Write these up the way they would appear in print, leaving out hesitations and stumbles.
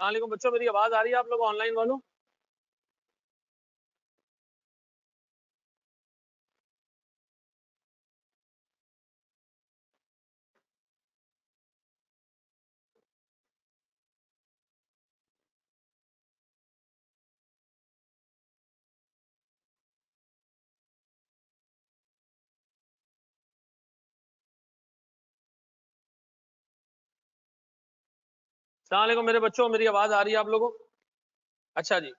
वालेकुम बच्चों, मेरी आवाज आ रही है आप लोग ऑनलाइन वालों? अस्सलाम वालेकुम मेरे बच्चों, मेरी आवाज आ रही है आप लोगों? अच्छा जी।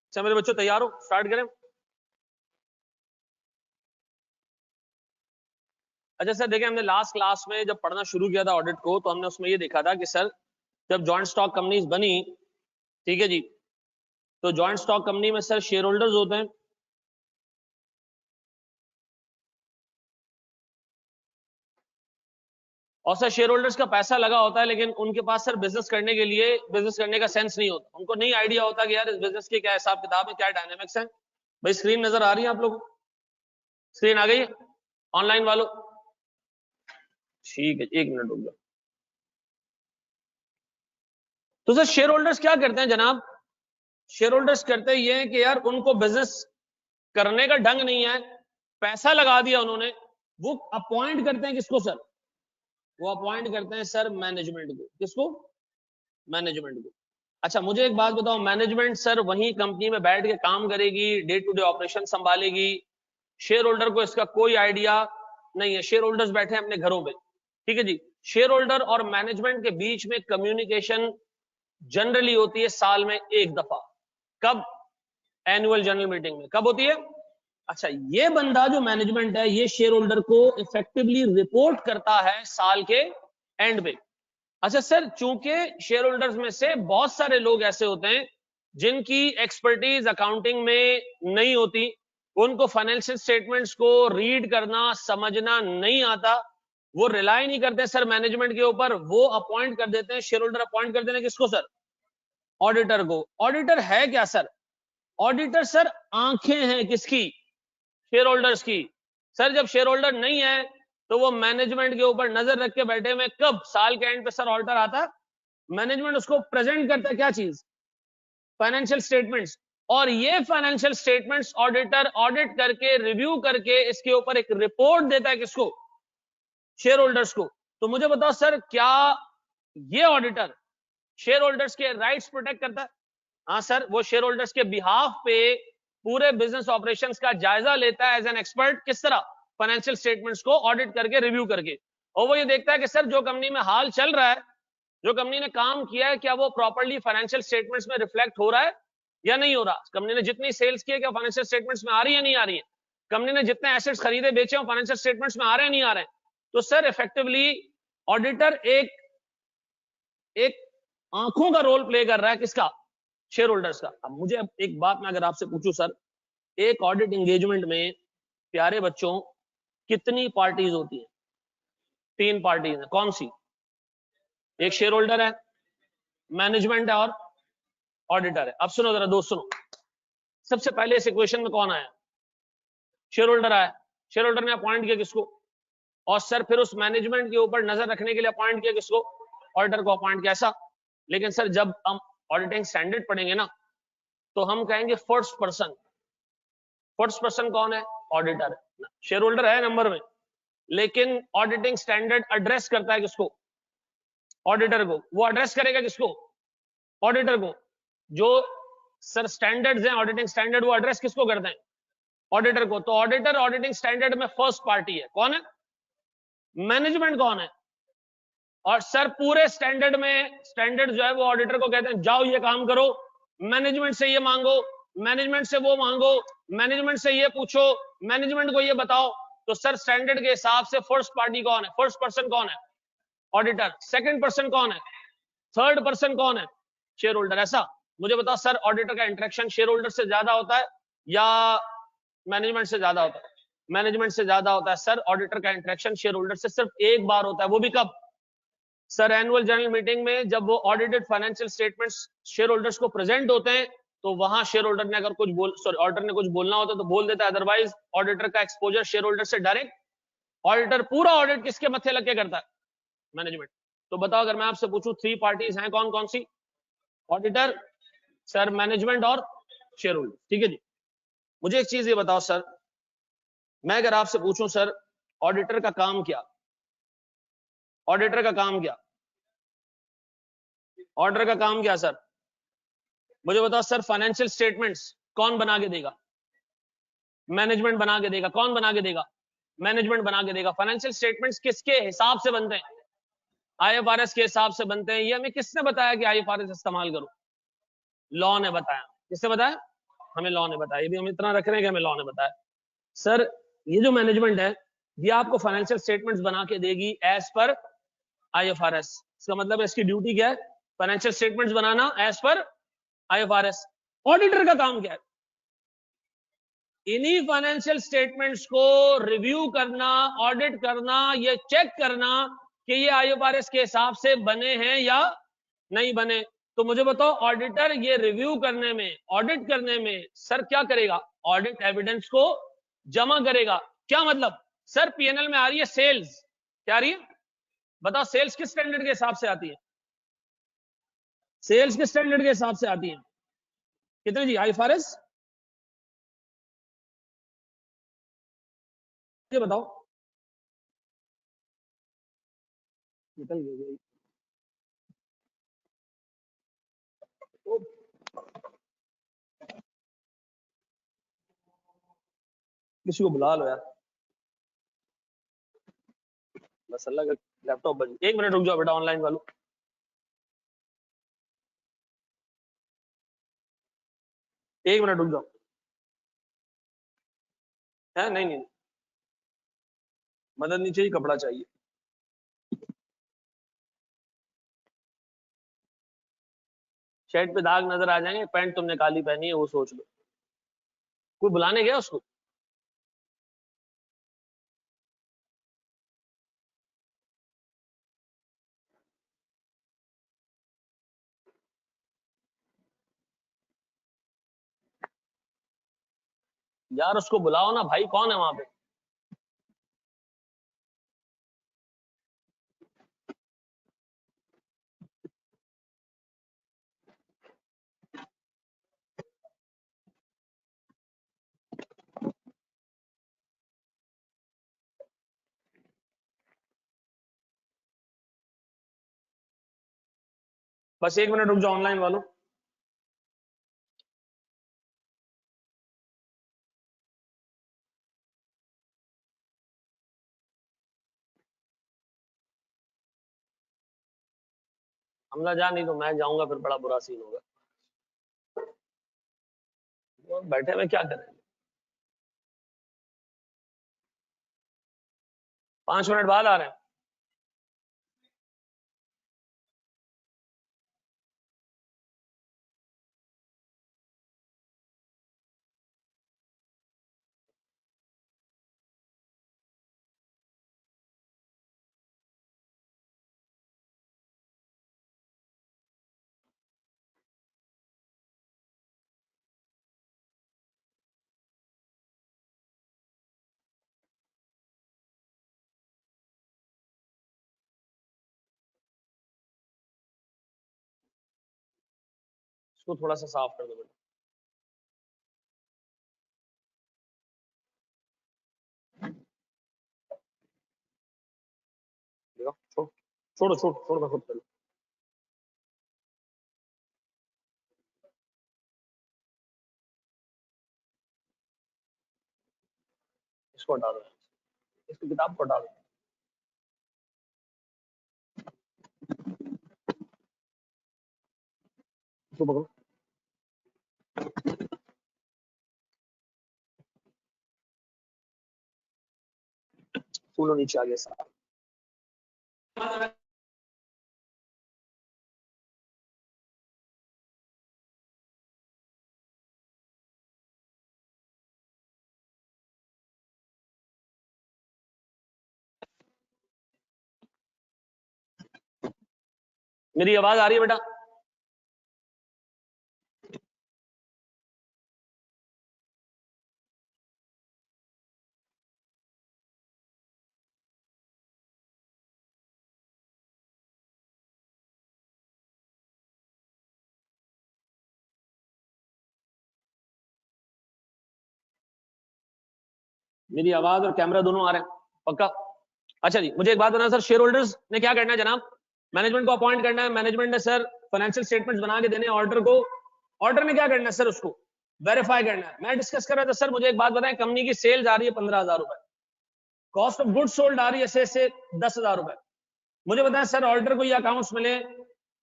अच्छा मेरे बच्चों, तैयार हो? स्टार्ट करें? अच्छा सर, देखिए हमने लास्ट क्लास में जब पढ़ना शुरू किया था ऑडिट को, तो हमने उसमें ये देखा था कि सर जब जॉइंट स्टॉक कंपनीज बनी, ठीक है जी, तो जॉइंट स्टॉक कंपनी में सर शेयर होल्डर्स होते हैं। और सर शेयर होल्डर्स का पैसा लगा होता है, लेकिन उनके पास सर बिजनेस करने के लिए बिजनेस करने का सेंस नहीं होता, उनको नहीं आइडिया होता कि यार इस बिजनेस के क्या हिसाब किताब है, क्या डायनेमिक्स है। भाई स्क्रीन नजर आ रही है आप लोगों को? स्क्रीन आ गई है ऑनलाइन वालों? ठीक है, एक मिनट रुक जाओ। तो सर शेयर होल्डर्स क्या करते हैं जनाब? शेयर होल्डर्स करते ये हैं कि यार उनको बिजनेस करने का ढंग नहीं है, पैसा लगा दिया उन्होंने, वो अपॉइंट करते हैं किसको सर? वो अपॉइंट करते हैं सर मैनेजमेंट को। किसको? मैनेजमेंट को। अच्छा मुझे एक बात बताओ, मैनेजमेंट सर वही कंपनी में बैठ के काम करेगी, डे टू डे ऑपरेशन संभालेगी, शेयर होल्डर को इसका कोई आइडिया नहीं है, शेयर होल्डर्स बैठे हैं अपने घरों में, ठीक है जी। शेयर होल्डर और मैनेजमेंट के बीच में कम्युनिकेशन जनरली होती है साल में एक दफा। कब? एनुअल जनरल मीटिंग में। कब होती है? अच्छा, ये बंदा जो मैनेजमेंट है ये शेयर होल्डर को इफेक्टिवली रिपोर्ट करता है साल के एंड पे। अच्छा सर, चूंकि शेयर होल्डर्स में से बहुत सारे लोग ऐसे होते हैं जिनकी एक्सपर्टीज अकाउंटिंग में नहीं होती, उनको फाइनेंशियल स्टेटमेंट्स को रीड करना समझना नहीं आता, वो रिलाई नहीं करते सर मैनेजमेंट के ऊपर, वो अपॉइंट कर देते हैं, शेयर होल्डर अपॉइंट कर देते हैं किसको सर? ऑडिटर को। ऑडिटर है क्या सर? ऑडिटर सर आंखें हैं किसकी? शेयर होल्डर्स की। सर जब शेयर होल्डर नहीं है तो वो मैनेजमेंट के ऊपर नजर रख के बैठे हुए, कब? साल के एंड पे सर ऑडिटर आता, मैनेजमेंट उसको प्रेजेंट करता है, क्या चीज? Financial statements. और ये फाइनेंशियल स्टेटमेंट्स ऑडिटर ऑडिट करके रिव्यू करके इसके ऊपर एक रिपोर्ट देता है किसको? शेयर होल्डर्स को। तो मुझे बताओ सर, क्या ये ऑडिटर शेयर होल्डर्स के राइट्स प्रोटेक्ट करता है? हाँ सर, वो शेयर होल्डर्स के बिहाफ पे पूरे बिजनेस ऑपरेशंस का जायजा लेता है एज एन एक्सपर्ट। किस तरह? फाइनेंशियल स्टेटमेंट्स को ऑडिट करके रिव्यू करके। और वो ये देखता है कि सर जो कंपनी में हाल चल रहा है, जो कंपनी ने काम किया है, क्या वो प्रॉपर्ली फाइनेंशियल स्टेटमेंट्स में रिफ्लेक्ट हो रहा है या नहीं हो रहा? कंपनी ने जितनी सेल्स की है क्या फाइनेंशियल स्टेटमेंट्स में आ रही है नहीं आ रही है? कंपनी ने जितने एसेट्स खरीदे बेचे हो फाइनेंशियल स्टेटमेंट्स में आ रहे हैं नहीं आ रहे हैं? तो सर इफेक्टिवली ऑडिटर एक एक आंखों का रोल प्ले कर रहा है, किसका? शेयर होल्डर्स का। अब मुझे एक बात मैं अगर आपसे पूछूं सर, एक ऑडिट एंगेजमेंट में प्यारे बच्चों कितनी पार्टीज होती हैं? 3 पार्टीज हैं। कौन सी? एक शेयर होल्डर है, मैनेजमेंट है और ऑडिटर है। अब सुनो जरा दोस्त, सुनो। सबसे पहले इस इक्वेशन में कौन आया? शेयर होल्डर आया। शेयर होल्डर ने अपॉइंट किया किसको? और सर फिर उस मैनेजमेंट के ऊपर नजर रखने के लिए अपॉइंट किया किसको? ऑडिटर को अपॉइंट किया। ऐसा? लेकिन सर जब हम ऑडिटिंग स्टैंडर्ड पढ़ेंगे ना, तो हम कहेंगे फर्स्ट पर्सन। फर्स्ट पर्सन कौन है? ऑडिटर है। शेयर होल्डर है नंबर में, लेकिन ऑडिटिंग स्टैंडर्ड एड्रेस करता है किसको? ऑडिटर को। वो एड्रेस करेगा किसको? ऑडिटर को। जो सर स्टैंडर्ड्स हैं, ऑडिटिंग स्टैंडर्ड, वो एड्रेस किसको करते हैं? ऑडिटर को। तो ऑडिटर ऑडिटिंग स्टैंडर्ड में फर्स्ट पार्टी है। कौन है? मैनेजमेंट कौन है? और सर पूरे स्टैंडर्ड में स्टैंडर्ड जो है वो ऑडिटर को कहते हैं जाओ ये काम करो, मैनेजमेंट से ये मांगो, मैनेजमेंट से वो मांगो, मैनेजमेंट से ये पूछो, मैनेजमेंट को ये बताओ। तो सर स्टैंडर्ड के हिसाब से फर्स्ट पार्टी कौन है? फर्स्ट पर्सन कौन है? ऑडिटर। सेकंड पर्सन कौन है? थर्ड पर्सन कौन है? Share holder. ऐसा? मुझे बताओ सर, ऑडिटर का इंटरेक्शन शेयर होल्डर से ज्यादा होता है या मैनेजमेंट से ज्यादा होता है? मैनेजमेंट से ज्यादा होता है सर। ऑडिटर का इंटरेक्शन शेयर होल्डर से सिर्फ एक बार होता है, वो भी कब? सर एनुअल जनरल मीटिंग में, जब वो audited financial statements share holders को प्रेजेंट होते हैं, तो वहां शेयर होल्डर ने अगर कुछ ऑडिटर ने कुछ बोलना होता है तो बोल देता है, अदरवाइज ऑडिटर का एक्सपोजर शेयर होल्डर से डायरेक्ट ऑडिटर पूरा ऑडिट किसके मत्थे लग के करता है? मैनेजमेंट। तो बताओ अगर मैं आपसे पूछूं 3 पार्टीज हैं कौन कौन सी? ऑडिटर, सर, मैनेजमेंट और शेयर होल्डर। ठीक है जी। मुझे एक चीज ये बताओ सर, मैं अगर आपसे पूछूं सर ऑडिटर का काम क्या, ऑडिटर का काम क्या, ऑडिटर का काम क्या सर? मुझे बताओ सर, फाइनेंशियल स्टेटमेंट्स कौन बना के देगा? मैनेजमेंट बना के देगा। कौन बना के देगा? मैनेजमेंट बना के देगा। फाइनेंशियल स्टेटमेंट्स किसके हिसाब से बनते हैं? आईएफआरएस के हिसाब से बनते हैं। ये हमें किसने बताया कि आईएफआरएस इस्तेमाल करो? लॉ ने बताया। किसने बताया? हमें लॉ ने बताया। ये भी हम इतना रख रहे हैं कि हमें लॉ ने बताया। सर ये जो मैनेजमेंट है ये आपको फाइनेंशियल स्टेटमेंट्स बना के देगी एज पर आईएफआरएस। इसका मतलब इसकी ड्यूटी क्या है? फाइनेंशियल स्टेटमेंट्स बनाना एज पर आईएफआरएस। ऑडिटर का काम क्या है? इन्हीं फाइनेंशियल स्टेटमेंट्स को रिव्यू करना, ऑडिट करना, ये चेक करना कि ये आईएफआरएस के हिसाब से बने हैं या नहीं बने। तो मुझे बताओ ऑडिटर ये रिव्यू करने में, ऑडिट करने में सर क्या करेगा? ऑडिट एविडेंस को जमा करेगा। क्या मतलब? सर पीएनएल में आ रही है सेल्स, क्या आ रही है? बताओ सेल्स किस स्टैंडर्ड के हिसाब से आती है? सेल्स किस स्टैंडर्ड के हिसाब से आती है? कितने जी? आईएफआरएस। ये बताओ। निकल गई। किसी को बुला लो यार, बस अल्लाह का लैपटॉप बंद। 1 मिनट रुक जाओ बेटा, ऑनलाइन वालों। 1 मिनट रुक जाओ। है नहीं नहीं, मदद नहीं चाहिए, कपड़ा चाहिए। शर्ट पे दाग नजर आ जाएंगे, पैंट तुमने काली पहनी है वो सोच लो। कोई बुलाने गया उसको? यार उसको बुलाओ ना भाई, कौन है वहां पे? बस 1 मिनट रुक जाओ ऑनलाइन वालों। हमला जा, नहीं तो मैं जाऊंगा, फिर बड़ा बुरा सीन होगा। वो बैठे हुए क्या करें? 5 मिनट बाद आ रहे हैं। इसको थोड़ा सा साफ कर दो बेटा। देखो, छोड़ो छोड़ो छोड़ो, मैं खुद कर लूं। इसको हटा दो, इसकी किताब को हटा दो। इसको पकड़ो। फूलो नीचे आ गया सारा। मेरी आवाज आ रही है बेटा? मेरी आवाज और कैमरा दोनों आ रहे हैं पक्का? अच्छा जी, मुझे एक बात बताना सर, शेयर होल्डर्स ने क्या करना है जनाब? मैनेजमेंट को अपॉइंट करना है, मैनेजमेंट ने सर फाइनेंशियल स्टेटमेंट्स बना के देने ऑर्डर को, ऑर्डर ने क्या करना है सर? उसको वेरीफाई करना है। मैं डिस्कस कर रहा था सर, मुझे एक बात बताएं, कंपनी की सेल्स आ रही है 15,000 रुपए, कॉस्ट ऑफ गुड्स सोल्ड आ रही है से 10,000 रुपए। मुझे बताएं सर, ऑर्डर को ये अकाउंट्स मिले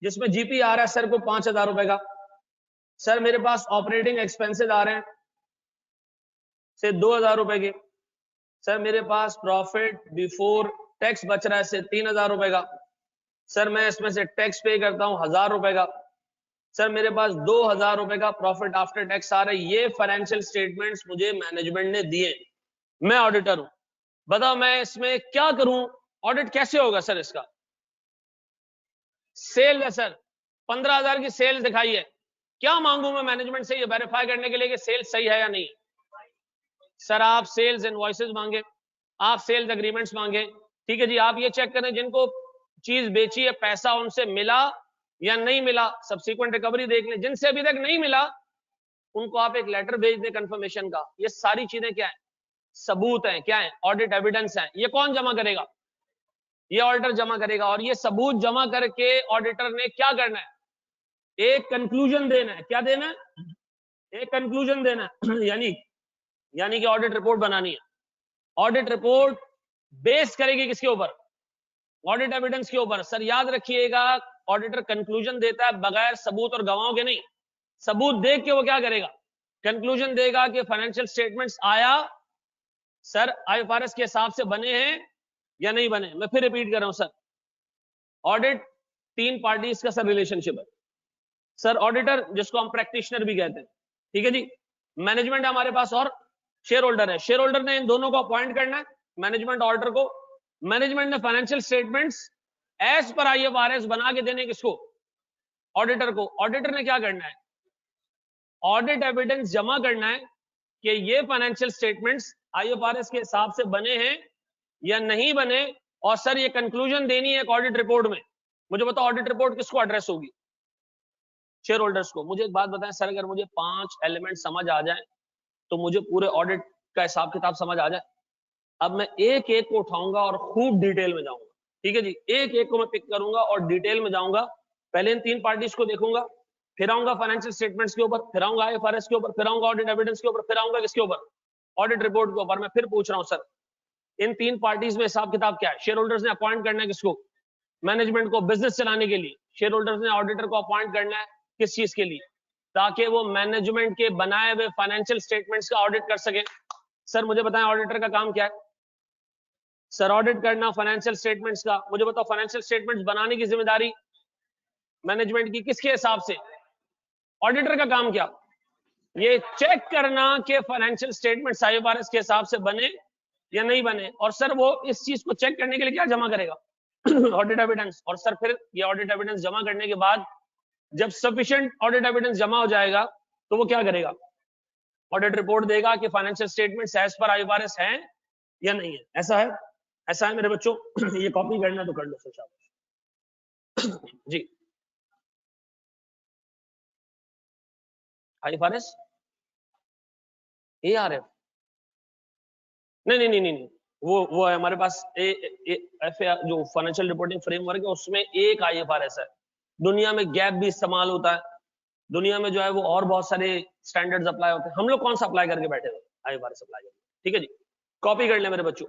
जिसमें जीपी आ रहा है सर को 5,000 रुपए का, सर मेरे पास ऑपरेटिंग एक्सपेंसेस आ रहे हैं से 2,000 रुपए के, सर मेरे पास प्रॉफिट बिफोर टैक्स बच रहा है से 3,000 रुपए का, सर मैं इसमें से टैक्स पे करता हूं 1,000 रुपए का, सर मेरे पास 2,000 रुपए का प्रॉफिट आफ्टर टैक्स आ रहा है। ये फाइनेंशियल स्टेटमेंट्स मुझे मैनेजमेंट ने दिए, मैं ऑडिटर हूं, बताओ मैं इसमें क्या करूं? ऑडिट कैसे होगा सर इसका? सेल है सर, 15,000 की सेल्स दिखाई है, क्या मांगू मैं मैनेजमेंट से ये वेरीफाई करने के लिए कि सेल्स सही है या नहीं? सर आप सेल्स इनवॉइसेस मांगे, आप सेल्स एग्रीमेंट्स मांगे, ठीक है जी, आप ये चेक करें जिनको चीज बेची है पैसा उनसे मिला या नहीं मिला, सब्सिक्वेंट रिकवरी देख लें, जिनसे अभी तक नहीं मिला उनको आप एक लेटर भेज दें कंफर्मेशन का। ये सारी चीजें क्या है? सबूत हैं, क्या है? ऑडिट एविडेंस है। ये कौन जमा करेगा? ये ऑडिटर जमा करेगा, और ये सबूत जमा करके ऑडिटर ने क्या करना है? एक कंक्लूजन देना है। क्या देना है? एक कंक्लूजन देना है यानी कि ऑडिट रिपोर्ट बनानी है। ऑडिट रिपोर्ट बेस करेगी किसके ऊपर? ऑडिट एविडेंस के ऊपर। सर याद रखिएगा, ऑडिटर कंक्लूजन देता है बगैर सबूत और गवाहों के नहीं, सबूत देख के वो क्या करेगा? कंक्लूजन देगा कि फाइनेंशियल स्टेटमेंट्स आया सर आईएफआरएस के हिसाब से बने हैं या नहीं बने। मैं फिर रिपीट कर रहा हूं सर, ऑडिट तीन पार्टीज का सर रिलेशनशिप है। सर ऑडिटर जिसको हम प्रैक्टिशनर भी कहते हैं, ठीक है जी, मैनेजमेंट हमारे पास और शेयर होल्डर है। शेयर होल्डर ने इन दोनों को अपॉइंट करना है, मैनेजमेंट ऑर्डर को। मैनेजमेंट ने financial statements as per IFRS बना के देने किसको? ऑडिटर को। ऑडिटर ने क्या करना है? ऑडिट एविडेंस जमा करना है कि ये फाइनेंशियल स्टेटमेंट्स आईएफआरएस के हिसाब से बने हैं या नहीं बने, और सर ये कंक्लूजन देनी है एक ऑडिट रिपोर्ट में। मुझे बताओ ऑडिट रिपोर्ट किसको एड्रेस होगी? शेयर होल्डर्स को। मुझे एक बात बताएं सर, अगर मुझे 5 एलिमेंट समझ आ जाए तो मुझे पूरे ऑडिट का हिसाब किताब समझ आ जाए। अब मैं एक एक को उठाऊंगा और खूब डिटेल में जाऊंगा, ठीक है जी, एक एक को मैं पिक करूंगा और डिटेल में जाऊंगा। पहले इन तीन पार्टीज को देखूंगा, फिर आऊंगा फाइनेंशियल स्टेटमेंट्स के ऊपर, फिर आऊंगा आईएफआरएस के ऊपर, फिर आऊंगा ऑडिट एविडेंस के ऊपर, फिर आऊंगा किसके ऊपर? ऑडिट रिपोर्ट के ऊपर। मैं फिर पूछ रहा हूं सर, इन तीन पार्टीज में हिसाब किताब क्या है? शेयर होल्डर्स ने अपॉइंट करना है किसको? मैनेजमेंट को, बिजनेस चलाने के लिए। शेयर होल्डर्स ने ऑडिटर को अपॉइंट करना है किस चीज के लिए? ताकि वो मैनेजमेंट के बनाए हुए फाइनेंशियल स्टेटमेंट्स का ऑडिट कर सके। सर मुझे बताएं ऑडिटर का काम क्या है? सर ऑडिट करना फाइनेंशियल स्टेटमेंट्स का। मुझे बताओ फाइनेंशियल स्टेटमेंट्स बनाने की जिम्मेदारी मैनेजमेंट की किसके हिसाब से? ऑडिटर का काम क्या? ये चेक करना कि फाइनेंशियल स्टेटमेंट्स आईएफआरएस के हिसाब से बने या नहीं बने। और सर वो इस चीज को चेक करने के लिए क्या जमा करेगा? Audit evidence. और सर फिर ये ऑडिट एविडेंस जमा करने के बाद जब सफिशिएंट ऑडिट एविडेंस जमा हो जाएगा तो वो क्या करेगा? ऑडिट रिपोर्ट देगा कि financial statements as per IFRS हैं या नहीं है। ऐसा है? ऐसा है मेरे बच्चों? ये कॉपी करना तो कर लो सर शाबाश। जी, आईएफआरएस एआरएफ? नहीं नहीं नहीं नहीं नहीं, वो है हमारे पास एफ जो फाइनेंशियल रिपोर्टिंग फ्रेमवर्क है उसमें एक आईएफआरएस है। दुनिया में गैप भी इस्तेमाल होता है, दुनिया में जो है वो और बहुत सारे स्टैंडर्ड्स अप्लाई होते हैं। हम लोग कौन सा अप्लाई करके बैठे थे? आईएफआरएस अप्लाई करके, ठीक है जी, कॉपी कर ले मेरे बच्चों।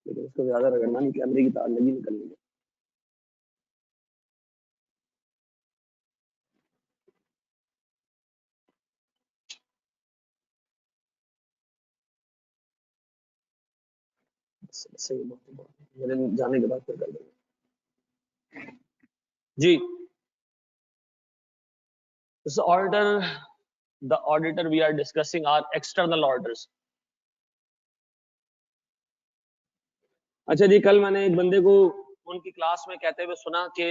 लेकिन इसको ज्यादा रगड़ना नहीं, कैमरे की तार लगी निकलनी है। सही बात है, मेरे जाने के बाद फिर कर देंगे। जी this auditor, the auditor we are discussing are external orders. अच्छा जी, कल मैंने एक बंदे को उनकी क्लास में कहते हुए सुना कि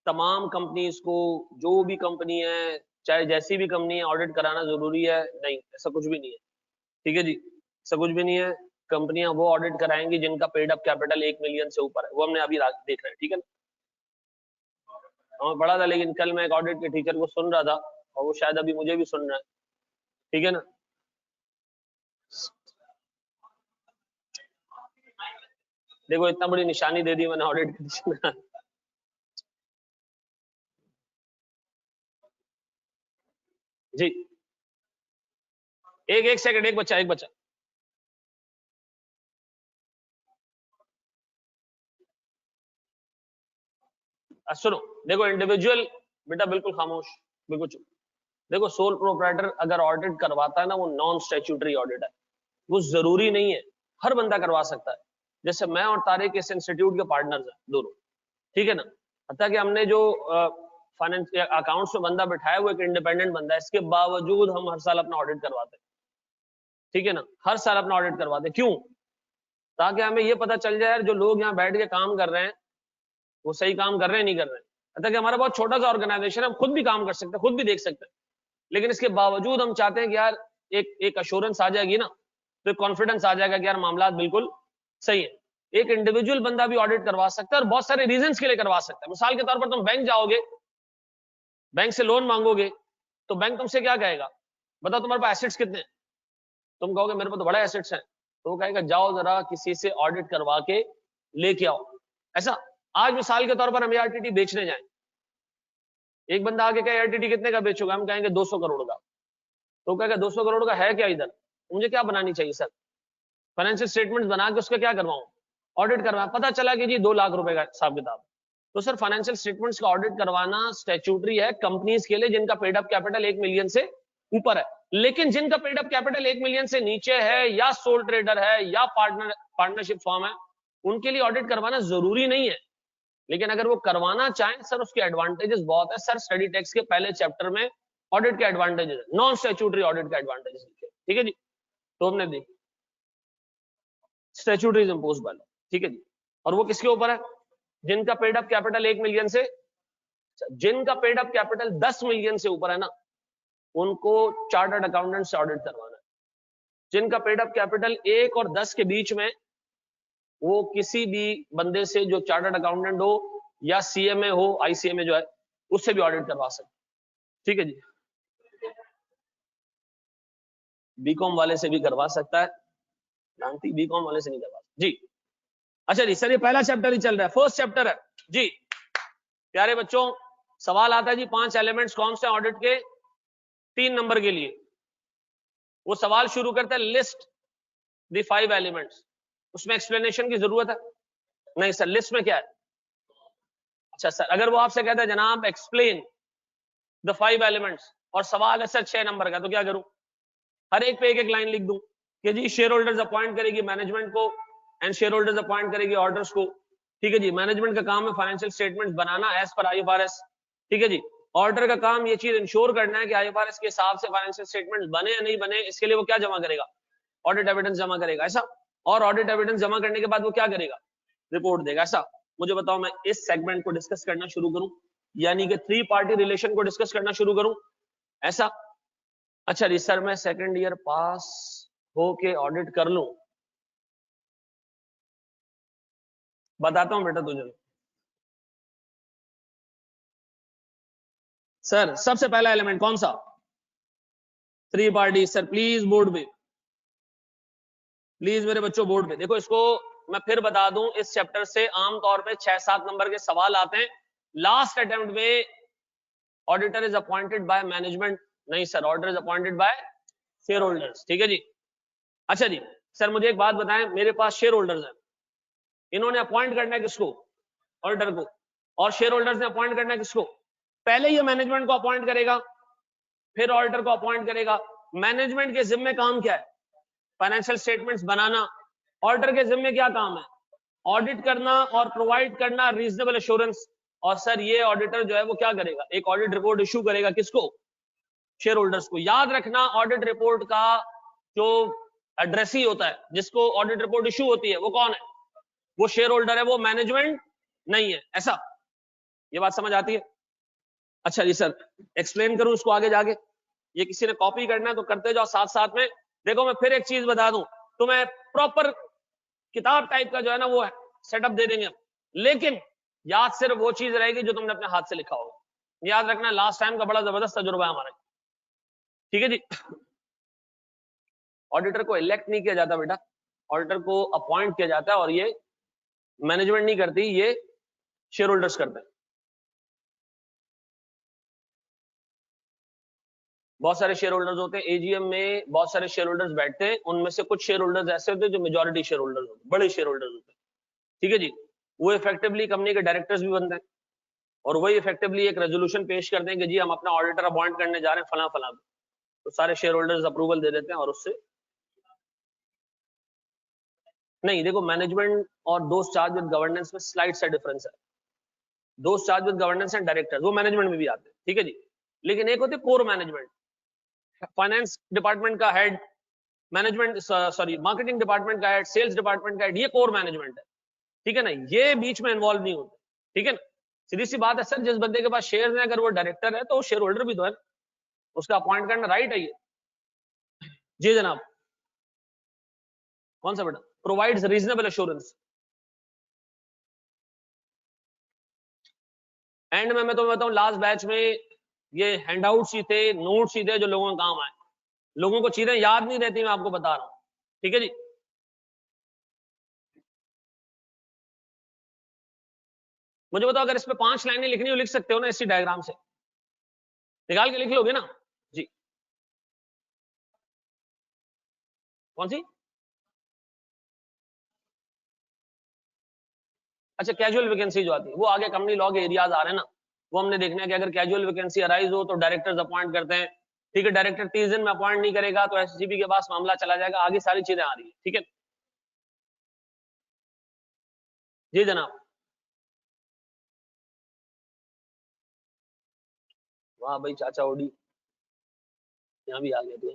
तमाम कंपनीज को, जो भी कंपनी है, चाहे जैसी भी कंपनी है, ऑडिट कराना जरूरी है। नहीं, ऐसा कुछ भी नहीं है। ठीक है जी, ऐसा कुछ भी नहीं है। कंपनियां वो ऑडिट कराएंगी जिनका पेड अप कैपिटल 1 मिलियन से ऊपर है। वो हमने अभी देख रहे हैं। ठीक है ना, हमें पढ़ा था, लेकिन कल मैं एक ऑडिट के टीचर को सुन रहा था और वो शायद अभी मुझे भी सुन रहा है। ठीक है ना, देखो इतना बड़ी निशानी दे दी मैंने ऑडिट के टीचर। जी एक सेकंड, एक बच्चा सुनो। देखो इंडिविजुअल, बेटा बिल्कुल खामोश, बिल्कुल चुप। देखो सोल प्रोप्राइटर अगर ऑडिट करवाता है ना, वो नॉन स्टैट्यूटरी ऑडिट है। वो जरूरी नहीं है, हर बंदा करवा सकता है। जैसे मैं और तारिक इस इंस्टीट्यूट के पार्टनर्स हैं दोनों। ठीक है ना, हत्ता कि हमने जो फाइनेंस अकाउंट्स में बंदा बिठाया हुआ एक इंडिपेंडेंट बंदा है, इसके बावजूद हम हर साल अपना ऑडिट करवाते हैं। ठीक है ना, हर साल अपना ऑडिट करवाते हैं। क्यों? ताकि हमें ये पता चल जाए यार जो लोग यहाँ बैठ के काम कर रहे हैं वो सही काम कर रहे हैं नहीं कर रहे हैं। हत्ता कि हमारा बहुत छोटा सा ऑर्गेनाइजेशन है, हम खुद भी काम कर सकते हैं, खुद भी देख सकते हैं, लेकिन इसके बावजूद हम चाहते हैं कि यार एक अश्योरेंस आ जाएगी ना, तो कॉन्फिडेंस आ जाएगा कि यार मामला बिल्कुल सही है। एक इंडिविजुअल बंदा भी ऑडिट करवा सकता है और बहुत सारे रीजंस के लिए करवा सकता है। मिसाल के तौर पर तुम बैंक जाओगे, बैंक से लोन मांगोगे, तो बैंक तुमसे क्या कहेगा, बताओ तुम्हारे पास एसेट्स कितने हैं? तुम कहोगे मेरे पास तो बड़े एसेट्स हैं, तो वो कहेगा जाओ जरा किसी से ऑडिट करवा के लेके आओ। ऐसा आज मिसाल के तौर पर हम ARTT बेचने जाएं, एक बंदा आके कहे ARTT कितने का बेचोगे, हम कहेंगे 200 करोड़ का। तो कहेगा 200 करोड़ का है क्या इधर, मुझे क्या बनानी चाहिए सर? फाइनेंशियल स्टेटमेंट्स बना के उसका क्या करवाऊं, ऑडिट करवाएं। पता चला कि जी 2 लाख रुपए का हिसाब किताब। तो सर फाइनेंशियल स्टेटमेंट्स का ऑडिट करवाना स्टैट्यूटरी है कंपनीज के लिए जिनका पेड अप कैपिटल 1 मिलियन से ऊपर है। लेकिन जिनका पेड अप कैपिटल 1 मिलियन से नीचे है, या सोल ट्रेडर है, या पार्टनरशिप फॉर्म है, उनके लिए ऑडिट करवाना जरूरी नहीं है। लेकिन अगर वो करवाना चाहें सर, उसके एडवांटेजेस बहुत है सर। स्टडी टेक्स के पहले चैप्टर में ऑडिट के एडवांटेजेस, नॉन स्टैट्यूटरी ऑडिट के एडवांटेजेस लिखे। ठीक है जी, तो हमने देखा statutory is imposed by law. ठीक है जी, और वो किसके ऊपर है? जिनका पेड अप कैपिटल 1 मिलियन से, जिनका पेड अप कैपिटल 10 मिलियन से ऊपर है ना, उनको चार्टर्ड अकाउंटेंट से ऑडिट करवाना है। जिनका पेड अप कैपिटल 1 और 10 के बीच में, वो किसी भी बंदे से जो चार्टर्ड अकाउंटेंट हो या CMA हो, ICMA जो है, उससे भी ऑडिट करवा सकते। ठीक है जी, बीकॉम वाले से भी करवा सकता है, जानती बीकॉम वाले से नहीं करवा सकता जी। अच्छा जी सर, ये पहला चैप्टर ही चल रहा है, फर्स्ट चैप्टर है जी। प्यारे बच्चों, सवाल आता है जी 5 एलिमेंट्स कौन से ऑडिट के, 3 नंबर के लिए। वो सवाल शुरू करता है लिस्ट द 5 एलिमेंट्स। उसमें एक्सप्लेनेशन की जरूरत है? नहीं सर, लिस्ट में क्या है? अच्छा सर, अगर वो आपसे कहता है जनाब एक्सप्लेन द 5 एलिमेंट्स, और सवाल है सर 6 नंबर का, तो क्या करूं? हर एक पे एक लाइन लिख दूं कि जी शेयर होल्डर्स अपॉइंट करेगी मैनेजमेंट को, एंड शेयर होल्डर्स अपॉइंट करेगी ऑर्डर्स को। ठीक है जी, मैनेजमेंट का काम है फाइनेंशियल स्टेटमेंट्स बनाना एज पर IFRS। ठीक है जी, ऑर्डर का काम ये चीज इंश्योर करना है कि IFRS के हिसाब से फाइनेंशियल स्टेटमेंट्स बने या नहीं बने। इसके लिए वो क्या जमा करेगा? ऑडिट एविडेंस जमा करेगा, ऐसा। और ऑडिट एविडेंस जमा करने के बाद वो क्या करेगा? रिपोर्ट देगा, ऐसा। मुझे बताओ, मैं इस सेगमेंट को डिस्कस करना शुरू करूं, यानी कि 3 पार्टी रिलेशन को डिस्कस करना शुरू करूं, ऐसा। अच्छा जी सर, मैं सेकंड ईयर पास होके ऑडिट कर लूं? बताता हूं बेटा तुझे। सर सबसे पहला एलिमेंट कौन सा? 3 पार्टी। सर प्लीज बोर्ड पे, प्लीज मेरे बच्चों बोर्ड पे देखो। इसको मैं फिर बता दूं, इस चैप्टर से आमतौर पे 6-7 नंबर के सवाल आते हैं। लास्ट अटेम्प्ट में auditor is appointed by management, नहीं sir, auditor is appointed by shareholders. ठीक है जी। अच्छा जी सर, मुझे एक बात बताएं, मेरे पास शेयर होल्डर्स हैं, इन्होंने अपॉइंट करना है किसको? ऑडिटर को। और शेयर होल्डर्स ने अपॉइंट करना है किसको? पहले ये मैनेजमेंट को अपॉइंट करेगा, फिर ऑडिटर को अपॉइंट करेगा। मैनेजमेंट के जिम्मे काम क्या है? फाइनेंशियल स्टेटमेंट्स बनाना। ऑडिटर के जिम्मे क्या काम है? ऑडिट करना और प्रोवाइड करना रीजनेबल एश्योरेंस। और सर ये ऑडिटर जो है वो क्या करेगा, एक ऑडिट रिपोर्ट इश्यू करेगा, किसको, शेयर होल्डर्स को। याद रखना ऑडिट रिपोर्ट का जो एड्रेसी होता है, जिसको ऑडिट रिपोर्ट इश्यू होती है, वो कौन है, वो शेयर होल्डर है, वो मैनेजमेंट नहीं है। ऐसा, ये बात समझ आती है? अच्छा जी सर, एक्सप्लेन करूं इसको आगे जाके, ये किसी ने कॉपी करना है तो करते जाओ साथ साथ में। देखो मैं फिर एक चीज बता दूं, तो मैं प्रॉपर किताब टाइप का जो है ना वो सेटअप दे देंगे, लेकिन याद सिर्फ वो चीज रहेगी जो तुमने अपने हाथ से लिखा होगा। याद रखना, लास्ट टाइम का बड़ा जबरदस्त तजुर्बा है हमारा, ठीक है जी। ऑडिटर को इलेक्ट नहीं किया जाता बेटा, ऑडिटर को अपॉइंट किया जाता है, और ये मैनेजमेंट नहीं करती, ये शेयर होल्डर्स करते हैं। बहुत सारे शेयर होल्डर्स होते हैं एजीएम में, बहुत सारे शेयर होल्डर्स बैठते हैं, उनमें से कुछ शेयर होल्डर्स ऐसे होते हैं जो मेजॉरिटी शेयर होल्डर्स होते हैं, बड़े शेयर होल्डर्स होते हैं, ठीक है जी। वो इफेक्टिवली कंपनी के डायरेक्टर्स भी बनते हैं, और वही इफेक्टिवली एक रेजोल्यूशन पेश करते हैं कि जी हम अपना ऑडिटर अपॉइंट करने जा रहे हैं फला फला, तो सारे शेयर होल्डर्स अप्रूवल दे देते हैं, और उससे नहीं। देखो मैनेजमेंट और दोस्त चार्ज विद गवर्नेंस में स्लाइड सा डिफरेंस है। दोस्त charge with governance and directors वो मैनेजमेंट में भी आते हैं, ठीक है जी। लेकिन एक होती है कोर मैनेजमेंट, फाइनेंस डिपार्टमेंट का head, management sorry marketing department का हेड, सेल्स डिपार्टमेंट का हेड, ये कोर मैनेजमेंट है, ठीक है ना, ये बीच में इन्वॉल्व नहीं होते, ठीक है ना। सीधी सी बात है सर, जिस बंदे के पास शेयर है अगर वो डायरेक्टर है तो वो शेयर होल्डर भी तो है, उसका अपॉइंट करना राइट है ये। जी जनाब, कौन सा बेटा, प्रोवाइड्स रीजनेबल एश्योरेंस। एंड में मैं तो बताऊं, लास्ट बैच में ये हैंडआउट्स ही थे, नोट्स ही थे जो लोगों के काम आए। लोगों को चीजें याद नहीं रहती, मैं आपको बता रहा हूं, ठीक है जी। मुझे बताओ, अगर इस पे 5 लाइनें लिखनी हो लिख सकते हो ना, इसी डायग्राम से निकाल के लिख लोगे ना जी। कौन सी? अच्छा, कैजुअल वैकेंसी जो आती है वो आगे कंपनी लॉ के एरियाज आ रहे हैं ना, वो हमने देखना है कि अगर कैजुअल वैकेंसी अराइज हो तो डायरेक्टर्स अपॉइंट करते हैं, ठीक है। डायरेक्टर 30 दिन में अपॉइंट नहीं करेगा तो एससीबी के पास मामला चला जाएगा, आगे सारी चीजें आ रही है, ठीक है जी जनाब। वाह भाई चाचा ओडी, यहाँ भी आ गए थे।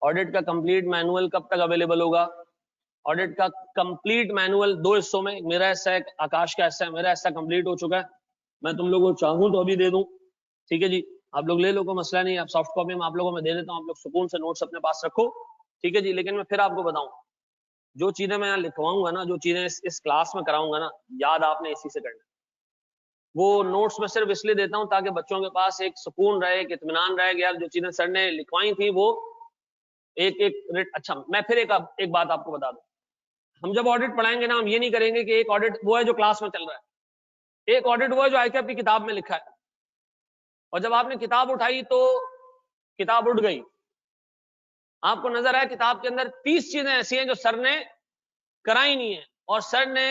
ऑडिट का कंप्लीट मैनुअल कब तक अवेलेबल होगा? ऑडिट का कंप्लीट मैनुअल 2 हिस्सों में, मेरा हिस्सा है, आकाश का हिस्सा है। मेरा हिस्सा कंप्लीट हो चुका है, मैं तुम लोगों को चाहूं तो अभी दे दूं, ठीक है जी। आप लोग ले लो, कोई मसला नहीं है, आप सॉफ्ट कॉपी में आप लोगों में दे देता हूं, आप लोग सुकून से नोट्स अपने पास रखो, ठीक है जी। लेकिन मैं फिर आपको बताऊं, जो चीजें मैं यहाँ लिखवाऊंगा ना, जो चीजें इस क्लास में कराऊंगा ना, याद आपने इसी से करना। वो नोट्स में सिर्फ इसलिए देता हूं ताकि बच्चों के पास एक सुकून रहे, एक इत्मीनान रहे कि यार जो चीजें सर ने लिखवाई थी वो एक एक। अच्छा मैं फिर एक बात आपको बता दूं, हम जब ऑडिट पढ़ाएंगे ना, हम ये नहीं करेंगे कि एक ऑडिट वो है जो क्लास में चल रहा है, एक ऑडिट वो है जो आईकैप की किताब में लिखा है, और जब आपने किताब उठाई तो किताब उठ गई, आपको नजर आया किताब के अंदर 30 चीजें ऐसी हैं जो सर ने कराई नहीं है, और सर ने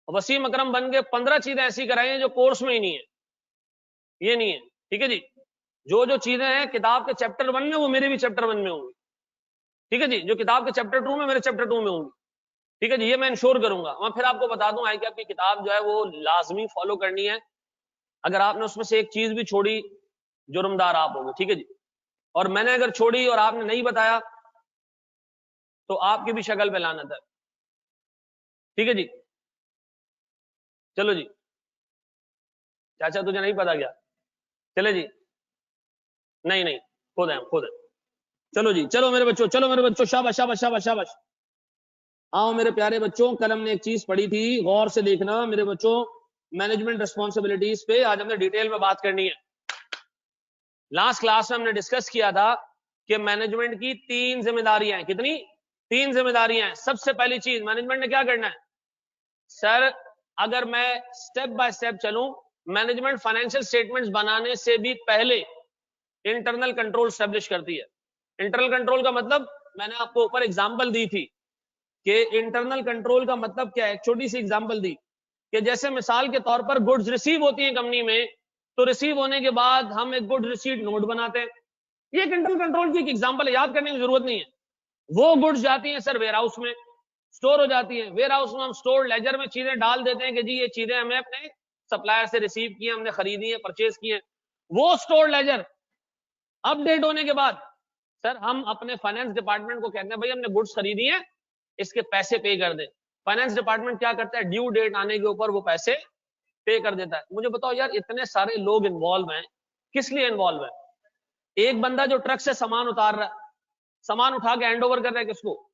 वसीम अकरम बन के 15 चीजें ऐसी कराई हैं जो कोर्स में ही नहीं है, ये नहीं है, ठीक है जी। जो जो चीजें हैं किताब के चैप्टर 1 में, वो मेरे भी चैप्टर 1 में होंगी, ठीक है जी। जो किताब के चैप्टर 2 में, मेरे चैप्टर 2 में होंगी, ठीक है जी। ये मैं इंश्योर करूंगा। मैं फिर आपको बता दूं, आई की किताब जो है वो लाजमी फॉलो करनी है, अगर आपने उसमें से एक चीज भी छोड़ी जुर्मदार आप होगे, ठीक है जी। और मैंने अगर छोड़ी और आपने नहीं बताया तो आपकी भी शक्ल पे लानत है, ठीक है जी। चलो जी, चाचा तुझे नहीं पता क्या? चले जी, नहीं नहीं, खुद है खुद है। चलो जी, चलो मेरे बच्चों, चलो मेरे बच्चों, शाबाश शाबाश शाबाश शाबाश। आओ मेरे प्यारे बच्चों, कल हमने एक चीज पढ़ी थी, गौर से देखना मेरे बच्चों, मैनेजमेंट रिस्पॉन्सिबिलिटीज पे आज हमने डिटेल में बात करनी है। लास्ट क्लास में हमने डिस्कस किया था कि मैनेजमेंट की 3 जिम्मेदारियां हैं। कितनी? 3 जिम्मेदारियां हैं। सबसे पहली चीज मैनेजमेंट ने क्या करना है सर, अगर मैं स्टेप बाय स्टेप चलूं, मैनेजमेंट फाइनेंशियल स्टेटमेंट्स बनाने से भी पहले इंटरनल कंट्रोल स्टैब्लिश करती है। इंटरनल कंट्रोल का मतलब मैंने आपको ऊपर एग्जांपल दी थी कि इंटरनल कंट्रोल का मतलब क्या है। एक छोटी सी एग्जांपल दी कि जैसे मिसाल के तौर पर गुड्स रिसीव होती है कंपनी में, तो रिसीव होने के बाद हम एक गुड रिसीट नोट बनाते हैं, ये एक इंटरनल कंट्रोल की एक एग्जांपल है, याद करने की जरूरत नहीं है। वो गुड्स जाती हैं सर वेयर हाउस में, स्टोर हो जाती है, वेयर हाउस में हम स्टोर लेजर में चीजें डाल देते हैं कि जी ये चीजें हमें अपने सप्लायर से रिसीव किए, हमने खरीदी है, परचेज किए, वो स्टोर लेजर अपडेट होने के बाद सर हम अपने फाइनेंस डिपार्टमेंट को कहते हैं भाई हमने गुड्स खरीदी है, इसके पैसे पे कर दे। फाइनेंस डिपार्टमेंट क्या करता है, ड्यू डेट आने के ऊपर वो पैसे पे कर देता है। मुझे बताओ यार, इतने सारे लोग इन्वॉल्व हैं, किस लिए इन्वॉल्व है? एक बंदा जो ट्रक से सामान उतार रहा है, सामान उठा के हैंड ओवर कर रहा है किसको?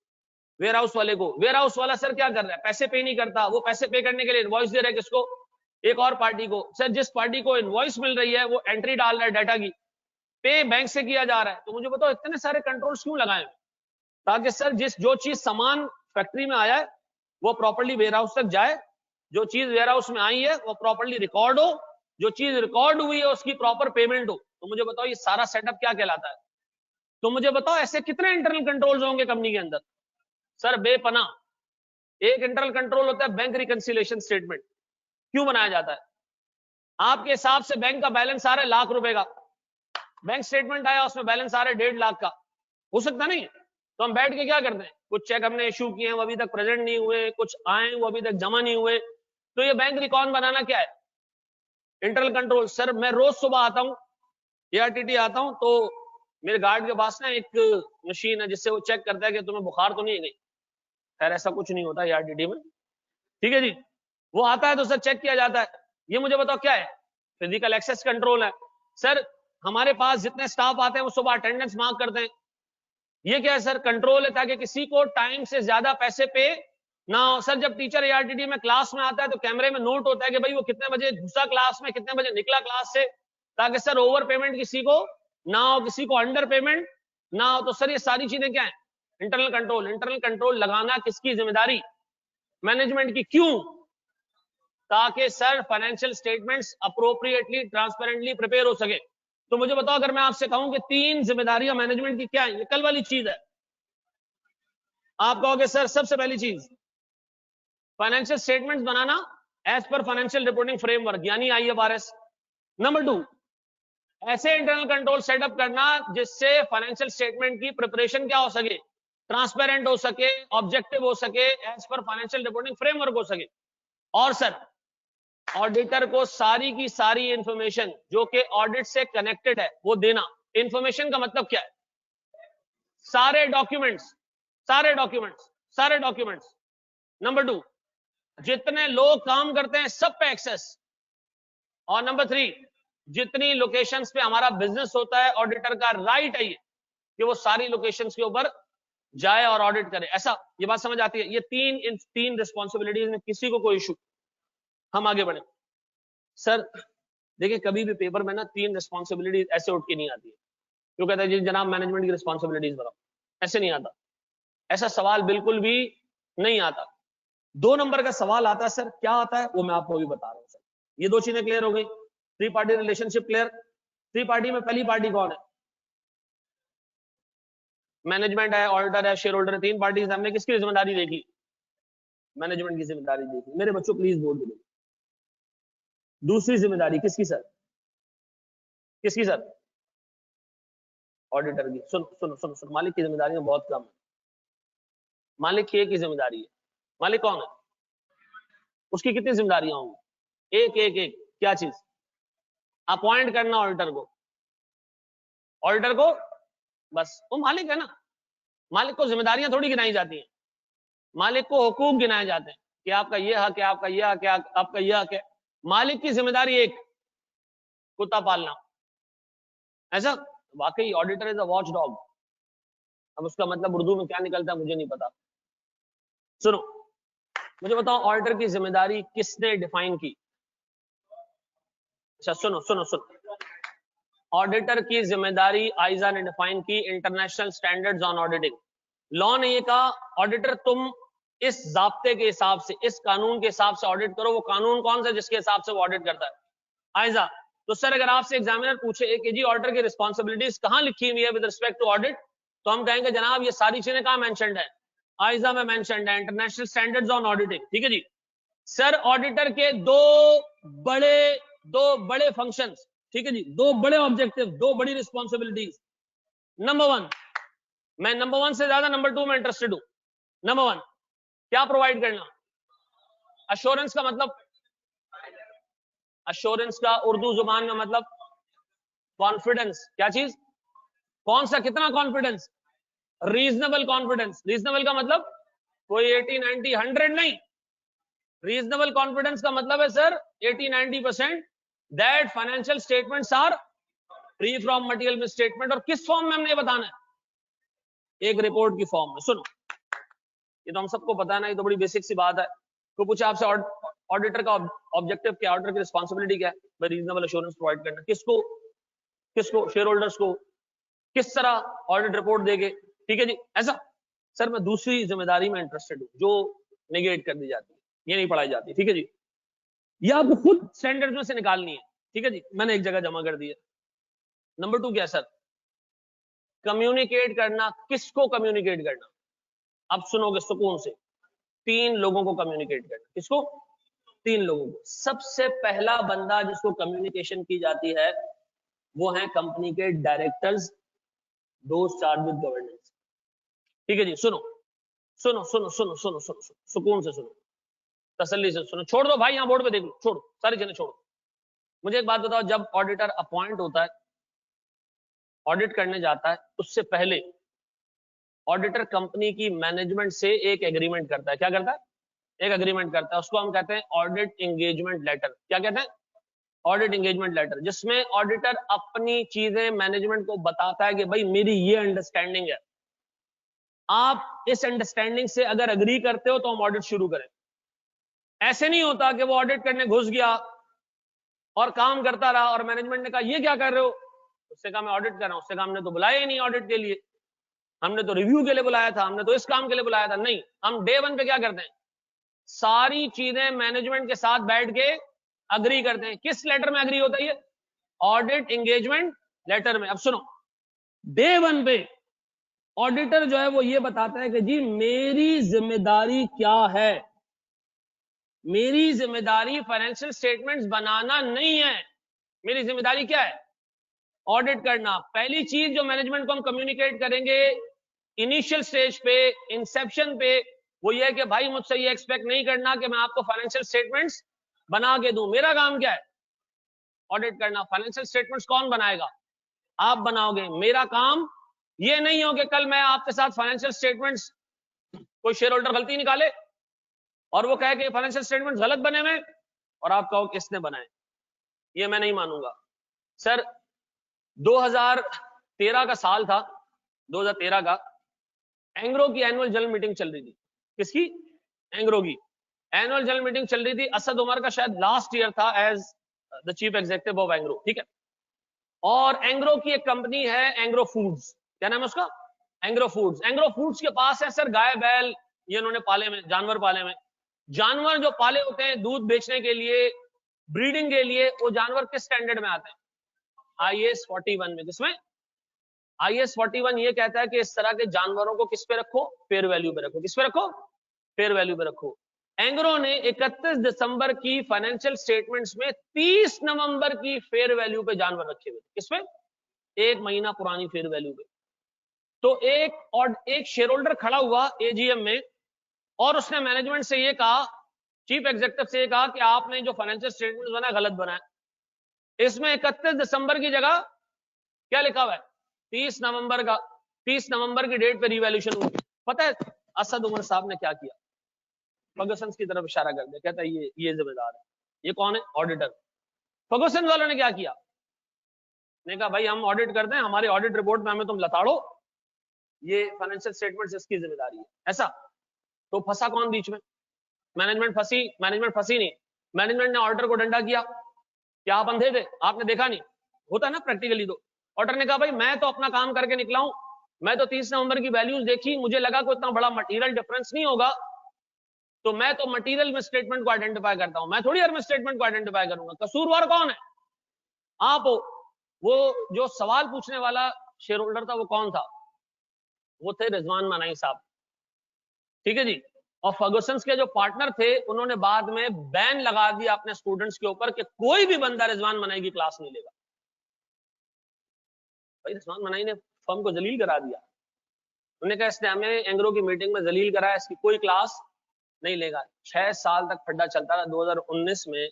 वेयर हाउस वाले को। वेयर हाउस वाला सर क्या कर रहा है, पैसे पे नहीं करता, वो पैसे पे करने के लिए इनवॉइस दे रहा है किसको? एक और पार्टी को। सर जिस पार्टी को इनवॉइस मिल रही है वो एंट्री डाल रहा है डाटा की, पे बैंक से किया जा रहा है। तो मुझे बताओ इतने सारे कंट्रोल्स क्यों लगाए? ताकि सर जो चीज सामान फैक्ट्री में आया है वो प्रॉपर्ली वेयर हाउस तक जाए, जो चीज वेयर हाउस में आई है वो प्रॉपर्ली रिकॉर्ड हो, जो चीज रिकॉर्ड हुई है उसकी प्रॉपर पेमेंट हो। तो मुझे बताओ ये सारा सेटअप क्या कहलाता है? तो मुझे बताओ ऐसे कितने इंटरनल कंट्रोल्स होंगे कंपनी के अंदर? सर बेपना। एक इंटरनल कंट्रोल होता है बैंक रिकंसिलिएशन स्टेटमेंट। क्यों बनाया जाता है? आपके हिसाब से बैंक का बैलेंस आ रहा है ₹1,00,000 का, बैंक स्टेटमेंट आया उसमें बैलेंस आ रहा है ₹1.5 लाख का, हो सकता नहीं? तो हम बैठ के क्या करते हैं, कुछ चेक हमने इशू किए हैं वो अभी तक प्रेजेंट नहीं हुए, कुछ आए वो अभी तक जमा नहीं हुए, तो ये बैंक रिकॉर्ड बनाना क्या है? Internal control. सर मैं रोज सुबह आता हूं, एआरटीटी आता हूं, तो मेरे गार्ड के पास ना एक मशीन है जिससे वो चेक करता है कि तुम्हें बुखार तो नहीं है। खैर ऐसा कुछ नहीं होता एआरटीटी में, ठीक है जी। वो आता है तो सर चेक किया जाता है। ये मुझे बताओ क्या है? फिजिकल एक्सेस कंट्रोल है। सर हमारे पास जितने स्टाफ आते हैं वो सुबह अटेंडेंस मार्क करते हैं, ये क्या है सर? कंट्रोल है ताकि किसी को टाइम से ज्यादा पैसे पे ना हो। सर जब टीचर एआरटीटी में क्लास में आता है तो कैमरे में नोट होता है कि भाई वो कितने बजे घुसा क्लास में, कितने बजे निकला क्लास से, ताकि सर ओवर पेमेंट किसी को ना हो, किसी को अंडर पेमेंट ना हो। तो सर ये सारी चीजें क्या है? Internal control. इंटरनल कंट्रोल लगाना किसकी जिम्मेदारी? मैनेजमेंट की। क्यों? ताकि sir financial statements appropriately transparently prepare हो सके। तो मुझे बताओ अगर मैं आपसे कहूं कि 3 जिम्मेदारियां मैनेजमेंट की क्या है, ये कल वाली चीज है, आप कहोगे सर सबसे पहली चीज फाइनेंशियल स्टेटमेंट्स बनाना as per financial reporting framework यानी आईएफआरएस। नंबर 2, ऐसे इंटरनल कंट्रोल सेटअप करना जिससे फाइनेंशियल स्टेटमेंट की प्रिपरेशन क्या हो सके, ट्रांसपेरेंट हो सके, ऑब्जेक्टिव हो सके, as per financial reporting framework हो सके। और सर ऑडिटर को सारी की सारी इंफॉर्मेशन जो कि ऑडिट से कनेक्टेड है वो देना। इंफॉर्मेशन का मतलब क्या है? सारे डॉक्यूमेंट्स, सारे डॉक्यूमेंट्स, सारे डॉक्यूमेंट्स। नंबर 2, जितने लोग काम करते हैं सब पे एक्सेस। और नंबर 3, जितनी लोकेशंस पे हमारा बिजनेस होता है ऑडिटर का राइट है कि वो सारी लोकेशंस के ऊपर जाए और ऑडिट करे। ऐसा, ये बात समझ आती है? ये तीन रिस्पॉन्सिबिलिटीज में किसी को कोई इशू। हम आगे बढ़े। सर देखिए कभी भी पेपर में ना 3 रिस्पॉन्सिबिलिटीज ऐसे उठ के नहीं आती है। क्यों कहता है जी जनाब मैनेजमेंट की रिस्पॉन्सिबिलिटीज बताओ, ऐसे नहीं आता, ऐसा सवाल बिल्कुल भी नहीं आता। 2 नंबर का सवाल आता है सर, क्या आता है वो मैं आपको भी बता रहा हूं। सर ये 2 चीजें क्लियर हो गई, 3 पार्टी रिलेशनशिप क्लियर। 3 पार्टी में पहली पार्टी कौन है? मैनेजमेंट है, ऑडिटर है, शेयर होल्डर है, 3 पार्टी। हमने किसकी जिम्मेदारी देखी? मैनेजमेंट की जिम्मेदारी देखी। मेरे बच्चों प्लीज बोर्ड दो। दूसरी जिम्मेदारी किसकी सर? किसकी सर? ऑडिटर की। सुनो सुनो सुनो सुनो, मालिक की जिम्मेदारियां बहुत कम है। मालिक की एक ही जिम्मेदारी है। मालिक कौन है? उसकी कितनी जिम्मेदारियां होंगी? एक एक एक। क्या चीज? अपॉइंट करना ऑडिटर को। ऑडिटर को बस, वो मालिक है ना। मालिक को जिम्मेदारियां थोड़ी गिनाई जाती हैं, मालिक को हुकूक गिनाए जाते हैं कि आपका ये हक है, आपका ये हक है, आपका ये हक है। मालिक की जिम्मेदारी एक, कुत्ता पालना। ऐसा? वाकई auditor is a watch dog. अब उसका मतलब उर्दू में क्या निकलता है मुझे नहीं पता। सुनो मुझे बताओ ऑडिटर की जिम्मेदारी किसने डिफाइन की? अच्छा सुनो सुनो सुनो, ऑडिटर की जिम्मेदारी आइजा ने डिफाइन की, international standards on auditing. Law ने ये कहा ऑडिटर तुम इस जाब्ते के हिसाब से, इस कानून के हिसाब से ऑडिट करो। वो कानून कौन सा जिसके हिसाब से वो ऑडिट करता है? आइजा। तो सर अगर आपसे एग्जामिनर पूछे कि जी ऑडिटर की रिस्पॉन्सिबिलिटीज कहां लिखी हुई है विद रिस्पेक्ट टू ऑडिट, तो हम कहेंगे जनाब ये सारी चीजें कहां मेंशन्ड है? आइजा में मेंशन्ड है, इंटरनेशनल स्टैंडर्ड्स ऑन ऑडिटिंग। ठीक है जी। सर ऑडिटर के दो बड़े फंक्शंस, ठीक है जी, 2 बड़े ऑब्जेक्टिव, 2 बड़ी रिस्पॉन्सिबिलिटीज। नंबर 1, मैं नंबर 1 से ज्यादा नंबर 2 में इंटरेस्टेड हूं। नंबर 1 क्या प्रोवाइड करना? अश्योरेंस का मतलब अश्योरेंस का उर्दू जुबान में मतलब कॉन्फिडेंस। क्या चीज? कौन सा? कितना कॉन्फिडेंस? Reasonable confidence. रीजनेबल का मतलब कोई 80, 90, 100 नहीं। रीजनेबल कॉन्फिडेंस का मतलब है sir 80-90% that financial statements are free from material misstatement. और किस फॉर्म में हमने बताना है? एक रिपोर्ट की फॉर्म में। सुनो, ये तो हम सबको पता है ना, ये तो बड़ी बेसिक सी बात है। तो पूछे आपसे ऑडिटर का ऑब्जेक्टिव क्या, ऑडिटर की रिस्पांसिबिलिटी क्या है? भाई रीजनेबल एश्योरेंस प्रोवाइड करना। किसको? किसको? शेयर होल्डर्स को। किस तरह? ऑडिट रिपोर्ट देके। ठीक है जी, ऐसा। सर मैं दूसरी जिम्मेदारी में इंटरेस्टेड हूं जो नेगेट कर दी जाती है, ये नहीं पढ़ाई जाती। ठीक है जी, ये आपको खुद स्टैंडर्ड में से निकालनी है। ठीक है जी, मैंने एक जगह जमा कर दी है। नंबर 2 क्या है सर? कम्युनिकेट करना। किसको कम्युनिकेट करना? अब सुनोगे सुकून से। 3 लोगों को कम्युनिकेट करना। किसको? 3 लोगों को। सबसे पहला बंदा जिसको कम्युनिकेशन की जाती है वो है कंपनी के directors, those charge with governance. ठीक है जी, सुनो सुनो सुनो सुनो सुनो सुनो सुनो, सुकून से सुनो, तसल्ली से सुनो। छोड़ दो भाई, यहां बोर्ड पे देख लो, छोड़ो सारी चीजें छोड़ो। मुझे एक बात बताओ, जब ऑडिटर अपॉइंट होता है, ऑडिट करने जाता है, उससे पहले ऑडिटर कंपनी की मैनेजमेंट से एक एग्रीमेंट करता है। क्या करता है? एक एग्रीमेंट करता है। उसको हम कहते हैं ऑडिट एंगेजमेंट लेटर। क्या कहते हैं? ऑडिट एंगेजमेंट लेटर, जिसमें ऑडिटर अपनी चीजें मैनेजमेंट को बताता है कि भाई मेरी ये अंडरस्टैंडिंग है, आप इस अंडरस्टैंडिंग से अगर अग्री करते हो तो हम ऑडिट शुरू करें। ऐसे नहीं होता कि वो ऑडिट करने घुस गया और काम करता रहा और मैनेजमेंट ने कहा ये क्या कर रहे हो, उससे कहा मैं ऑडिट कर रहा हूं। उससे कहा हमने तो बुलाया ही नहीं ऑडिट के लिए, हमने तो रिव्यू के लिए बुलाया था, हमने तो इस काम के लिए बुलाया था। नहीं, हम डे 1 पे क्या करते हैं? सारी चीजें मैनेजमेंट के साथ बैठ के अग्री करते हैं। किस लेटर में अग्री होता है ये? ऑडिट एंगेजमेंट लेटर में। अब सुनो, डे 1 पे ऑडिटर जो है वो ये बताता है कि जी मेरी जिम्मेदारी क्या है। मेरी जिम्मेदारी फाइनेंशियल स्टेटमेंट्स बनाना नहीं है। मेरी जिम्मेदारी क्या है? ऑडिट करना। पहली चीज जो मैनेजमेंट को हम कम्युनिकेट करेंगे इनिशियल स्टेज पे, इंसेप्शन पे, वो ये है कि भाई मुझसे ये एक्सपेक्ट नहीं करना कि मैं आपको फाइनेंशियल स्टेटमेंट्स बना के दूं। मेरा काम क्या है? ऑडिट करना। फाइनेंशियल स्टेटमेंट्स कौन बनाएगा? आप बनाओगे। मेरा काम ये नहीं हो कि कल मैं आपके साथ फाइनेंशियल स्टेटमेंट्स, कोई शेयर होल्डर गलती निकाले और वो कहे कि फाइनेंशियल स्टेटमेंट्स गलत बने हुए और आप कहो किसने बनाए। ये मैं नहीं मानूंगा। सर 2013 का साल था, 2013 का, एंग्रो की एनुअल जनरल मीटिंग चल रही थी। किसकी? एंग्रो की एनुअल जनरल मीटिंग चल रही थी। असद उमर का शायद लास्ट ईयर था as the chief executive of Engro. ठीक है, और एंग्रो की एक कंपनी है एंग्रो फूड्स। क्या नाम है उसका? एंग्रो फूड्स। एंग्रो फूड्स के पास है सर गाय बैल, ये उन्होंने पाले में, जानवर पाले में। जानवर जो पाले होते हैं दूध बेचने के लिए, ब्रीडिंग के लिए, वो जानवर किस स्टैंडर्ड में आते हैं? IAS 41 में। किसमें? IAS 41 ये कहता है कि इस तरह के जानवरों को किस पे रखो? फेयर वैल्यू पे रखो। किस पे रखो? फेयर वैल्यू पे रखो। एंग्रो ने 31 दिसंबर की फाइनेंशियल स्टेटमेंट्स में 30 नवंबर की फेयर वैल्यू पे जानवर रखे हुए। किसमें? 1 महीना पुरानी फेयर वैल्यू पे। तो एक शेयर होल्डर खड़ा हुआ AGM में और उसने मैनेजमेंट से ये कहा, चीफ एग्जीक्यूटिव से ये कहा कि आपने जो फाइनेंशियल स्टेटमेंट बना गलत बना है। इसमें 31 दिसंबर की जगह क्या लिखा हुआ है? 30 नवंबर का। 30 नवंबर की डेट पे रिवैल्यूएशन हुई। पता है असद उमर साहब ने क्या किया? फर्गुसन की तरफ इशारा कर दिया, कहता है ये जिम्मेदार है। ये कौन है? ऑडिटर। फर्गुसन वालों ने क्या किया? ने कहा भाई हम ऑडिट करते हैं, हमारी ऑडिट रिपोर्ट में हमें तुम लताड़ो, ये फाइनेंशियल स्टेटमेंट्स इसकी जिम्मेदारी है। ऐसा तो फंसा कौन बीच में? मैनेजमेंट फंसी? मैनेजमेंट फंसी नहीं, मैनेजमेंट ने ऑडिटर को डंडा किया। क्या आप अंधे थे? आपने देखा नहीं? होता है ना प्रैक्टिकली। तो ऑडिटर ने कहा भाई मैं तो अपना काम करके निकला हूं, मैं तो 30 नवंबर की वैल्यूज देखी, मुझे लगा कोई इतना बड़ा मटेरियल डिफरेंस नहीं होगा, तो मैं तो मटेरियल में स्टेटमेंट को आइडेंटिफाई करता हूं, मैं थोड़ी हर में स्टेटमेंट को आइडेंटिफाई करूंगा। कसूरवार कौन है? आप हो। वो जो सवाल पूछने वाला शेयर होल्डर था वो कौन था? वो थे रिजवान मनाई साहब। ठीक है जी, और फर्गुसन्स के जो पार्टनर थे उन्होंने बाद में बैन लगा दिया अपने स्टूडेंट्स के ऊपर कि कोई भी बंदा रिजवान मनाई की क्लास नहीं लेगा। भाई रिजवान मनाई ने फर्म को जलील करा दिया। उन्होंने कहा इसने हमें एंग्रो की मीटिंग में जलील करा, इसकी कोई क्लास नहीं लेगा। 6 साल तक फड्डा चलता रहा। 2019 में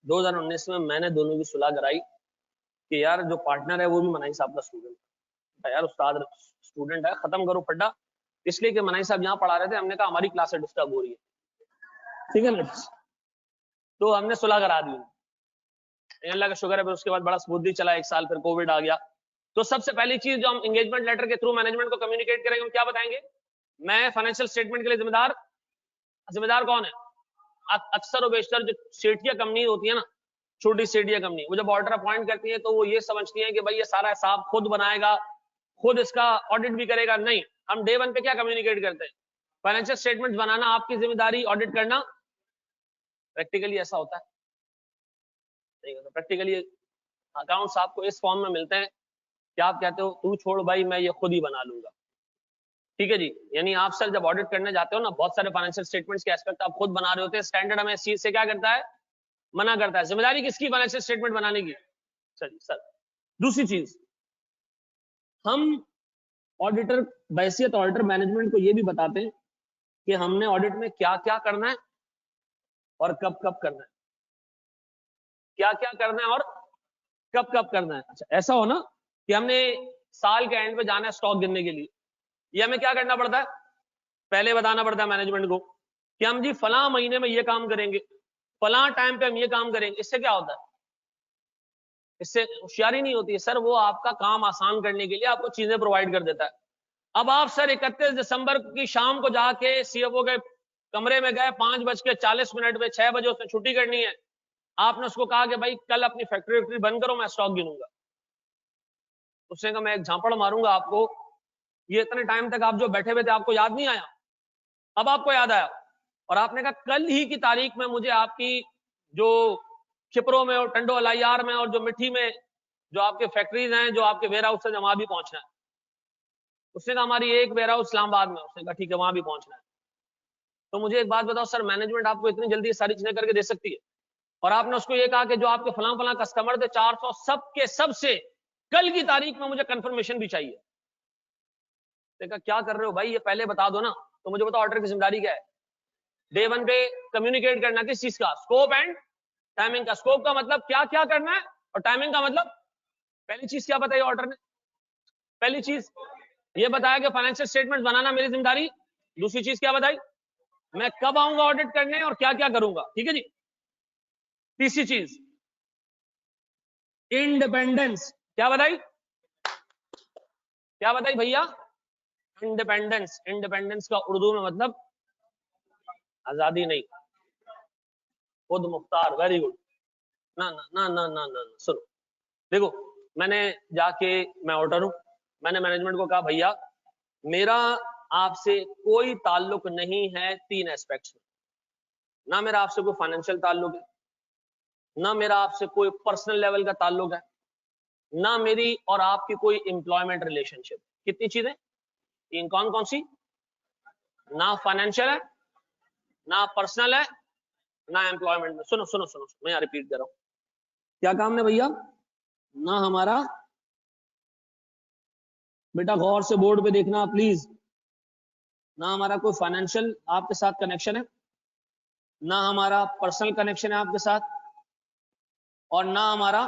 2019 में मैंने दोनों की सुलह कराई कि यार जो पार्टनर है वो भी मनाई साहब का स्टूडेंट है। यार उस्ताद स्टूडेंट है, खत्म करो फड्डा, इसलिए कि मनाई साहब यहाँ पढ़ा रहे थे, हमने कहा हमारी क्लास डिस्टर्ब हो रही है, ठीक है ना, तो हमने सुलह करा दी। अल्लाह का शुक्र है, फिर उसके बाद बड़ा स्मूथली चला, 1 साल, फिर कोविड आ गया। तो सबसे पहली चीज जो हम एंगेजमेंट लेटर के थ्रू मैनेजमेंट को कम्युनिकेट करेंगे, हम क्या बताएंगे, मैं फाइनेंशियल स्टेटमेंट के लिए जिम्मेदार कौन है? अक्सर और बेशतर जो सेठिया कंपनी होती है ना, छोटी सेठिया कंपनी, वो जब ऑर्डर अपॉइंट करती है तो वो ये समझती है कि भाई ये सारा हिसाब खुद बनाएगा, खुद इसका ऑडिट भी करेगा। नहीं, हम डे 1 पे क्या कम्युनिकेट करते हैं, फाइनेंशियल स्टेटमेंट बनाना आपकी जिम्मेदारी, ऑडिट करना प्रैक्टिकली ऐसा होता है नहीं होता। प्रैक्टिकली अकाउंट्स आपको इस फॉर्म में मिलते हैं कि आप कहते हो तू छोड़ भाई मैं ये खुद ही बना लूंगा, ठीक है जी। यानी आप सर जब ऑडिट करने जाते हो ना, बहुत सारे फाइनेंशियल स्टेटमेंट्स के एस्पेक्ट आप खुद बना रहे होते हैं, स्टैंडर्ड हमें इस चीज से क्या करता है, मना करता है। जिम्मेदारी किसकी, फाइनेंशियल स्टेटमेंट बनाने की। सर दूसरी चीज, हम ऑडिटर बैसियत ऑडिटर मैनेजमेंट को ये भी बताते हैं कि हमने ऑडिट में क्या क्या करना है और कब कब करना है, क्या क्या करना है और कब कब करना है। अच्छा, ऐसा हो ना कि हमने साल के एंड पे जाना है स्टॉक गिनने के लिए, ये हमें क्या करना पड़ता है, पहले बताना पड़ता है मैनेजमेंट को कि हम जी फलां महीने में ये काम करेंगे, फलां टाइम पे हम ये काम करेंगे। इससे क्या होता है, इससे होशियारी नहीं होती है सर, वो आपका काम आसान करने के लिए आपको चीजें प्रोवाइड कर देता है। अब आप सर 31 दिसंबर की शाम को जाके सीएफओ के कमरे में गए, 5:40 पे 6 बजे उसने छुट्टी करनी है, आपने उसको कहा कि भाई कल अपनी फैक्ट्री बंद करो, मैं स्टॉक गिनूंगा। उसने कहा मैं एक झापड़ मारूंगा आपको, ये इतने टाइम तक आप जो बैठे हुए थे आपको याद नहीं आया, अब आपको याद आया, और आपने कहा कल ही की तारीख में मुझे आपकी जो खिपरों में और टंडो अलाइयार में और जो मिट्टी में जो आपके फैक्ट्रीज हैं, जो आपके वेयर हाउस है, वहां भी पहुंचना है। उसने कहा हमारी एक वेयर हाउस इस्लामाबाद में, उसने कहा ठीक है वहां भी पहुंचना है। तो मुझे एक बात बताओ सर, मैनेजमेंट आपको इतनी जल्दी सारी चीजें करके दे सकती है, और आपने उसको ये कहा कि जो आपके फलां फलां कस्टमर थे 400 सबके सबसे कल की तारीख में मुझे कंफर्मेशन भी चाहिए। देखा क्या कर रहे हो भाई, ये पहले बता दो ना। तो मुझे बताओ ऑर्डर की जिम्मेदारी क्या है, डे 1 पे कम्युनिकेट करना किस चीज का, स्कोप एंड टाइमिंग का। स्कोप का मतलब क्या क्या करना है, और टाइमिंग का मतलब, पहली चीज क्या बताई ऑर्डर ने, पहली चीज ये बताया कि फाइनेंशियल स्टेटमेंट बनाना मेरी जिम्मेदारी। दूसरी चीज क्या बताई, मैं कब आऊंगा ऑडिट करने और क्या क्या करूंगा, ठीक है जी। तीसरी चीज इंडिपेंडेंस, क्या बताई, क्या बताई भैया, इंडिपेंडेंस। इंडिपेंडेंस का उर्दू में मतलब आजादी नहीं, खुद मुख्तार। Very good. ना ना ना ना ना ना, सुनो, देखो मैंने जाके, मैं ऑडिटर हूं, मैंने मैनेजमेंट को कहा भैया मेरा आपसे कोई ताल्लुक नहीं है 3 एस्पेक्ट्स में, ना मेरा आपसे कोई फाइनेंशियल ताल्लुक है, ना मेरा आपसे कोई पर्सनल लेवल का ताल्लुक है, ना मेरी और आपकी कोई एम्प्लॉयमेंट रिलेशनशिप। कितनी चीजें, इन कौन कौन सी, ना फाइनेंशियल है, ना पर्सनल है, ना एम्प्लॉयमेंट में। सुनो सुनो सुनो, मैं यहाँ रिपीट कर रहा हूं, क्या काम है भैया, ना हमारा, बेटा गौर से बोर्ड पे देखना प्लीज, ना हमारा कोई फाइनेंशियल आपके साथ कनेक्शन है, ना हमारा पर्सनल कनेक्शन है आपके साथ, और ना हमारा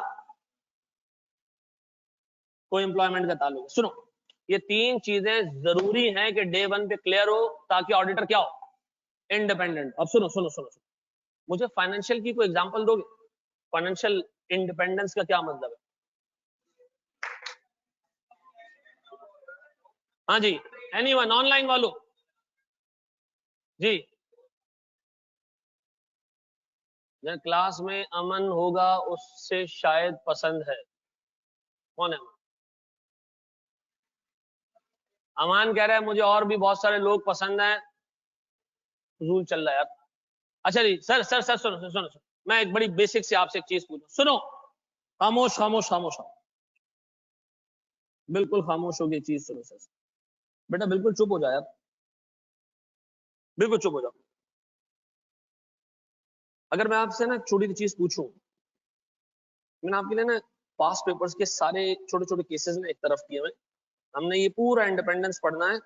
कोई एम्प्लॉयमेंट का ताल्लुक है। सुनो, ये 3 चीजें जरूरी हैं कि डे 1 पे क्लियर हो, ताकि ऑडिटर क्या हो, इंडिपेंडेंट। अब सुनो सुनो सुनो सुनो, मुझे फाइनेंशियल की कोई एग्जांपल दोगे, फाइनेंशियल इंडिपेंडेंस का क्या मतलब है। हाँ जी, एनीवन, ऑनलाइन वालों जी। क्लास में अमन होगा उससे शायद पसंद है, कौन है अमान, कह रहा है मुझे और भी बहुत सारे लोग पसंद हैं, फजूल चल रहा है यार। अच्छा जी, सर सर सर सुनो सुनो सुनो, मैं एक बड़ी बेसिक से आपसे एक चीज पूछूं, सुनो, खामोश खामोश खामोश, बिल्कुल खामोश होगी चीज सुनो सर, बेटा बिल्कुल चुप हो जाए आप, बिल्कुल चुप हो जाओ। अगर मैं आपसे ना छोटी सी चीज पूछूं, मैंने आपके लिए ना पास्ट पेपर्स के सारे छोटे छोटे केसेस में एक तरफ किए हुए, हमने ये पूरा इंडिपेंडेंस पढ़ना है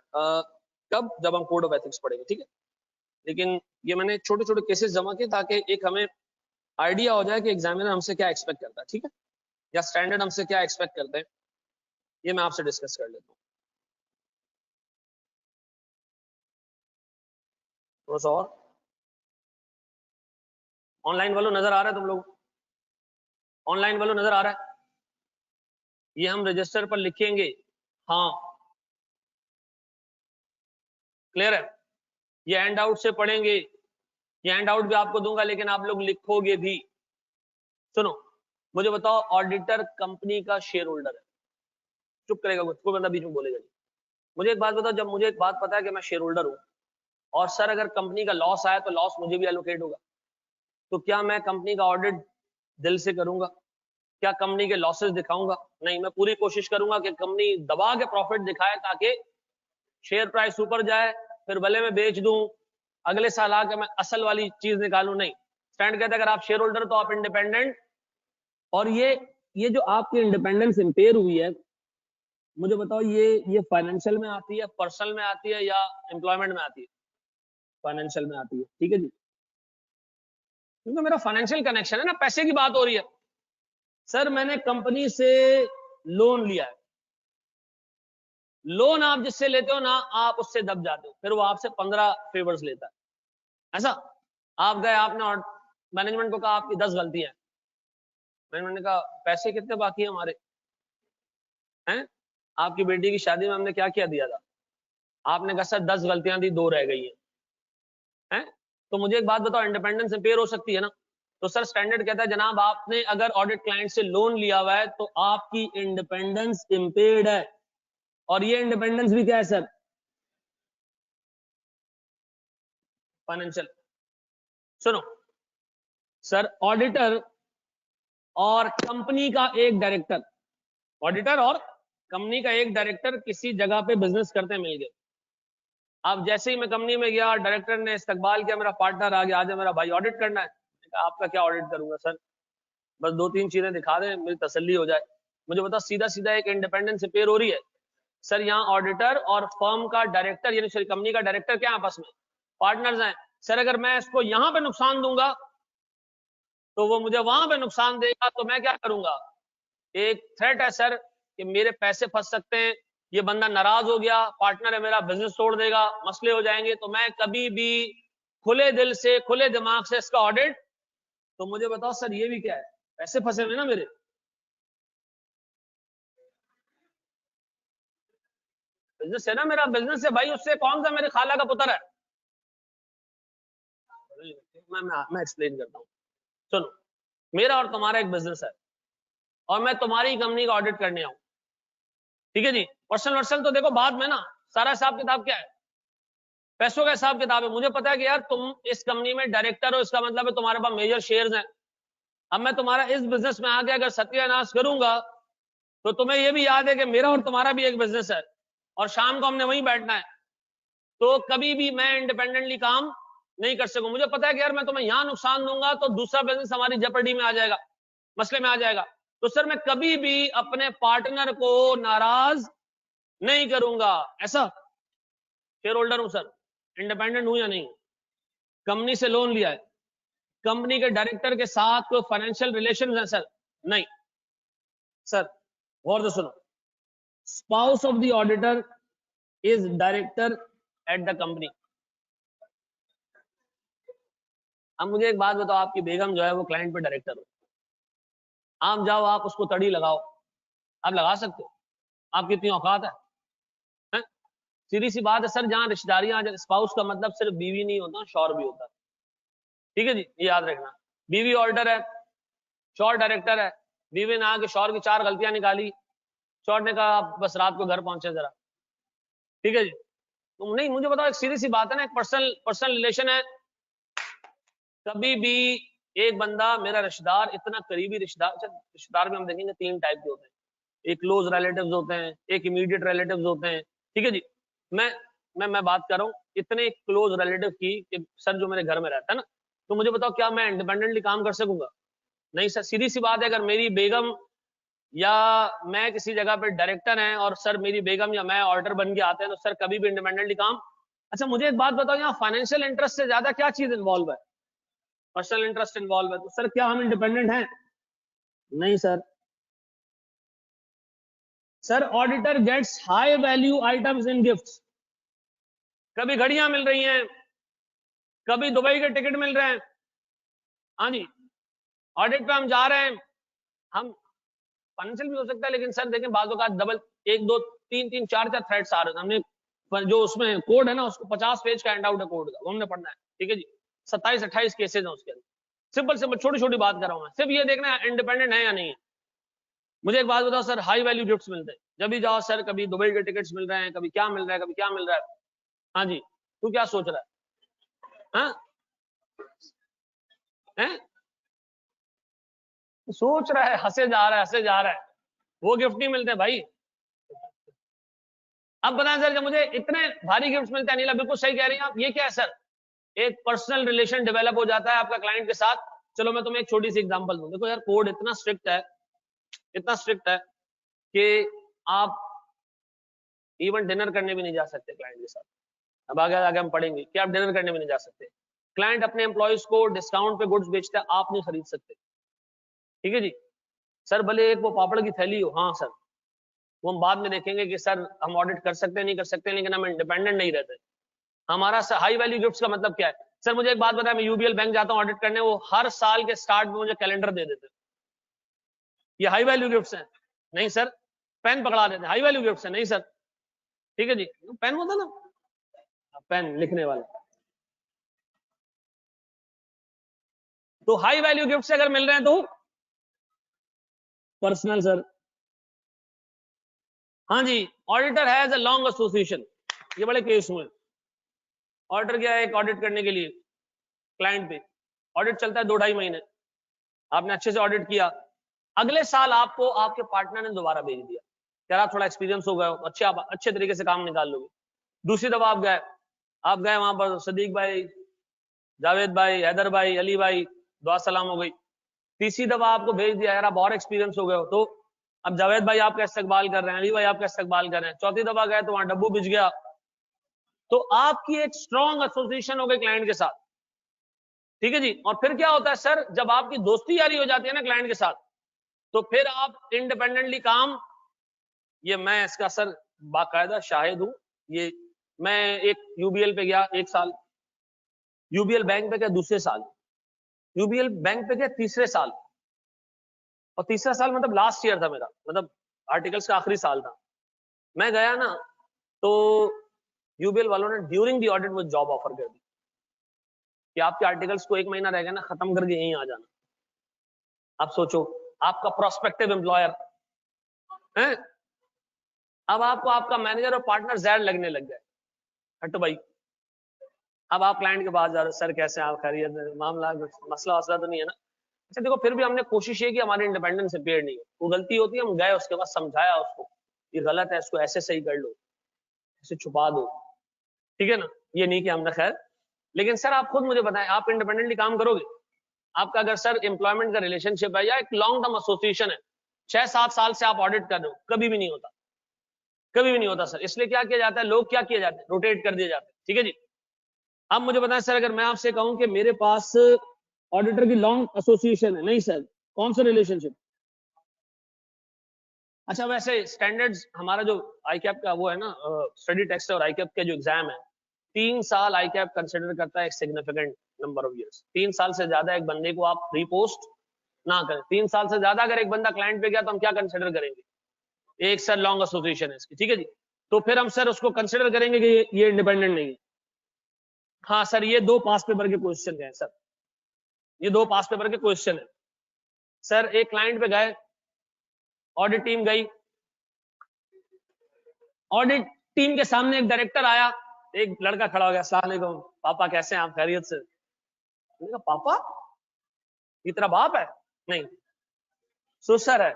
कब, जब हम कोड ऑफ एथिक्स पढ़ेंगे, ठीक है। लेकिन ये मैंने छोटे छोटे केसेस जमा किए ताकि एक हमें आइडिया हो जाए कि एग्जामिनर हमसे क्या एक्सपेक्ट करता है, ठीक है, या स्टैंडर्ड हमसे क्या एक्सपेक्ट करते हैं, ये मैं आपसे डिस्कस कर लेता हूँ थोड़ा सा और। ऑनलाइन वालों नजर आ रहा है तुम लोग? ऑनलाइन वालों नजर आ रहा है? ये हम रजिस्टर पर लिखेंगे, हाँ क्लियर है। ये हैंड आउट से पढ़ेंगे, ये हैंड आउट भी आपको दूंगा, लेकिन आप लोग लिखोगे भी। सुनो, मुझे बताओ, ऑडिटर कंपनी का शेयर होल्डर है, चुप करेगा कुछ, कोई बंदा बीच में बोलेगा नहीं। मुझे एक बात बताओ, जब मुझे एक बात पता है कि मैं शेयर होल्डर हूं और सर अगर कंपनी का लॉस आया तो लॉस मुझे भी एलोकेट होगा, तो क्या मैं कंपनी का ऑडिट दिल से करूंगा? क्या कंपनी के लॉसेस दिखाऊंगा? नहीं, मैं पूरी कोशिश करूंगा कि कंपनी दबा के प्रॉफिट दिखाए ताकि शेयर प्राइस ऊपर जाए, फिर भले मैं बेच दूं, अगले साल आके मैं असल वाली चीज निकालूं। नहीं, स्टैंड कहता है अगर आप शेयर होल्डर तो आप इंडिपेंडेंट। और ये जो आपकी इंडिपेंडेंस इंपेयर हुई है, मुझे बताओ ये फाइनेंशियल में आती है, पर्सनल में आती है, या एम्प्लॉयमेंट में आती है? फाइनेंशियल में आती है, ठीक है जी, क्योंकि मेरा फाइनेंशियल कनेक्शन है ना, पैसे की बात हो रही है। सर मैंने कंपनी से लोन लिया है, लोन आप जिससे लेते हो ना, आप उससे दब जाते हो, फिर वो आपसे 15 फेवर्स लेता है, ऐसा। आप गए, आपने मैनेजमेंट को कहा आपकी 10 गलतियां हैं, मैनेजमेंट ने कहा पैसे कितने बाकी हैं हमारे, हैं आपकी बेटी की शादी में हमने क्या क्या दिया था, आपने कहा सर 10 गलतियां दी, 2 रह गई हैं। तो मुझे एक बात बताओ, इंडिपेंडेंस इंपेयर हो सकती है ना? तो सर स्टैंडर्ड कहता है जनाब आपने अगर ऑडिट क्लाइंट से लोन लिया हुआ है तो आपकी इंडिपेंडेंस इंपेयर्ड है, और ये इंडिपेंडेंस भी क्या है सर? फाइनेंशियल। सुनो सर, ऑडिटर और कंपनी का एक डायरेक्टर, ऑडिटर और कंपनी का एक डायरेक्टर किसी जगह पे बिजनेस करते मिल गए। अब जैसे ही मैं कंपनी में गया, डायरेक्टर ने इस्तकबाल किया, मेरा पार्टनर आ गया, आज मेरा भाई ऑडिट करना है। आपका क्या ऑडिट करूंगा सर, बस 2-3 चीजें दिखा दें, मेरी तसल्ली हो जाए। मुझे बता, सीधा सीधा एक इंडिपेंडेंस रिपेयर हो रही है सर। यहाँ ऑडिटर और फर्म का डायरेक्टर यानी सॉरी कंपनी का डायरेक्टर क्या आपस में पार्टनर्स हैं सर। अगर मैं इसको यहां पे नुकसान दूंगा तो वो मुझे वहां पे नुकसान देगा, तो मैं क्या करूंगा? एक थ्रेट है सर कि मेरे पैसे फंस सकते हैं, ये बंदा नाराज हो गया, पार्टनर है मेरा, बिजनेस तोड़ देगा, मसले हो जाएंगे, तो मैं कभी भी खुले दिल से खुले दिमाग से इसका ऑडिट। तो मुझे बताओ सर, ये भी क्या है? पैसे फंसे हुए ना मेरे, बिजनेस है ना मेरा, बिजनेस है भाई, उससे कौन सा मेरे खाला का पुत्र है? मैं एक्सप्लेन करता हूँ। सुनो, मेरा और तुम्हारा एक बिजनेस है और मैं तुम्हारी कंपनी का ऑडिट करने आऊं, ठीक है जी। पर्सनल वर्सल तो देखो बाद में ना, सारा हिसाब किताब क्या है? पैसों का हिसाब किताब है। मुझे पता है कि यार तुम इस कंपनी में डायरेक्टर हो, इसका मतलब है तुम्हारे पास मेजर शेयर्स हैं। अब मैं तुम्हारा इस बिजनेस में आके अगर सत्यानाश करूंगा तो तुम्हें यह भी याद है कि मेरा और तुम्हारा भी एक बिजनेस है और शाम को हमने वहीं बैठना है, तो कभी भी मैं इंडिपेंडेंटली काम नहीं कर सकूं। मुझे पता है कि यार मैं तुम्हें यहां नुकसान दूंगा तो दूसरा बिजनेस हमारी जेपर्डी में आ जाएगा, मसले में आ जाएगा। तो सर मैं कभी भी अपने पार्टनर को नाराज नहीं करूंगा, ऐसा। शेयर होल्डर हूं सर, इंडिपेंडेंट हूं या नहीं? कंपनी से लोन लिया है, कंपनी के डायरेक्टर के साथ कोई फाइनेंशियल रिलेशन है सर? नहीं सर, गौर से सुनो, spouse of the auditor is director at the company. अब मुझे एक बात बताओ, आपकी बेगम जो है वो क्लाइंट पे डायरेक्टर हो, आप जाओ आप उसको तड़ी लगाओ, आप लगा सकते हो? आपकी इतनी औकात है? सीधी सी बात है सर, जहां रिश्तेदारियां, स्पाउस का मतलब सिर्फ बीवी नहीं होता, शौहर भी होता है, ठीक है जी, ये याद रखना। बीवी ऑडिटर है, शौहर डायरेक्टर है। बीवी ने आके शौहर की 4 गलतियां निकाली, शौहर ने कहा आप बस रात को घर पहुंचे जरा, ठीक है जी। तुम नहीं, मुझे बताओ, एक सीधी सी बात है ना, एक पर्सनल पर्सनल रिलेशन है। कभी भी एक बंदा मेरा रिश्तेदार, इतना करीबी रिश्तेदार, अच्छा रिश्तेदार में हम देखेंगे 3 टाइप के होते हैं, एक क्लोज रिलेटिव्स होते हैं, एक इमीडिएट रिलेटिव्स होते हैं, ठीक है जी। मैं मैं बात कर रहा हूँ इतने क्लोज रिलेटिव की कि सर जो मेरे घर में रहता है ना, तो मुझे बताओ क्या मैं इंडिपेंडेंटली काम कर सकूंगा? नहीं सर, सीधी सी बात है, अगर मेरी बेगम या मैं किसी जगह पे डायरेक्टर हैं और सर मेरी बेगम या मैं ऑर्डर बन के आते हैं, तो सर कभी भी इंडिपेंडेंटली काम। अच्छा मुझे एक बात बताओ, यहाँ फाइनेंशियल इंटरेस्ट से ज्यादा क्या चीज इन्वॉल्व है? पर्सनल इंटरेस्ट इन्वॉल्व है। तो सर क्या हम इंडिपेंडेंट हैं? नहीं सर। Sir auditor gets high value items in gifts. कभी घड़ियां मिल रही हैं, कभी दुबई के टिकट मिल रहे हैं। हाँ जी, ऑडिट पे हम जा रहे हैं, हम फाइनेंशियल भी हो सकता है, लेकिन सर देखें बाजू का डबल 1 2 3 3 4 4 थ्रेड्स आ रहे हैं। हमने जो उसमें कोड है ना, उसको 50 पेज का हैंड आउट है कोड का, वो हमने पढ़ना है। ठीक है जी, 27 28 केसेज हैं उसके अंदर। सिंपल सिंपल छोटी छोटी बात कर रहा हूं मैं, सिर्फ ये देखना है इंडिपेंडेंट है या नहीं है। मुझे एक बात बताओ सर, हाई वैल्यू गिफ्ट्स मिलते हैं जब भी जाओ सर, कभी दुबई के टिकट्स मिल रहे हैं, कभी क्या मिल रहा है, कभी क्या मिल रहा है। हाँ जी, तू क्या सोच रहा है? हाँ? हैं? सोच रहा है, हंसे जा रहा है, हंसे जा रहा है। वो गिफ्ट नहीं मिलते भाई। अब बताएं सर, जब मुझे इतने भारी गिफ्ट्स मिलते हैं, नीला बिल्कुल सही कह रही हैं आप, ये क्या है सर? एक पर्सनल रिलेशन डेवलप हो जाता है आपका क्लाइंट के साथ। चलो मैं तुम्हें एक छोटी सी एग्जांपल दूं। देखो यार, कोड इतना स्ट्रिक्ट है, इतना स्ट्रिक्ट है कि आप इवन डिनर करने भी नहीं जा सकते क्लाइंट के साथ। अब आगे आगे हम पढ़ेंगे कि आप डिनर करने भी नहीं जा सकते। क्लाइंट अपने एम्प्लॉयज को डिस्काउंट पे गुड्स बेचता है, आप नहीं खरीद सकते। ठीक है जी। सर भले एक वो पापड़ की थैली हो, हाँ सर, वो हम बाद में देखेंगे कि सर हम ऑडिट कर सकते हैं नहीं कर सकते, लेकिन हम इंडिपेंडेंट नहीं रहते। हमारा हाई वैल्यू गिफ्ट्स का मतलब क्या है? सर मुझे एक बात बताया, मैं यूबीएल बैंक जाता हूँ ऑडिट करने, वो हर साल के स्टार्ट में मुझे कैलेंडर दे देते। ये हाई वैल्यू गिफ्ट्स हैं? नहीं सर। पेन पकड़ा देते, हाई वैल्यू गिफ्ट्स है? नहीं सर। ठीक है जी, पेन होता ना, पेन लिखने वाला। तो हाई वैल्यू गिफ्ट्स अगर मिल रहे हैं तो पर्सनल सर। हाँ जी, auditor has a long association. ये बड़े केस हुए। ऑडिटर गया एक ऑडिट करने के लिए क्लाइंट पे, ऑडिट चलता है 2-2.5 महीने, आपने अच्छे से ऑडिट किया, अगले साल आपको आपके पार्टनर ने दोबारा भेज दिया, कह रहा थोड़ा एक्सपीरियंस हो गया, अच्छे आप अच्छे तरीके से काम निकाल लोगे। दूसरी दफा आप गए वहां पर, सदीक भाई, जावेद भाई, हैदर भाई, अली भाई, दुआ सलाम हो गई। तीसरी दफा आपको भेज दिया, यार आप और एक्सपीरियंस हो गए हो, तो अब जावेद भाई आपका इस्तकबाल कर रहे हैं, अली भाई आपका इस्तकबाल कर रहे हैं। चौथी दफा गए तो वहां डब्बू बिछ गया। तो आपकी एक स्ट्रॉन्ग एसोसिएशन हो गई क्लाइंट के साथ। ठीक है जी। और फिर क्या होता है सर, जब आपकी दोस्ती यारी हो जाती है ना क्लाइंट के साथ, तो फिर आप इंडिपेंडेंटली काम, ये मैं इसका सर बाकायदा शाहिद हूं। ये मैं एक यूबीएल पे गया 1 साल, यूबीएल बैंक पे गया दूसरे साल, यूबीएल बैंक पे गया तीसरे साल, और तीसरा साल मतलब लास्ट ईयर था मेरा, मतलब आर्टिकल्स का आखिरी साल था। मैं गया ना, तो यूबीएल वालों ने ड्यूरिंग दी ऑडिट मुझे जॉब ऑफर कर दी कि आपके आर्टिकल्स को 1 महीना रह गया ना, खत्म करके यहीं आ जाना। आप सोचो, आपका प्रोस्पेक्टिव एम्प्लॉयर है, अब आपको आपका मैनेजर और पार्टनर जहर लगने लग गए। हट भाई, अब आप क्लाइंट के पास जा रहे हो, सर कैसे आप खैरियत, मामला मसला वसला तो नहीं है ना? अच्छा देखो, फिर भी हमने कोशिश ये की हमारी इंडिपेंडेंस इम्पेयर नहीं हो, वो गलती होती है, हम गए उसके बाद समझाया उसको, ये गलत है, इसको ऐसे सही कर लो, इसे छुपा दो। ठीक है ना, ये नहीं कि हमने खैर, लेकिन सर आप खुद मुझे बताएं, आप इंडिपेंडेंटली काम करोगे? आपका अगर सर एम्प्लॉयमेंट का रिलेशनशिप है या एक लॉन्ग टर्म एसोसिएशन है, 6-7 साल से आप ऑडिट कर रहे हो, कभी भी नहीं होता, कभी भी नहीं होता सर। इसलिए क्या किया जाता है, लोग क्या किए जाते हैं, रोटेट कर दिए जाते हैं। ठीक है जी। अब मुझे बताएं सर, अगर मैं आपसे कहूं कि मेरे पास ऑडिटर की लॉन्ग एसोसिएशन है, नहीं सर, कौन सा रिलेशनशिप? अच्छा वैसे स्टैंडर्ड्स हमारा जो आईकैप का वो है ना, स्टडी टेस्ट और आईकैप का जो एग्जाम है, 3 साल आईकैप कंसिडर करता है एक सिग्निफिकेंट नंबर ऑफ इयर्स। 3 साल से ज्यादा एक बंदे को आप रिपोस्ट ना करें। 3 साल से ज्यादा अगर एक बंदा क्लाइंट पे गया तो हम क्या कंसिडर करेंगे? एक सर लॉन्ग एसोसिएशन है इसकी। ठीक है जी। तो फिर हम सर उसको कंसिडर करेंगे कि ये इंडिपेंडेंट नहीं है। हाँ सर, ये 2 पास पेपर के क्वेश्चन है सर, ये 2 पास पेपर के क्वेश्चन है सर। एक क्लाइंट पे गए, ऑडिट टीम गई, ऑडिट टीम के सामने एक डायरेक्टर आया, एक लड़का खड़ा हो गया, अस्सलाम वालेकुम पापा कैसे हैं आप, खैरियत से? मैंने कहा पापा ये तेरा बाप है? नहीं, सुसर है,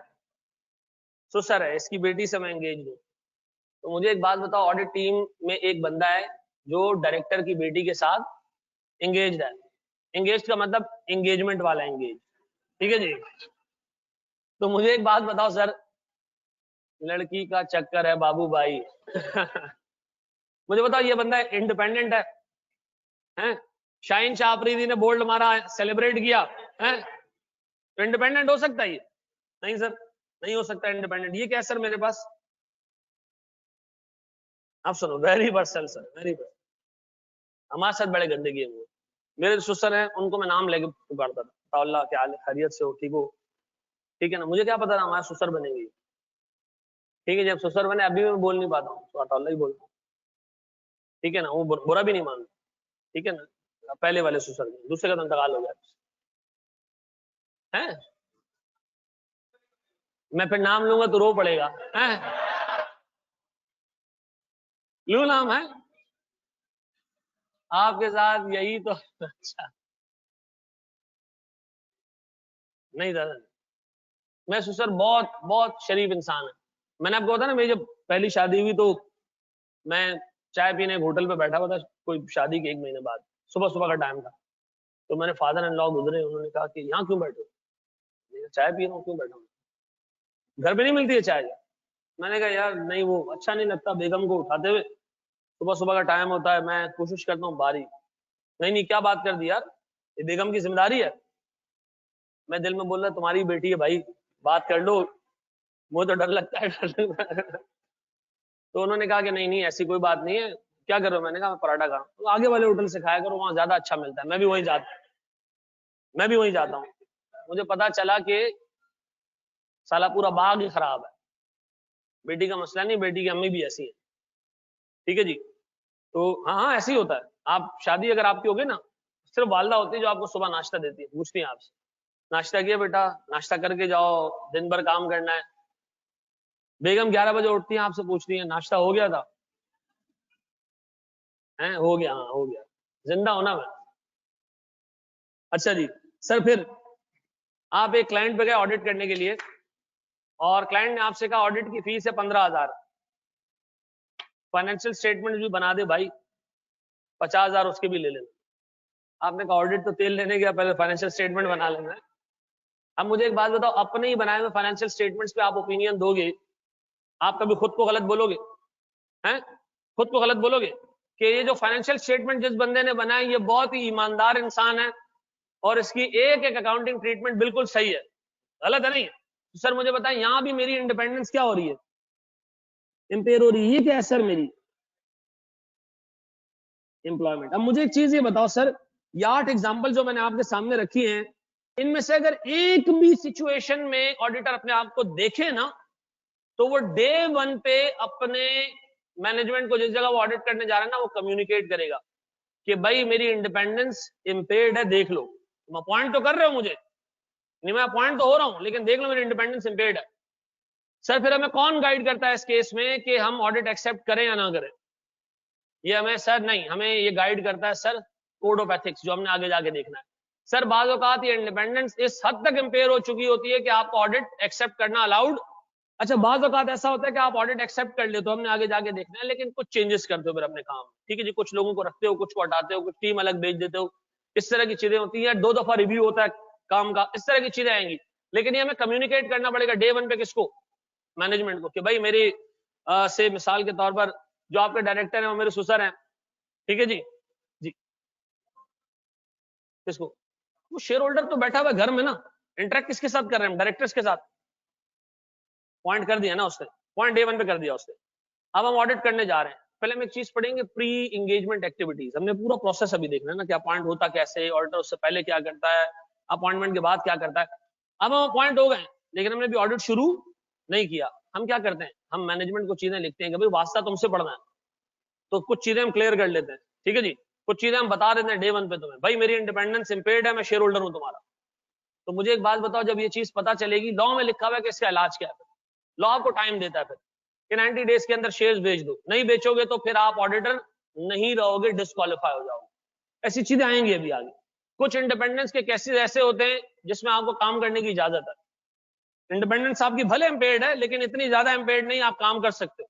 सुसर है, इसकी बेटी से मैं एंगेज हूं। तो मुझे एक बात बताओ, ऑडिट टीम में एक बंदा है जो डायरेक्टर की बेटी के साथ एंगेज है। एंगेज का मतलब एंगेजमेंट वाला एंगेज। ठीक है जी। तो मुझे एक बात बताओ सर, लड़की का चक्कर है बाबू भाई। मुझे बताओ, ये बंदा इंडिपेंडेंट है? शाहीन शाह अफरीदी ने बोल्ड मारा, सेलिब्रेट किया है, तो इंडिपेंडेंट हो सकता है ये? नहीं सर, नहीं हो सकता इंडिपेंडेंट। ये क्या सर मेरे पास, आप सुनो, very personal sir, very personal. हमारे साथ बड़े गंदे गेम हुए। मेरे ससुर हैं, उनको मैं नाम लेके पुकारता था, अल्लाह क्या हाल है, खैरियत से हो, ठीक हो? ठीक है ना, मुझे क्या पता था हमारे ससुर बनेंगे। ठीक है, जब ससुर बने अभी मैं बोल नहीं पाता हूँ, तो अल्लाह ही बोलता हूँ। ठीक है ना, वो बुरा भी नहीं मानता। ठीक है ना, पहले वाले ससुर, दूसरे का तो इंतकाल हो गया है। मैं फिर नाम लूंगा तो रो पड़ेगा है? लू नाम है आपके साथ यही तो अच्छा, नहीं दादा, मैं ससुर बहुत बहुत शरीफ इंसान है। मैंने आपको बताया ना, मेरी जब पहली शादी हुई तो मैं चाय पीने एक होटल पे बैठा हुआ था, कोई शादी के 1 महीने बाद, सुबह सुबह का टाइम था। तो मैंने फादर इन लॉ गुजरे, उन्होंने कहा कि यहाँ क्यों बैठे हो? मैंने कहा, चाय पी रहा हूँ, क्यों बैठा हूँ? घर पे नहीं मिलती है चाय? मैंने कहा यार नहीं, वो अच्छा नहीं लगता बेगम को उठाते हुए, सुबह सुबह का टाइम होता है, मैं कोशिश करता हूँ बारी। नहीं नहीं, क्या बात कर दी यार, ये बेगम की जिम्मेदारी है। मैं दिल में बोल रहा तुम्हारी बेटी है भाई, बात कर लो, मुझे तो डर लगता है, डर लगता है। तो उन्होंने कहा कि नहीं नहीं, ऐसी कोई बात नहीं है, क्या करो? मैंने कहा मैं पराठा खा रहा हूँ। तो आगे वाले होटल से खाया करो, वहां ज्यादा अच्छा मिलता है, मैं भी वहीं जाता हूँ। मुझे पता चला कि साला पूरा बाग ही खराब है। बेटी का मसला नहीं, बेटी की अम्मी भी ऐसी है। ठीक है जी, तो हाँ हाँ ऐसे ही होता है। आप शादी अगर आपकी होगी ना, सिर्फ वालदा होती है जो आपको सुबह नाश्ता देती है, पूछती है आपसे, नाश्ता किया बेटा? नाश्ता करके जाओ, दिन भर काम करना है। बेगम 11 बजे उठती है, आपसे पूछती है नाश्ता हो गया था? है हो गया, हाँ हो गया, जिंदा होना मैं। अच्छा जी सर, फिर आप एक क्लाइंट पे गए ऑडिट करने के लिए, और क्लाइंट ने आपसे कहा ऑडिट की फीस है 15,000, फाइनेंशियल स्टेटमेंट भी बना दे भाई, 50,000 उसके भी ले लेना। आपने कहा ऑडिट तो तेल लेने गया, पहले फाइनेंशियल स्टेटमेंट बना लेना है। अब मुझे एक बात बताओ, अपने ही बनाए हुए फाइनेंशियल स्टेटमेंट्स पे आप ओपिनियन दोगे, आप कभी खुद को गलत बोलोगे? हैं, खुद को गलत बोलोगे कि ये जो फाइनेंशियल स्टेटमेंट जिस बंदे ने बनाए ये बहुत ही ईमानदार इंसान है और इसकी एक एक अकाउंटिंग ट्रीटमेंट बिल्कुल सही है? गलत है नहीं? तो सर मुझे बताएं, यहां भी मेरी इंडिपेंडेंस क्या हो रही है, इंपेयर हो रही है? ये क्या है सर मेरी एम्प्लॉयमेंट? अब मुझे एक चीज ये बताओ सर, ये 8 एग्जाम्पल जो मैंने आपके सामने रखी हैं, इनमें से अगर एक भी सिचुएशन में ऑडिटर अपने आप को देखे ना, तो वो डे 1 पे अपने मैनेजमेंट को, जिस जगह वो ऑडिट करने जा रहा है ना, वो कम्युनिकेट करेगा कि भाई मेरी इंडिपेंडेंस इंपेयर्ड है, देख लो। तुम अपॉइंट तो कर रहे हो मुझे, नहीं मैं अपॉइंट तो हो रहा हूं, लेकिन देख लो मेरी इंडिपेंडेंस इंपेयर्ड है। सर फिर हमें कौन गाइड करता है इस केस में कि हम ऑडिट एक्सेप्ट करें या ना करें? ये हमें सर नहीं, हमें ये गाइड करता है सर कोड ऑफ एथिक्स, जो हमने आगे जाके देखना है। सर बात औकात ये इंडिपेंडेंस इस हद तक इंपेयर हो चुकी होती है कि आपको ऑडिट एक्सेप्ट करना अलाउड। अच्छा, बात औकात ऐसा होता है कि आप ऑडिट एक्सेप्ट कर ले, तो हमने आगे जाके देखना है, लेकिन कुछ चेंजेस करते हो फिर अपने काम। ठीक है जी, कुछ लोगों को रखते हो, कुछ को हटाते हो, कुछ टीम अलग भेज देते हो, इस तरह की चीजें होती है। 2 दफा रिव्यू होता है काम का, इस तरह की चीजें आएंगी। लेकिन ये हमें कम्युनिकेट करना पड़ेगा डे 1 पे, किसको? मैनेजमेंट को, कि भाई मेरी से मिसाल के तौर पर जो आपके डायरेक्टर हैं वो मेरे ससुर हैं। ठीक है जी, जी किसको? वो शेयर होल्डर तो बैठा हुआ घर में ना, इंटरेक्ट किसके साथ कर रहे हैं? डायरेक्टर्स के साथ। पॉइंट कर दिया ना उसने, पॉइंट डे 1 पे कर दिया उसने। अब हम ऑडिट करने जा रहे हैं, पहले हम एक चीज पढ़ेंगे, प्री इंगेजमेंट एक्टिविटीज। हमने पूरा प्रोसेस अभी देखना है ना, कि अपॉइंट होता कैसे, ऑडिटर उससे पहले क्या करता है, अपॉइंटमेंट के बाद क्या करता है। अब हम अपॉइंट हो गए, लेकिन हमने अभी ऑडिट शुरू नहीं किया। हम क्या करते हैं, हम मैनेजमेंट को चीजें लिखते हैं कि भाई वास्ता तुमसे पढ़ना है, तो कुछ चीजें हम क्लियर कर लेते हैं। ठीक है जी, कुछ चीजें हम बता देते हैं डे 1 पे तुम्हें, भाई मेरी इंडिपेंडेंस इंपेयर्ड है, मैं शेयर होल्डर हूं तुम्हारा। तो मुझे एक बात बताओ, जब ये चीज पता चलेगी, लॉ में लिखा हुआ है कि इसका इलाज क्या है? लॉ आपको टाइम देता है फिर कि 90 डेज के अंदर शेयर्स बेच दो, नहीं बेचोगे तो फिर आप ऑडिटर नहीं रहोगे, डिस्क्वालीफाई हो जाओगे। ऐसी चीजें आएंगी अभी आगे। कुछ इंडिपेंडेंस के केसेस ऐसे होते हैं जिसमें आपको काम करने की इजाजत है। इंडिपेंडेंस आपकी भले इंपेयर्ड है, लेकिन इतनी ज्यादा इंपेयर्ड नहीं, आप काम कर सकते हो।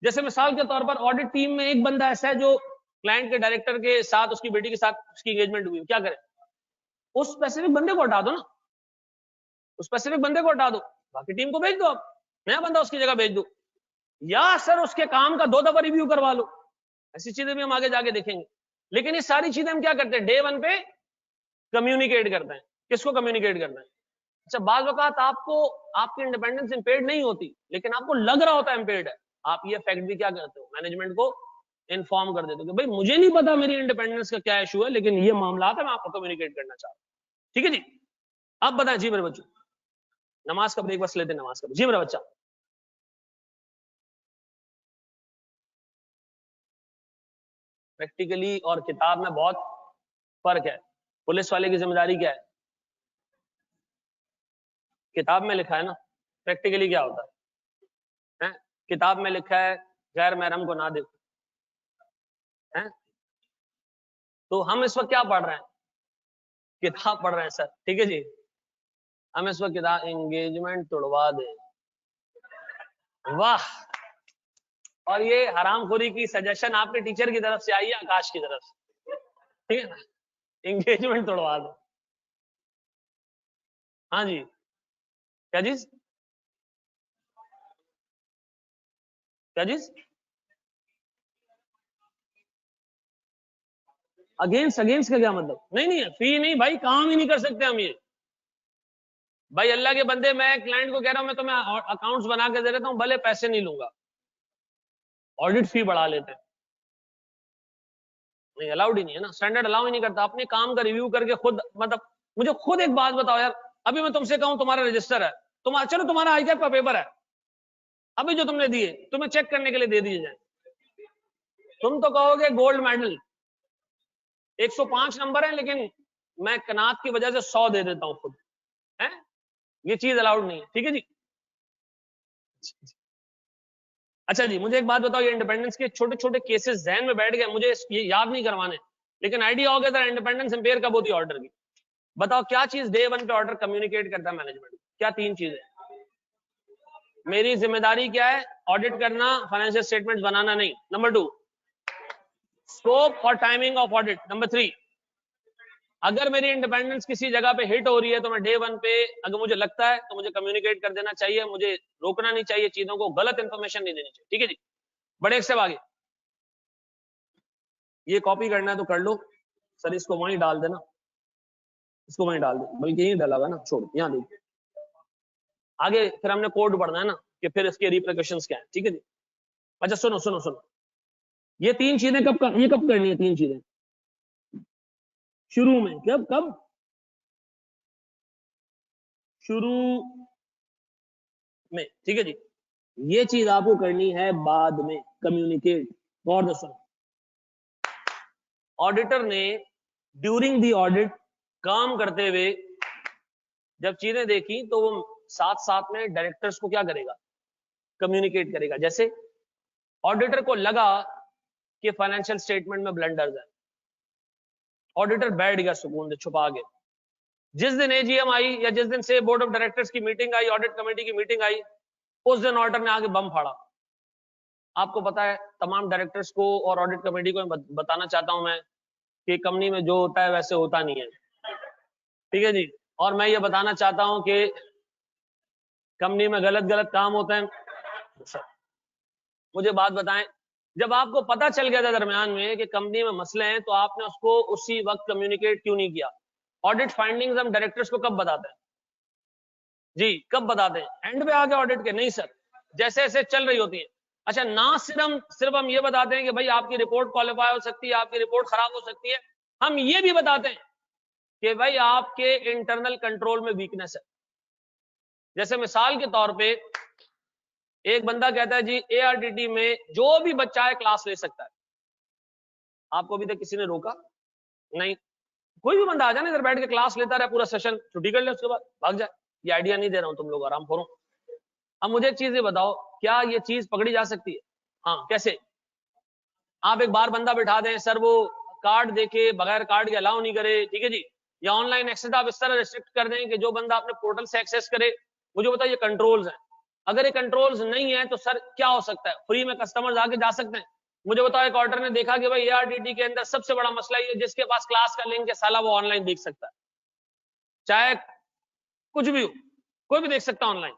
जैसे मिसाल के तौर पर ऑडिट टीम में एक बंदा ऐसा है जो क्लाइंट के डायरेक्टर के साथ, उसकी बेटी के साथ उसकी एंगेजमेंट हुई, क्या करें? उस स्पेसिफिक बंदे को हटा दो ना, उस स्पेसिफिक बंदे को हटा दो, बाकी टीम को भेज दो, आप नया बंदा उसकी जगह भेज दो, या सर उसके काम का 2 दफा रिव्यू करवा लो। ऐसी चीजें भी हम आगे जाके देखेंगे। लेकिन ये सारी चीजें हम क्या करते हैं, डे वन पे कम्युनिकेट करते हैं। किसको कम्युनिकेट करते हैं? अच्छा, बाल वक़ात आपको आपकी इंडिपेंडेंस इंपेयर्ड नहीं होती, लेकिन आपको लग रहा होता है इंपेयर्ड है। आप ये फैक्ट भी क्या करते हो, मैनेजमेंट को इन्फॉर्म कर देते हो कि भाई मुझे नहीं पता मेरी इंडिपेंडेंस का क्या इशू है, लेकिन ये मामला है, मैं आपको कम्युनिकेट करना चाहता हूं। ठीक है जी, अब बताएं जी मेरे बच्चों, नमाज का ब्रेक बस लेते, नमाज का जी मेरा बच्चा। प्रैक्टिकली और किताब में बहुत फर्क है। पुलिस वाले की जिम्मेदारी क्या है? किताब में लिखा है ना, प्रैक्टिकली क्या होता है? किताब में लिखा है गैर महरम को ना देखो, है? तो हम इस वक्त क्या पढ़ रहे हैं? किताब पढ़ रहे हैं सर, ठीक है जी। हम इस वक्त किताब एंगेजमेंट तोड़वा दे, वाह। और ये हरामखोरी की सजेशन आपके टीचर की तरफ से आई है, आकाश की तरफ से, ठीक है ना? एंगेजमेंट तोड़वा दो, हाँ जी, क्या चीज, क्या चीज? अगेंस्ट, अगेंस्ट का क्या मतलब? नहीं नहीं, फी नहीं भाई, काम ही नहीं कर सकते हम ये। भाई अल्लाह के बंदे, मैं क्लाइंट को कह रहा हूं मैं तुम्हें अकाउंट्स बना के दे देता हूं, भले पैसे नहीं लूंगा, ऑडिट फी बढ़ा लेते हैं। नहीं, अलाउड ही नहीं है ना, स्टैंडर्ड अलाउ ही नहीं करता। अपने काम का रिव्यू करके खुद, मतलब मुझे खुद एक बात बताओ यार, अभी मैं तुमसे कहूं तुम्हारा रजिस्टर है, तुम चलो तुम्हारा आई का पेपर है, अभी जो तुमने दिए तुम्हें चेक करने के लिए दे दिए जाए, तुम तो कहोगे गोल्ड मेडल 105 नंबर है, लेकिन मैं कनात की वजह से 100 दे देता हूं खुद, है? ये चीज अलाउड नहीं है, ठीक है जी। अच्छा जी, मुझे एक बात बताओ, ये इंडिपेंडेंस के छोटे छोटे केसेस जहन में बैठ गए, मुझे ये याद नहीं करवाने, लेकिन आइडिया हो गया था इंडिपेंडेंस इंपेयर कब होती है ऑर्डर की। बताओ क्या चीज डे वन पे ऑर्डर कम्युनिकेट करता है मैनेजमेंट? क्या तीन चीजें? मेरी जिम्मेदारी क्या है? ऑडिट करना, फाइनेंशियल स्टेटमेंट्स बनाना नहीं। नंबर 2, स्कोप और टाइमिंग ऑफ ऑडिट। नंबर 3, अगर मेरी इंडिपेंडेंस किसी जगह पे हिट हो रही है तो मैं डे वन पे, अगर मुझे लगता है तो मुझे कम्युनिकेट कर देना चाहिए, मुझे रोकना नहीं चाहिए, चीजों को गलत इंफॉर्मेशन नहीं देनी चाहिए, ठीक है जी। बड़े एक से आगे, ये कॉपी करना है तो कर लो सर, इसको वहीं डाल देना, इसको वहीं डाल दे, बल्कि यहीं डाला हुआ ना, छोड़ यहाँ देखिए आगे, फिर हमने कोड पढ़ना है ना कि फिर इसके रिप्रिकॉशंस क्या है, ठीक है जी। अच्छा सुनो सुनो सुनो, ये तीन चीजें ये कब करनी है? तीन चीजें शुरू में, कब कब? शुरू में, ठीक है जी। ये चीज आपको करनी है बाद में, कम्युनिकेट। गौर से सुनो, ऑडिटर ने ड्यूरिंग दी ऑडिट काम करते हुए जब चीजें देखी तो वो साथ साथ में डायरेक्टर्स को क्या करेगा? कम्युनिकेट करेगा। जैसे ऑडिटर को लगा कि फाइनेंशियल स्टेटमेंट में ब्लंडर्स है, ऑडिटर बैठ गया सुकून से छुपा के, जिस दिन एजीएम आई या जिस दिन से बोर्ड ऑफ डायरेक्टर्स की मीटिंग आई, ऑडिट कमेटी की मीटिंग आई, उस दिन ऑडिटर ने आके बम फाड़ा। आपको पता है तमाम डायरेक्टर्स को और ऑडिट कमेटी को बताना चाहता हूं मैं कि कंपनी में जो होता है वैसे होता नहीं है, ठीक है जी। और मैं ये बताना चाहता हूं कि कंपनी में गलत गलत काम होते हैं। मुझे बात बताएं, जब आपको पता चल गया था दरमियान में कि कंपनी में मसले हैं, तो आपने उसको उसी वक्त कम्युनिकेट क्यों नहीं किया? ऑडिट फाइंडिंग्स हम डायरेक्टर्स को कब बताते हैं जी? कब बताते हैं? एंड पे आके ऑडिट के? नहीं सर, जैसे जैसे चल रही होती है। अच्छा, ना सिर्फ हम ये बताते हैं कि भाई आपकी रिपोर्ट क्वालिफाई हो सकती है, आपकी रिपोर्ट खराब हो सकती है, हम ये भी बताते हैं कि भाई आपके इंटरनल कंट्रोल में वीकनेस है। जैसे मिसाल के तौर पे एक बंदा कहता है जी एआरटीटी में जो भी बच्चा है क्लास ले सकता है, आपको अभी तक किसी ने रोका नहीं? कोई भी बंदा आ जाए ना, इधर बैठ के क्लास लेता रहे पूरा सेशन, छुट्टी कर ले उसके बाद भाग जाए। ये आइडिया नहीं दे रहा हूं, तुम लोग आराम करो। अब मुझे एक चीज ये बताओ, क्या ये चीज पकड़ी जा सकती है? हाँ, कैसे? आप एक बार बंदा बिठा दें, सर वो कार्ड देके बगैर कार्ड के अलाउ नहीं करे, ठीक है जी, या ऑनलाइन एक्सेस आप इस तरह रिस्ट्रिक्ट कर दें कि जो बंदा अपने पोर्टल से एक्सेस करे। मुझे बताओ ये कंट्रोल्स हैं, अगर ये कंट्रोल्स नहीं है तो सर क्या हो सकता है? फ्री में कस्टमर्स आके जा सकते हैं। मुझे बताओ एक ऑर्डर ने देखा कि भाई एआरटीटी के अंदर सबसे बड़ा मसला ये, जिसके पास क्लास का लिंक है साला वो ऑनलाइन देख सकता है, चाहे कुछ भी हो, कोई भी देख सकता है ऑनलाइन,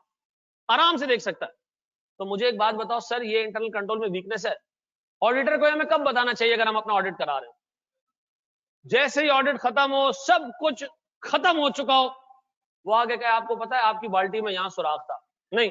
आराम से देख सकता है। तो मुझे एक बात बताओ सर, ये इंटरनल कंट्रोल में वीकनेस है, ऑडिटर को हमें कब बताना चाहिए अगर हम अपना ऑडिट करा रहे हैं? जैसे ही ऑडिट खत्म हो, सब कुछ खत्म हो चुका हो, वो आगे कहे आपको पता है आपकी बाल्टी में यहां सुराख था। नहीं,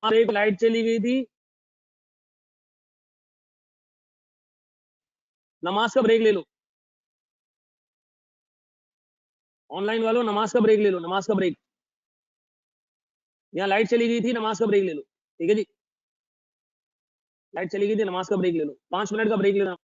एक लाइट चली गई थी, नमाज का ब्रेक ले लो। ऑनलाइन वालों नमाज का ब्रेक ले लो, नमाज का ब्रेक। यहाँ लाइट चली गई थी, नमाज का ब्रेक ले लो। ठीक है जी, लाइट चली गई थी, नमाज का ब्रेक ले लो, 5 मिनट का ब्रेक लेना।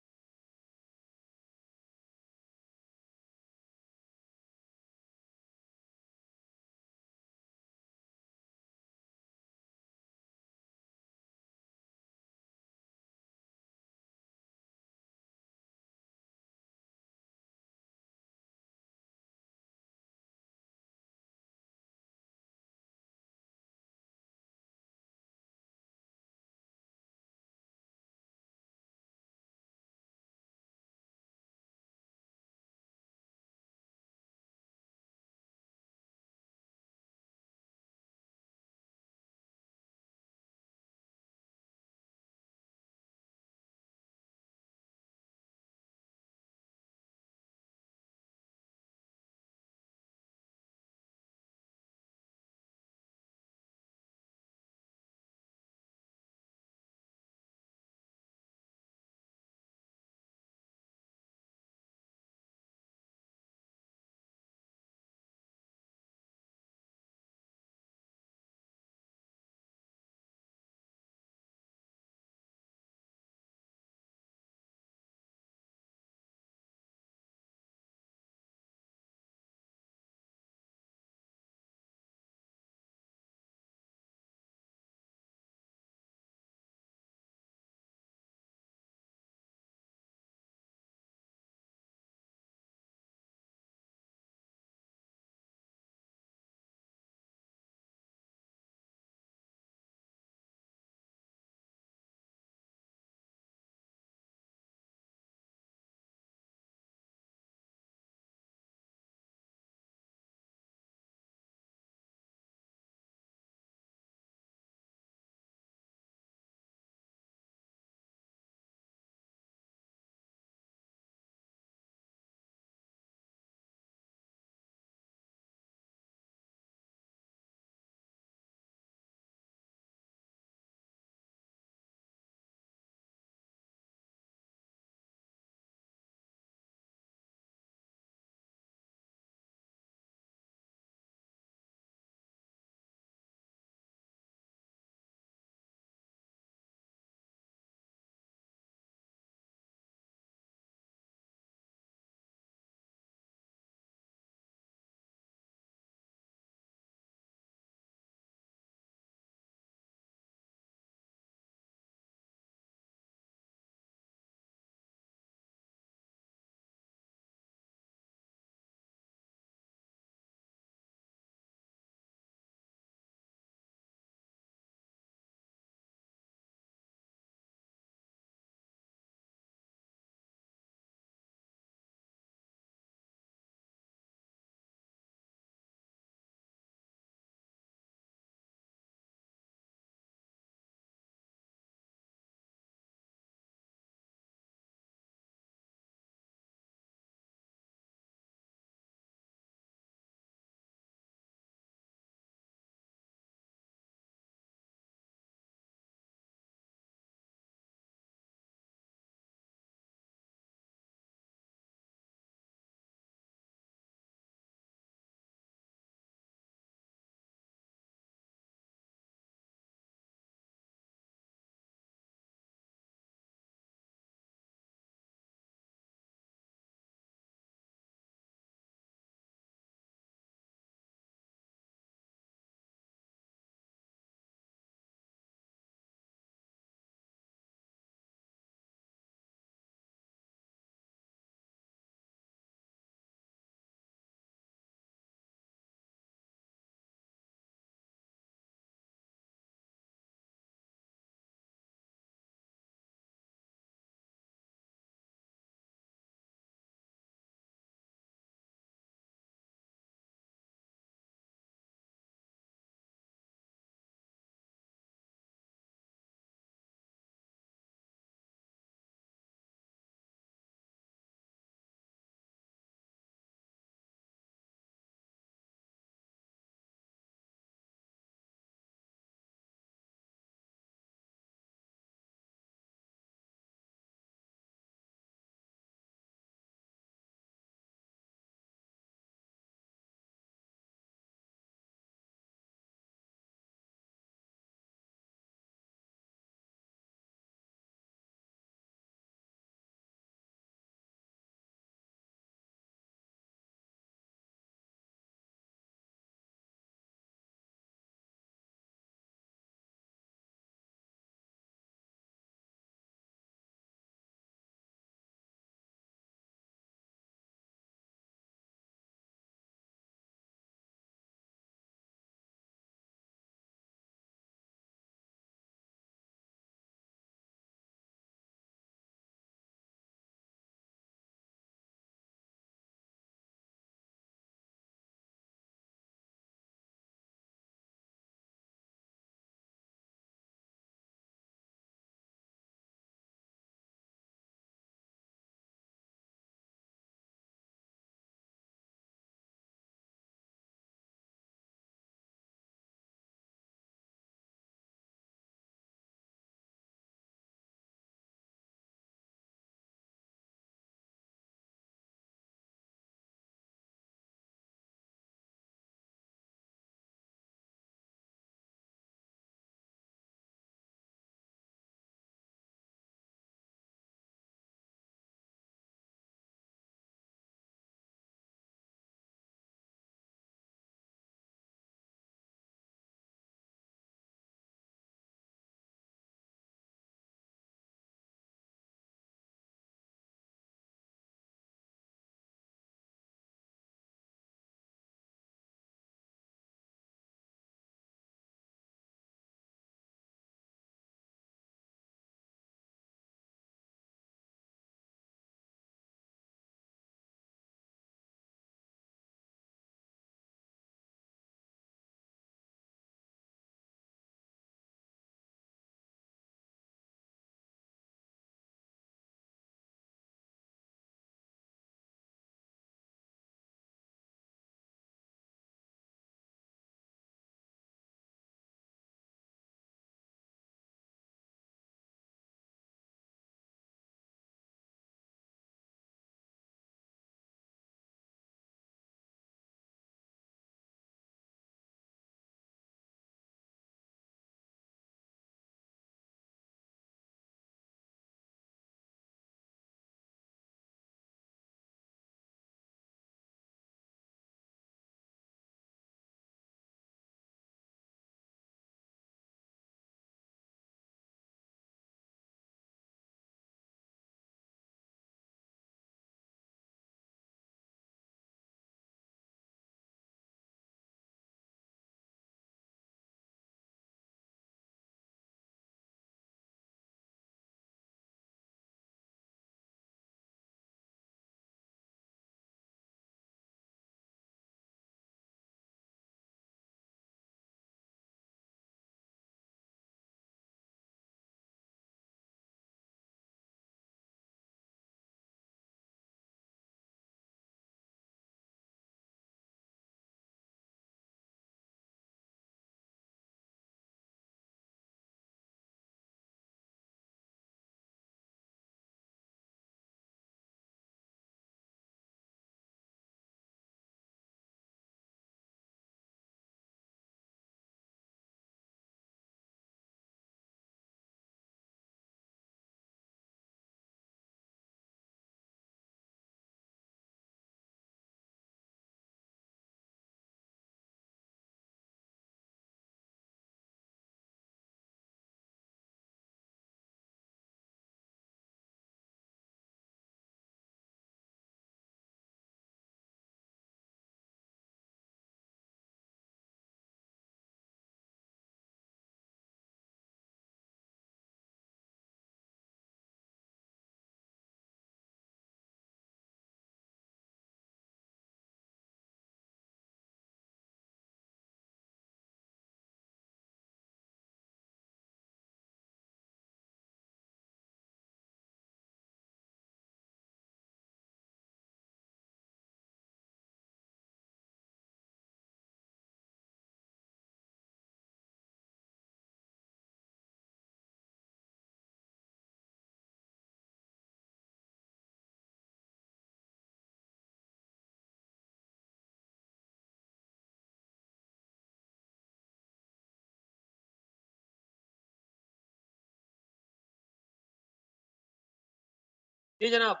जी जनाब।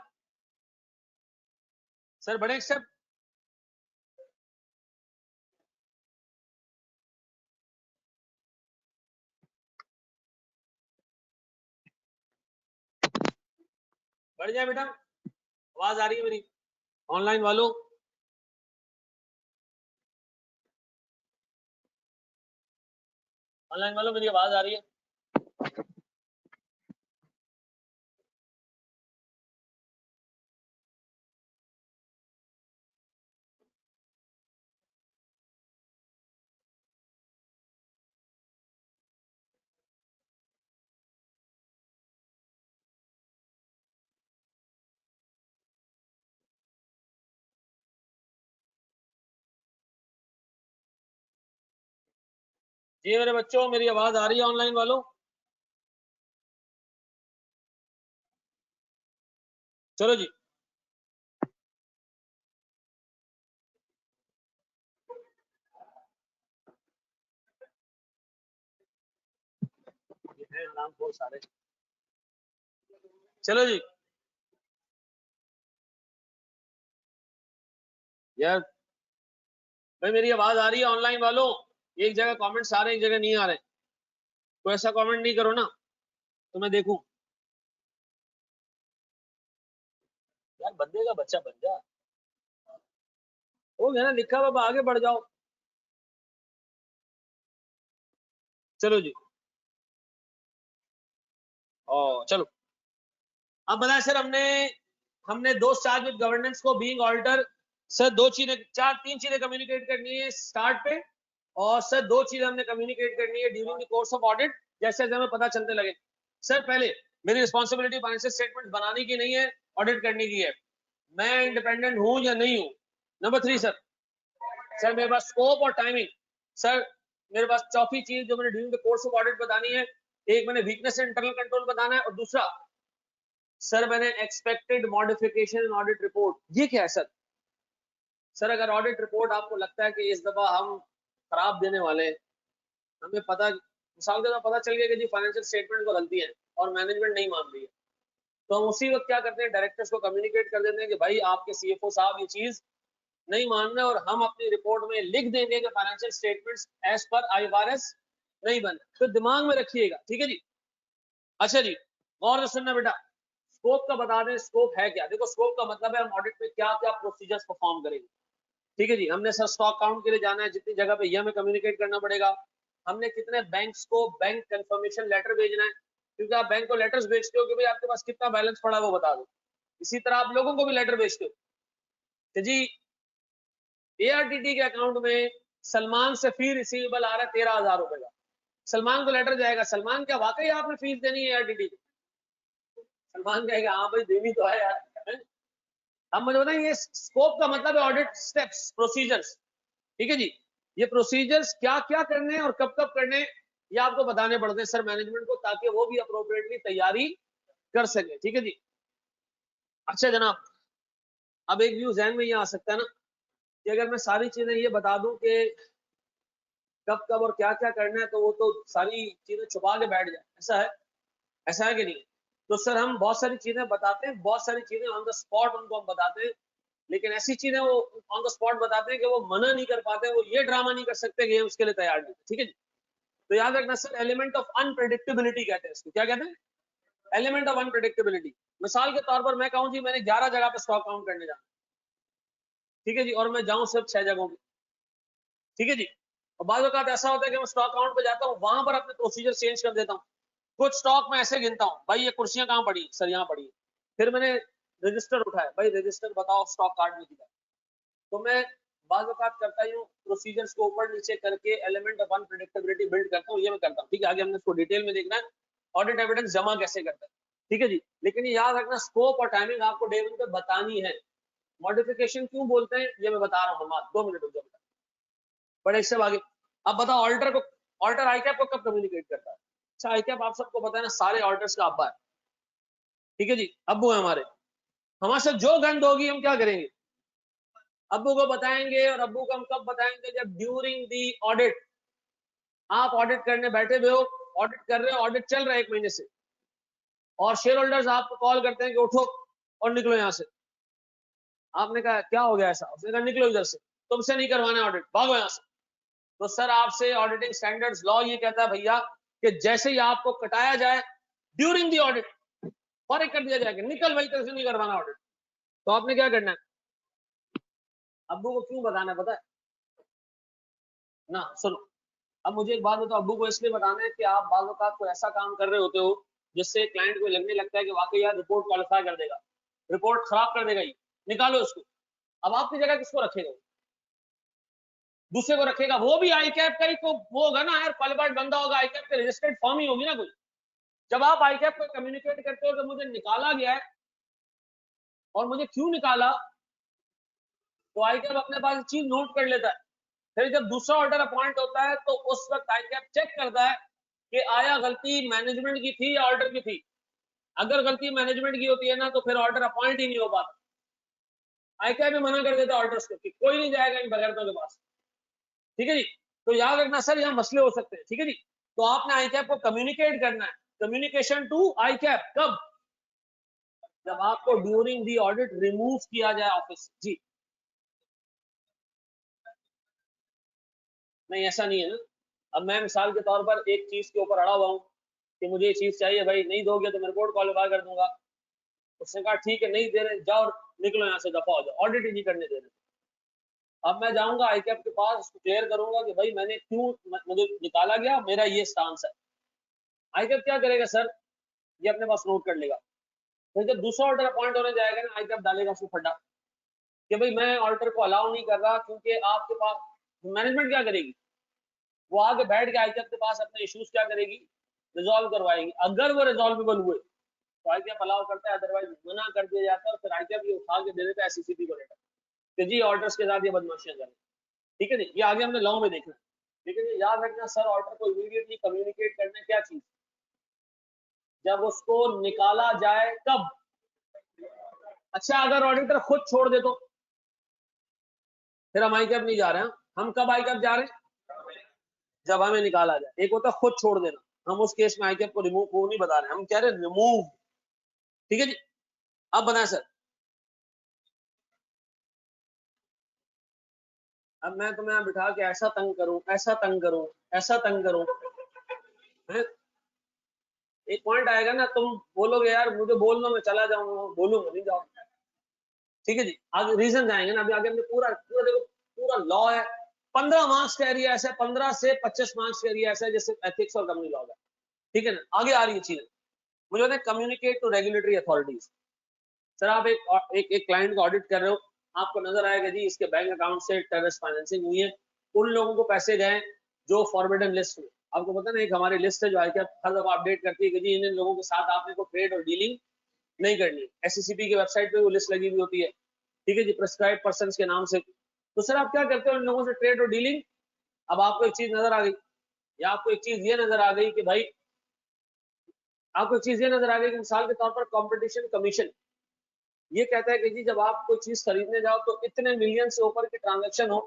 सर बड़े एक्सेप्ट। बढ़ जाए बेटा, आवाज आ रही है मेरी ऑनलाइन वालों? ऑनलाइन वालों मेरी आवाज आ रही है? जी मेरे बच्चों, मेरी आवाज आ रही है ऑनलाइन वालों? चलो जी। ये है नाम बहुत सारे। चलो जी यार, भाई मेरी आवाज आ रही है ऑनलाइन वालों? एक जगह कमेंट्स आ रहे हैं, एक जगह नहीं आ रहे। कोई ऐसा कमेंट नहीं करो ना तो मैं देखूं। यार बंदे का बच्चा बन जा। हो गया ना लिखा हुआ, अब आगे बढ़ जाओ। चलो जी। ओ चलो। अब बताएं सर, हमने हमने दो चार्ज विद गवर्नेंस को बीइंग ऑल्टर। सर दो चीजें, चार तीन चीजें कम्युनिकेट करनी है स्टार्ट पे। और सर दो चीजें हमने कम्युनिकेट करनी है during the course of audit, जैसे जैसे हमें पता चलते लगे। सर पहले, मेरी रिस्पॉन्सिबिलिटी फाइनेंशियल स्टेटमेंट बनाने की नहीं है, ऑडिट करने की है। मैं इंडिपेंडेंट हूं या नहीं हूं? नंबर 3 सर, मेरे पास स्कोप और टाइमिंग। सर मेरे पास चौथी चीज जो मैंने during the course of audit बतानी है, एक मैंने वीकनेस इंटरनल कंट्रोल बताना है, और दूसरा सर मैंने expected modification in audit report. ये क्या है सर? सर अगर ऑडिट रिपोर्ट आपको लगता है कि इस दफा हम खराब देने वाले हैं, हमें पता, मिसाल के तौर पता चल गया कि जी फाइनेंशियल स्टेटमेंट में गलती है और मैनेजमेंट नहीं मान रही है, तो हम उसी वक्त क्या करते हैं, डायरेक्टर्स को कम्युनिकेट कर देते हैं कि भाई आपके सीएफओ साहब ये चीज नहीं मान रहे, और हम अपनी रिपोर्ट में लिख देंगे कि financial statements as per IRS नहीं बने। तो दिमाग में रखिएगा, ठीक है जी। अच्छा जी, गौर से सुनना बेटा। स्कोप का बता दें, स्कोप है क्या? देखो स्कोप का मतलब है हम ऑडिट में क्या क्या प्रोसीजर्स परफॉर्म करेंगे। ठीक है जी, हमने सर स्टॉक काउंट के लिए जाना है, जितनी जगह पे ये हमें कम्युनिकेट करना पड़ेगा। हमने कितने बैंक्स को बैंक कंफर्मेशन लेटर भेजना है, क्योंकि आप बैंक को लेटर्स भेजते हो कि भाई आपके पास कितना बैलेंस पड़ा है वो बता दो। इसी तरह आप लोगों को भी लेटर भेजते हो कि जी एआरटीटी के अकाउंट में सलमान से फी रिसीवेबल आ रहा है 13,000 रुपए का। सलमान को लेटर जाएगा, सलमान क्या वाकई आपने फीस देनी है एआरटीटी को? सलमान कहेगा हाँ भाई देनी तो है यार। अब मुझे बताएं, ये स्कोप का मतलब है ऑडिट स्टेप्स, प्रोसीजर्स। ठीक है जी, ये प्रोसीजर्स क्या क्या करने हैं और कब कब करने हैं, ये आपको बताने पड़ते हैं सर मैनेजमेंट को, ताकि वो भी अप्रोप्रिएटली तैयारी कर सके। ठीक है जी। अच्छा जनाब, अब एक व्यू जहन में ये आ सकता है ना कि अगर मैं सारी चीजें ये बता दूं कि कब कब और क्या क्या करना है, तो वो तो सारी चीजें छुपा के बैठ जाए, ऐसा है? ऐसा है कि नहीं? तो सर हम बहुत सारी चीजें बताते हैं, बहुत सारी चीजें ऑन द स्पॉट उनको हम बताते हैं, लेकिन ऐसी चीजें वो ऑन द स्पॉट बताते हैं कि वो मना नहीं कर पाते, वो ये ड्रामा नहीं कर सकते कि उसके लिए तैयार नहीं। ठीक है जी। तो याद रखना सर, एलिमेंट ऑफ अनप्रेडिक्टेबिलिटी कहते हैं इसको। क्या कहते हैं? Element of unpredictability. मिसाल के तौर पर मैं कहूं जी मैंने 11 जगह पे स्टॉक काउंट करने जाना, ठीक है जी, और मैं जाऊं सिर्फ 6 जगहों पे। ठीक है जी। और बाद वक्त ऐसा होता है कि मैं स्टॉक काउंट पे जाता हूँ, वहां पर अपने प्रोसीजर चेंज कर देता हूँ। कुछ स्टॉक में ऐसे गिनता हूँ, भाई ये कुर्सियां कहाँ पड़ी सर? यहाँ पड़ी। फिर मैंने रजिस्टर उठाया, भाई रजिस्टर बताओ स्टॉक कार्ड में दिखा। तो मैं बाद वक्त करता ही हूँ, प्रोसीजर्स को ऊपर नीचे करके एलिमेंट ऑफ अनप्रेडिक्टेबिलिटी बिल्ड करता हूँ, ये मैं करता हूँ। ठीक है, आगे हमने इसको डिटेल में देखना है, ऑडिट एविडेंस जमा कैसे करता है। ठीक है जी। लेकिन ये याद रखना, स्कोप और टाइमिंग आपको डे वन पे बतानी है। मॉडिफिकेशन क्यों बोलते हैं ये मैं बता रहा हूँ, 2 मिनट रुक जाओ। बड़े इससे आगे, अब बताओ ऑल्टर को, ऑल्टर आईकैप को कब कम्युनिकेट करता है? अच्छा आईकैप आप सबको पता है ना, सारे ऑल्टर्स का अब्बा है। ठीक है जी, अब्बू है हमारे। हमारे साथ जो गंद होगी हम क्या करेंगे? अब्बू को बताएंगे, और अब्बू को हम कब बताएंगे? जब ड्यूरिंग दी ऑडिट, आप ऑडिट करने बैठे हुए हो, ऑडिट कर रहे हो, ऑडिट चल रहा है 1 महीने से, और शेयर होल्डर्स आपको कॉल करते हैं कि उठो और निकलो यहाँ से। आपने कहा क्या हो गया ऐसा? उसने कहा निकलो इधर से, तुमसे नहीं करवाना ऑडिट, भागो यहाँ से। तो सर आपसे ऑडिटिंग स्टैंडर्ड्स लॉ ये कहता है भैया कि जैसे ही आपको कटाया जाए ड्यूरिंग दी ऑडिट फॉरक कर दिया जाएगा, निकल भाई तेरे से नहीं करवाना ऑडिट। तो आपने क्या करना है? अब्बू को क्यों बताना है पता है ना? सुनो, अब मुझे एक बात बताओ, अब्बू को इसलिए बताना है कि आप बाल वक्त को ऐसा काम कर रहे होते हो जिससे क्लाइंट को लगने लगता है कि वाकई यार रिपोर्ट क्वालिफाई कर देगा, रिपोर्ट खराब कर देगा, ये निकालो उसको। अब आपकी जगह किसको रखेगा? दूसरे को रखेगा, वो भी आई कैप का ही को वो होगा ना यार, क्वालिफाइड बंदा होगा, आई कैप के रजिस्टर्ड फॉर्म ही होगी ना कोई। जब आप आई कैप को कम्युनिकेट करते हो कि मुझे निकाला गया है और मुझे क्यों निकाला, तो आई कैप अपने पास चीज नोट कर लेता है। फिर जब दूसरा ऑर्डर अपॉइंट होता है तो उस वक्त आई कैप चेक करता है कि आया गलती मैनेजमेंट की थी या ऑर्डर की थी। अगर गलती मैनेजमेंट की होती है ना तो फिर ऑर्डर अपॉइंट ही नहीं हो पाता। आई कैप भी मना कर देता है ऑर्डर्स को कि कोई नहीं जाएगा इन बगैरतों के पास। ठीक है जी, तो याद रखना सर यहाँ मसले हो सकते हैं। ठीक है जी, तो आपने आई कैप को कम्युनिकेट करना है, कम्युनिकेशन टू आई कैप कब? जब आपको ड्यूरिंग दी ऑडिट रिमूव किया जाए ऑफिस। जी नहीं, ऐसा नहीं है ना। अब मैं मिसाल के तौर पर एक चीज के ऊपर अड़ा हुआ हूँ कि मुझे ये चीज चाहिए भाई, नहीं दोगे तो मैं रिपोर्ट क्वालिफाई कर दूंगा। उसने कहा ठीक है नहीं दे रहे, जाओ निकलो यहाँ से, दफा हो जाओ, ऑडिट ही नहीं करने दे रहे। अब मैं जाऊंगा आई कैप के पास, उसको क्लियर करूंगा कि भाई मैंने क्यों, मुझे निकाला गया, मेरा ये स्टांस है। आई कैप क्या करेगा सर, ये अपने पास नोट कर लेगा। फिर जब दूसरा ऑर्डर अपॉइंट होने जाएगा ना, आई कैप डालेगा उसको फड्डा कि भाई मैं ऑर्डर को अलाउ नहीं कर रहा क्योंकि आपके पास। मैनेजमेंट क्या करेगी? वो आगे बैठ के आई कैप के पास अपने इश्यूज क्या करेगी, रिजॉल्व करवाएगी। अगर वो रिजॉल्वेबल हुए तो आई कैप अलाउ करता है, अदरवाइज मना कर दिया जाता है और फिर आई कैप ये उठा के दे देता है एससीसीपी को लेकर कि जी ऑर्डर्स के साथ ये बदमाशियां करें। ठीक है जी, ये आगे हमने लॉ में देखना है। लेकिन ये याद रखना सर, ऑर्डर को इमीडिएटली कम्युनिकेट करना क्या चीज? जब उसको निकाला जाए कब? अच्छा अगर ऑडिटर खुद छोड़ दे तो फिर हम आई कैप नहीं जा रहे हैं। हम कब आई कैप जा रहे हैं? जब हमें निकाला जाए। एक होता है खुद छोड़ देना, हम उस केस में आई कैप को रिमूव वो नहीं बता रहे, हम कह रहे रिमूव। ठीक है जी, अब बताएं सर। अब मैं तुम्हें बिठा के ऐसा तंग करूं, ऐसा तंग करूं, ऐसा तंग करूं, एक पॉइंट आएगा ना तुम बोलोगे यार मुझे बोल दो मैं चला जाऊंगा, बोलूंगा नहीं जाऊंगा। ठीक है जी, आगे रीजन आएंगे ना। अभी आगे हमने पूरा पूरा देखो, पूरा लॉ है 15 मार्क्स का एरिया ऐसा है, 15 से 25 मार्क्स का एरिया ऐसा है जैसे एथिक्स और कंपनी लॉ का। ठीक है ना, आगे आ रही है चीजें। मुझे बताएं communicate to regulatory authorities. Sir आप एक क्लाइंट को ऑडिट कर रहे हो, आपको नजर आएगा जी इसके बैंक अकाउंट से टेररिस्ट फाइनेंसिंग हुई है, उन लोगों को पैसे गए जो फॉरवर्डन लिस्ट में। आपको पता ना एक हमारी लिस्ट है जो आई हर दफा अपडेट करती है कि जी इन लोगों के साथ आपने को ट्रेड और डीलिंग नहीं करनी है। एससीसीपी की वेबसाइट पे वो लिस्ट लगी हुई होती है। ठीक है जी, प्रिस्क्राइब पर्सन के नाम से। तो सर आप क्या करते हो इन लोगों से ट्रेड और डीलिंग? अब आपको एक चीज नजर आ गई, या आपको एक चीज ये नजर आ गई कि भाई, आपको एक चीज ये नजर आ गई कि मिसाल के तौर पर कंपटीशन कमीशन ये कहता है कि जी जब आप कोई चीज खरीदने जाओ तो इतने मिलियन से ऊपर की ट्रांजैक्शन हो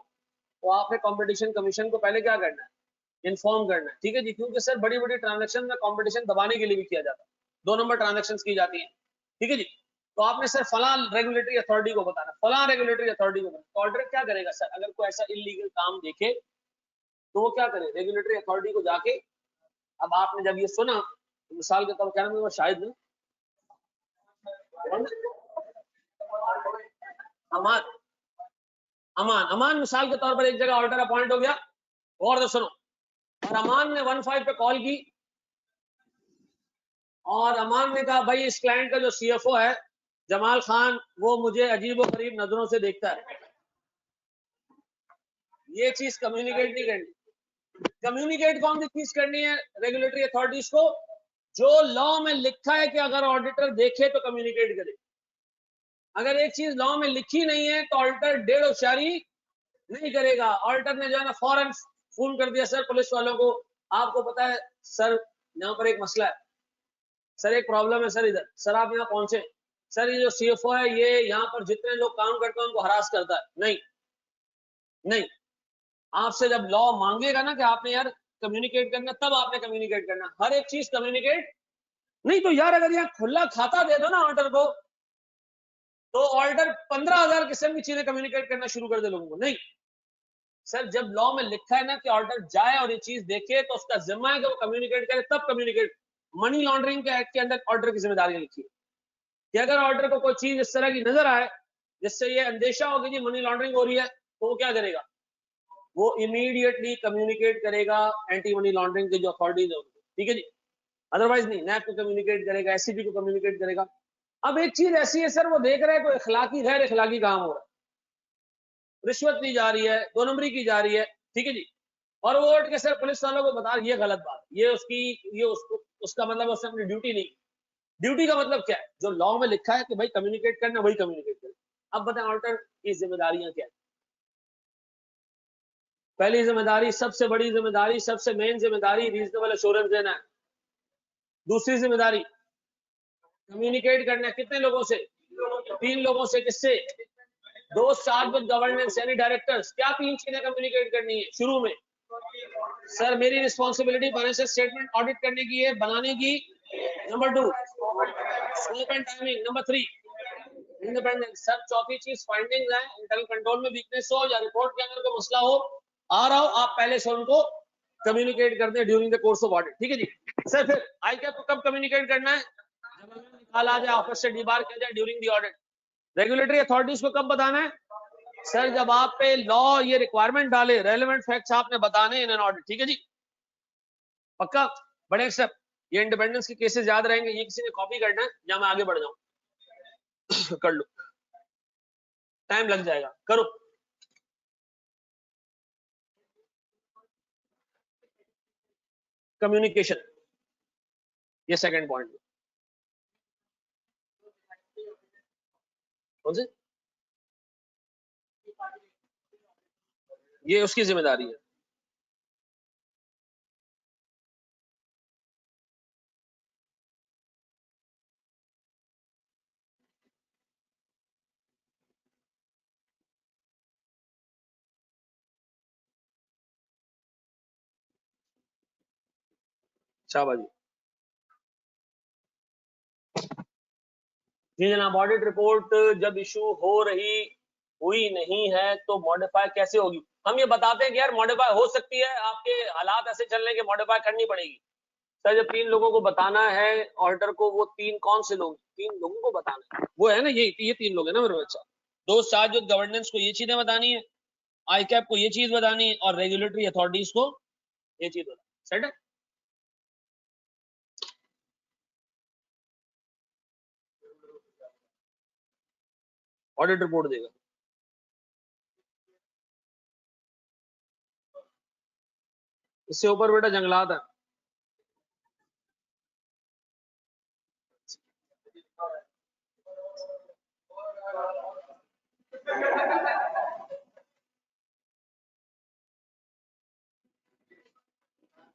तो आपने कंपटीशन कमीशन को पहले क्या करना है, इन्फॉर्म करना है। ठीक है जी, क्योंकि सर बड़ी बड़ी ट्रांजैक्शन में कंपटीशन दबाने के लिए भी किया जाता है, 2 नंबर ट्रांजैक्शन की जाती है। ठीक है जी, तो आपने सर फला रेगुलेटरी अथॉरिटी को बताना, फला रेगुलेटरी अथॉरिटी को बताना। तो ऑर्डर क्या करेगा सर, अगर कोई ऐसा इलीगल काम देखे तो वो क्या करे, रेगुलेटरी अथॉरिटी को जाके। अब आपने जब ये सुना तो मिसाल के तौर पर वो शायद ना अमान अमान अमान मिसाल के तौर पर एक जगह ऑर्डर अपॉइंट हो गया, और तो सुनो, और अमान ने 15 पे कॉल की और अमान ने कहा भाई इस क्लाइंट का जो सीएफओ है जमाल खान वो मुझे अजीब और गरीब नजरों से देखता है। ये चीज कम्युनिकेट नहीं करनी। कम्युनिकेट कौन सी चीज करनी है रेगुलेटरी अथॉरिटीज को? जो लॉ में लिखा है कि अगर ऑडिटर देखे तो कम्युनिकेट करे। अगर एक चीज लॉ में लिखी नहीं है तो ऑडिटर डेढ़ होशियारी नहीं करेगा। ऑडिटर ने जो है ना फौरन फोन कर दिया सर पुलिस वालों को, आपको पता है सर यहाँ पर एक मसला है, सर एक प्रॉब्लम है सर, इधर सर आप यहाँ पहुंचे, सर ये जो सीएफओ है ये यहाँ पर जितने लोग काम करते हैं उनको हरास करता है। नहीं नहीं, आपसे जब लॉ मांगेगा ना कि आपने यार कम्युनिकेट करना, तब आपने कम्युनिकेट करना, हर एक चीज कम्युनिकेट नहीं। तो यार अगर यहाँ खुला खाता दे दो ना ऑर्डर को, तो ऑर्डर 15,000 किस्म की चीजें कम्युनिकेट करना शुरू कर दे लोगों को? नहीं सर, जब लॉ में लिखा है ना कि ऑर्डर जाए और ये चीज देखे तो उसका जिम्मा है कि वो कम्युनिकेट करे, तब कम्युनिकेट। मनी लॉन्ड्रिंग के एक्ट के अंदर ऑर्डर की जिम्मेदारी लिखी है कि अगर ऑर्डर को कोई चीज इस तरह की नजर आए जिससे ये अंदेशा हो कि जी मनी लॉन्ड्रिंग हो रही है, तो वो क्या करेगा? वो इमीडिएटली कम्युनिकेट करेगा एंटी मनी लॉन्ड्रिंग की जो अथॉरिटीज है, ठीक है जी। अदरवाइज नहीं, नैब को कम्युनिकेट करेगा, एससीबी को कम्युनिकेट करेगा। अब एक चीज ऐसी है सर, वो देख रहा है कोई इखलाकी गैर इखलाकी काम हो रहा है, रिश्वत ली जा रही है, 2 नंबरी की जा रही है, ठीक है जी। और वो उठ के सर पुलिस वालों को बता ये गलत बात, ये उसकी, ये उसको, उसका मतलब उसने अपनी ड्यूटी नहीं। ड्यूटी का मतलब क्या है? जो लॉ में लिखा है कि भाई कम्युनिकेट करना, वही कम्युनिकेट करना। अब बताएं ऑल्टर की जिम्मेदारियां क्या है? पहली जिम्मेदारी, सबसे बड़ी जिम्मेदारी, सबसे मेन जिम्मेदारी, रीजनेबल एश्योरेंस देना है। दूसरी जिम्मेदारी कम्युनिकेट करना है, कितने लोगों से? 3 लोगों से। किससे? दोस्त चार्ज विद गवर्नेंस यानी डायरेक्टर्स। क्या 3 चीजें कम्युनिकेट करनी है शुरू में? सर मेरी रिस्पॉन्सिबिलिटी फाइनेंशियल स्टेटमेंट ऑडिट करने की है, बनाने की। Number 2 scope and timing. Number 3 independence. Sir चौथी चीज फाइंडिंग्स है, इंटरनल कंट्रोल में वीकनेस हो या रिपोर्ट के अंदर कोई मसला हो आ रहा हो, आप पहले से उनको कम्युनिकेट कर दें during the course of audit, ठीक है जी। सर फिर आई कैप को कब कम्युनिकेट करना है? जब निकाला जाए, ऑफिस से डिबार किया जाए during the audit. Regulatory authorities को कब बताना है? सर जब आप पे लॉ ये रिक्वायरमेंट डाले, रेलेवेंट फैक्ट्स आपने बताने इन एन ऑडिट, ठीक है जी। पक्का? बड़े स्टेप। ये इंडिपेंडेंस के केसेस याद रहेंगे, ये किसी ने कॉपी करना है या मैं आगे बढ़ जाऊं? कर लो, टाइम लग जाएगा, करो। कम्युनिकेशन, ये सेकंड पॉइंट। कौन से? ये उसकी जिम्मेदारी है। शाबाजी जी जनाब। ऑडिट रिपोर्ट जब इशू हो रही हुई नहीं है तो मॉडिफाई कैसे होगी? हम ये बताते हैं कि यार मॉडिफाई हो सकती है, आपके हालात ऐसे चलने के मॉडिफाई करनी पड़ेगी। सर जब 3 लोगों को बताना है ऑर्डर को, वो 3 कौन से लोग? 3 लोगों को बताना है, वो है ना, ये 3 लोग है ना मेरे बच्चा। दो चार्ज विद गवर्नेंस को ये चीजें बतानी है, आई कैप को ये चीज बतानी है, और रेगुलेटरी अथॉरिटीज को ये चीज बतानी। सेट है? ऑडिट रिपोर्ट देगा। इससे ऊपर बेटा जंगलात है।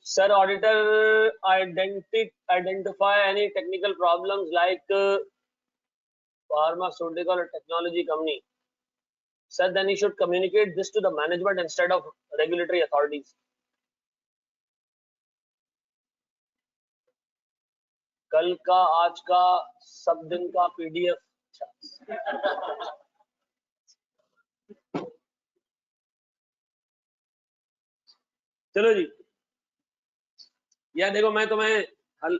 Sir, auditor identify any technical problems like pharmaceutical or technology company. Sir, then he should communicate this to the management instead of regulatory authorities. कल का, आज का, सब दिन का पीडीएफ। चलो जी, यार देखो मैं तुम्हें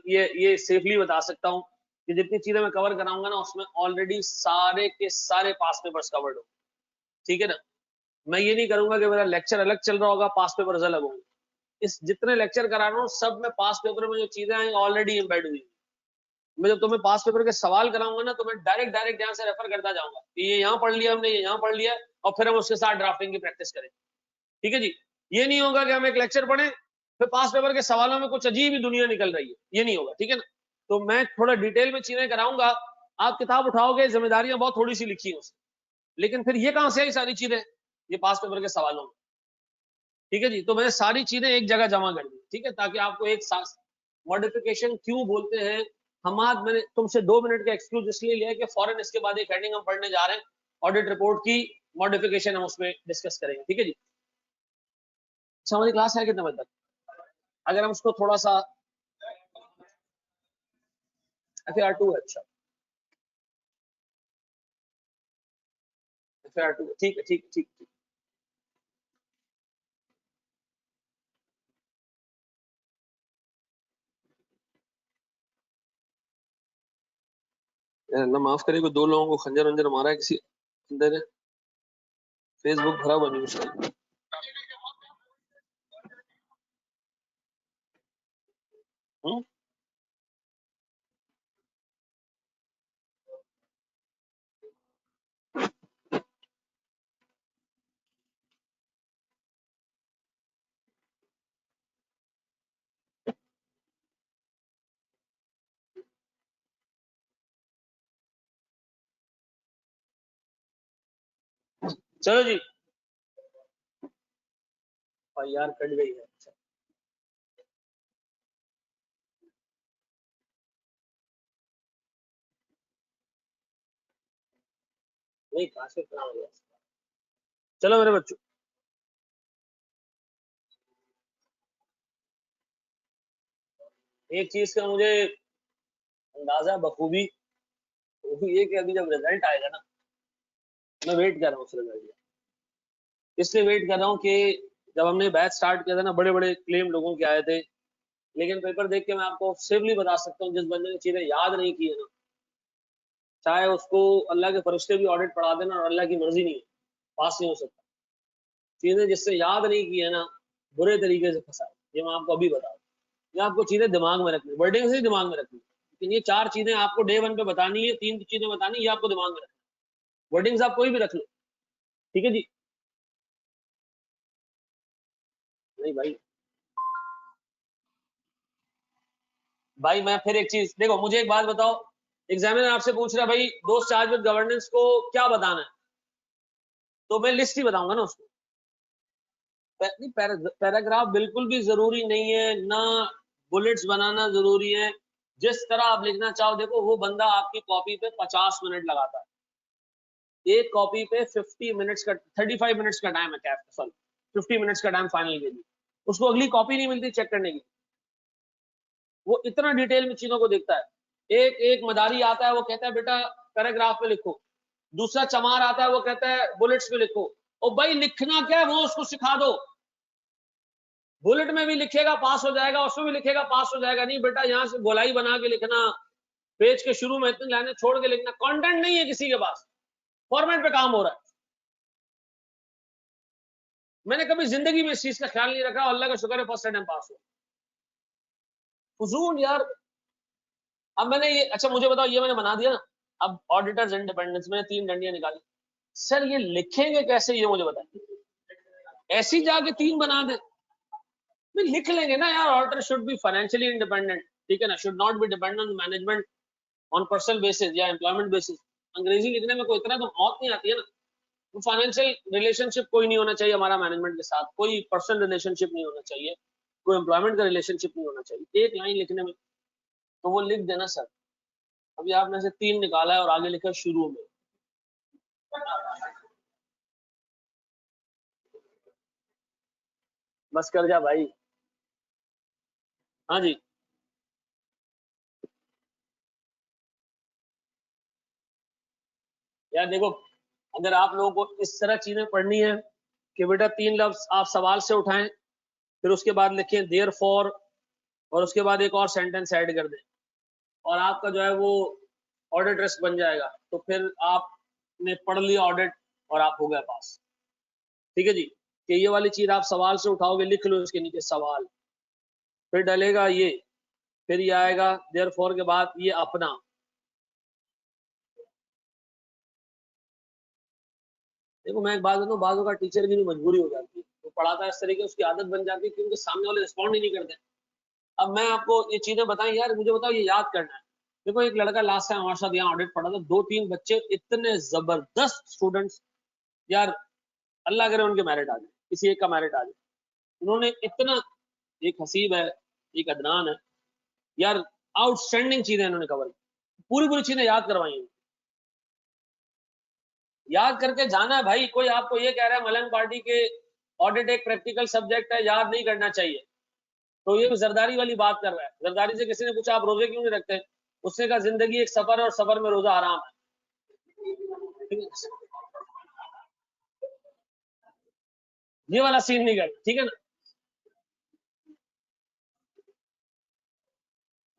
ये सेफली बता सकता हूँ कि जितनी चीजें मैं कवर कराऊंगा ना, उसमें ऑलरेडी सारे के सारे पास पेपर्स कवर्ड हो, ठीक है ना। मैं ये नहीं करूंगा कि मेरा लेक्चर अलग चल रहा होगा, पास पेपर्स अलग होंगे। इस जितने लेक्चर करा रहा हूँ सब में पास पेपर में जो चीजें आई ऑलरेडी एम्बेड हुई। मैं जब तुम्हें पास पेपर के सवाल कराऊंगा ना, तो मैं डायरेक्ट डायरेक्ट यहाँ से रेफर करता जाऊंगा कि ये यहाँ पढ़ लिया हमने, ये यहाँ पढ़ लिया, और फिर हम उसके साथ ड्राफ्टिंग की प्रैक्टिस करें, ठीक है जी। ये नहीं होगा कि हम एक लेक्चर पढ़े फिर पास पेपर के सवालों में कुछ अजीब ही दुनिया निकल रही है, ये नहीं होगा, ठीक है ना। तो मैं थोड़ा डिटेल में चीजें कराऊंगा। आप किताब उठाओगे, जिम्मेदारियां बहुत थोड़ी सी लिखी है उसमें, लेकिन फिर ये कहां से आई सारी चीजें? ये पास पेपर के सवालों में, ठीक है जी। तो मैंने सारी चीजें एक जगह जमा कर दी, ठीक है, ताकि आपको एक साथ मॉडिफिकेशन क्यों बोलते हैं। हम आज मैंने तुमसे 2 मिनट का एक्सक्यूज इसलिए लिया कि फौरन इसके बाद एक हेडिंग हम पढ़ने जा रहे हैं, ऑडिट रिपोर्ट की मॉडिफिकेशन हम उसमें डिस्कस करेंगे, ठीक है जी। अच्छा हमारी क्लास है कितने बजे तक? अगर हम उसको थोड़ा सा FAR 2 है, अच्छा FIR2 ठीक है, ठीक ठीक। अल्लाह माफ करे, को 2 लोगों को खंजर वंजर मारा है किसी अंदर, फेसबुक खराब होने मुश्किल। चलो जी, और यार कट गई है। नहीं, कहां से इतना हो गया। चलो मेरे बच्चों, एक चीज का मुझे अंदाजा बखूबी, वो ये कि अभी जब रिजल्ट आएगा ना, मैं वेट कर रहा हूँ उस रिजल्ट का। इसलिए वेट कर रहा हूँ कि जब हमने बैच स्टार्ट किया था ना, बड़े बड़े क्लेम लोगों के आए थे, लेकिन पेपर देख के मैं आपको सेफली बता सकता हूँ, जिस बंदे ने चीजें याद नहीं की है ना, चाहे उसको अल्लाह के फरिश्ते भी ऑडिट पढ़ा देना और अल्लाह की मर्जी नहीं है, पास नहीं हो सकता। चीजें जिससे याद नहीं की है ना, बुरे तरीके से फंसा है। ये मैं आपको अभी बता दूं, ये आपको चीजें दिमाग में रखनी, वर्डिंग से दिमाग में रखनी, लेकिन ये 4 चीजें आपको डे 1 पे बतानी है, 3 चीजें बतानी, ये आपको दिमाग में रखनी। वर्डिंग्स आप कोई भी रख लो, ठीक है जी। नहीं भाई, भाई मैं फिर एक चीज देखो, मुझे एक बात बताओ, एग्जामिनर आपसे पूछ रहा है भाई दोस्त चार्ज विद गवर्नेंस को क्या बताना है, तो मैं लिस्ट ही बताऊंगा ना उसको। पैराग्राफ बिल्कुल भी जरूरी नहीं है ना, बुलेट्स बनाना जरूरी है। जिस तरह आप लिखना चाहो, देखो वो बंदा आपकी कॉपी पे 50 मिनट लगाता है, एक कॉपी पे 50 मिनट्स का 35 मिनट्स का टाइम है, कैप सॉरी 50 मिनट्स का टाइम फाइनल के लिए, उसको अगली कॉपी नहीं मिलती चेक करने की। वो इतना डिटेल में चीजों को देखता है। एक एक मदारी आता है, वो कहता है बेटा पैराग्राफ में लिखो, दूसरा चमार आता है, वो कहता है बुलेट्स में लिखो। और भाई लिखना क्या है वो उसको सिखा दो, बुलेट में भी लिखेगा पास हो जाएगा, उसमें भी लिखेगा पास हो जाएगा। नहीं बेटा, यहाँ से गोलाई बना के लिखना, पेज के शुरू में इतनी लाइनें छोड़ के लिखना, कंटेंट नहीं है किसी के पास, फॉर्मेट पे काम हो रहा है। मैंने कभी जिंदगी में इस चीज का ख्याल नहीं रखा, अल्लाह का शुक्र है फर्स्ट टाइम पास हो। फजूल यार। अब मैंने ये, अच्छा मुझे बताओ, ये मैंने बना दिया ना, अब ऑडिटर्स इंडिपेंडेंस में 3 डंडियां निकाली, सर ये लिखेंगे कैसे, ये मुझे बताइए। ऐसी जाके 3 बना दे, लिख लेंगे ना यार। Auditor should be financially independent, ठीक है ना, should not be dependent on management on personal basis या एम्प्लॉयमेंट बेसिस। अंग्रेजी लिखने में कोई इतना तो मौत नहीं आती है ना। तो फाइनेंशियल रिलेशनशिप कोई नहीं होना चाहिए हमारा मैनेजमेंट के साथ, कोई पर्सनल रिलेशनशिप नहीं होना चाहिए, कोई एम्प्लॉयमेंट का रिलेशनशिप नहीं होना चाहिए, एक लाइन लिखने में। तो वो लिख देना सर। अभी आपने से 3 निकाला है और आगे लिखा शुरू में। बस कर जा भाई। हाँ जी, यार देखो, अगर आप लोगों को इस तरह चीजें पढ़नी है कि बेटा 3 लफ्ज आप सवाल से उठाएं, फिर उसके बाद लिखें देयर फॉर, और उसके बाद एक और सेंटेंस ऐड कर दें, और आपका जो है वो ऑडिट रिस्क बन जाएगा। तो फिर आपने पढ़ लिया ऑडिट और आप हो गए पास, ठीक है जी। कि ये वाली चीज आप सवाल से उठाओगे, लिख लो इसके नीचे सवाल, फिर डलेगा ये, फिर ये आएगा देयर फॉर के बाद ये अपना। देखो मैं एक बात बताऊं, बाजू का टीचर की भी मजबूरी हो जाती है, वो पढ़ाता है इस तरीके, उसकी आदत बन जाती है कि उनके सामने वाले रिस्पॉन्ड ही नहीं करते। अब मैं आपको ये चीजें बताएं यार, मुझे बताओ ये याद करना है। देखो एक लड़का लास्ट टाइम हमारे साथ यहाँ ऑडिट पढ़ा था, 2-3 बच्चे इतने जबरदस्त स्टूडेंट्स, यार अल्लाह करे उनके मेरिट आ जाए, किसी एक का मेरिट आ जाए। उन्होंने इतना, एक हसीब है, एक अदनान है, यार आउटस्टैंडिंग चीजें इन्होंने कवर की, पूरी पूरी चीजें याद करवाई हैं। याद करके जाना है भाई। कोई आपको ये कह रहा है मलंग पार्टी के ऑडिट एक प्रैक्टिकल सब्जेक्ट है, याद नहीं करना चाहिए, तो ये जरदारी वाली बात कर रहा है। जरदारी से किसी ने पूछा आप रोजे क्यों नहीं रखते, उसने कहा जिंदगी एक सफर है और सफर में रोजा हराम है। ये वाला सीन नहीं करना, ठीक है ना।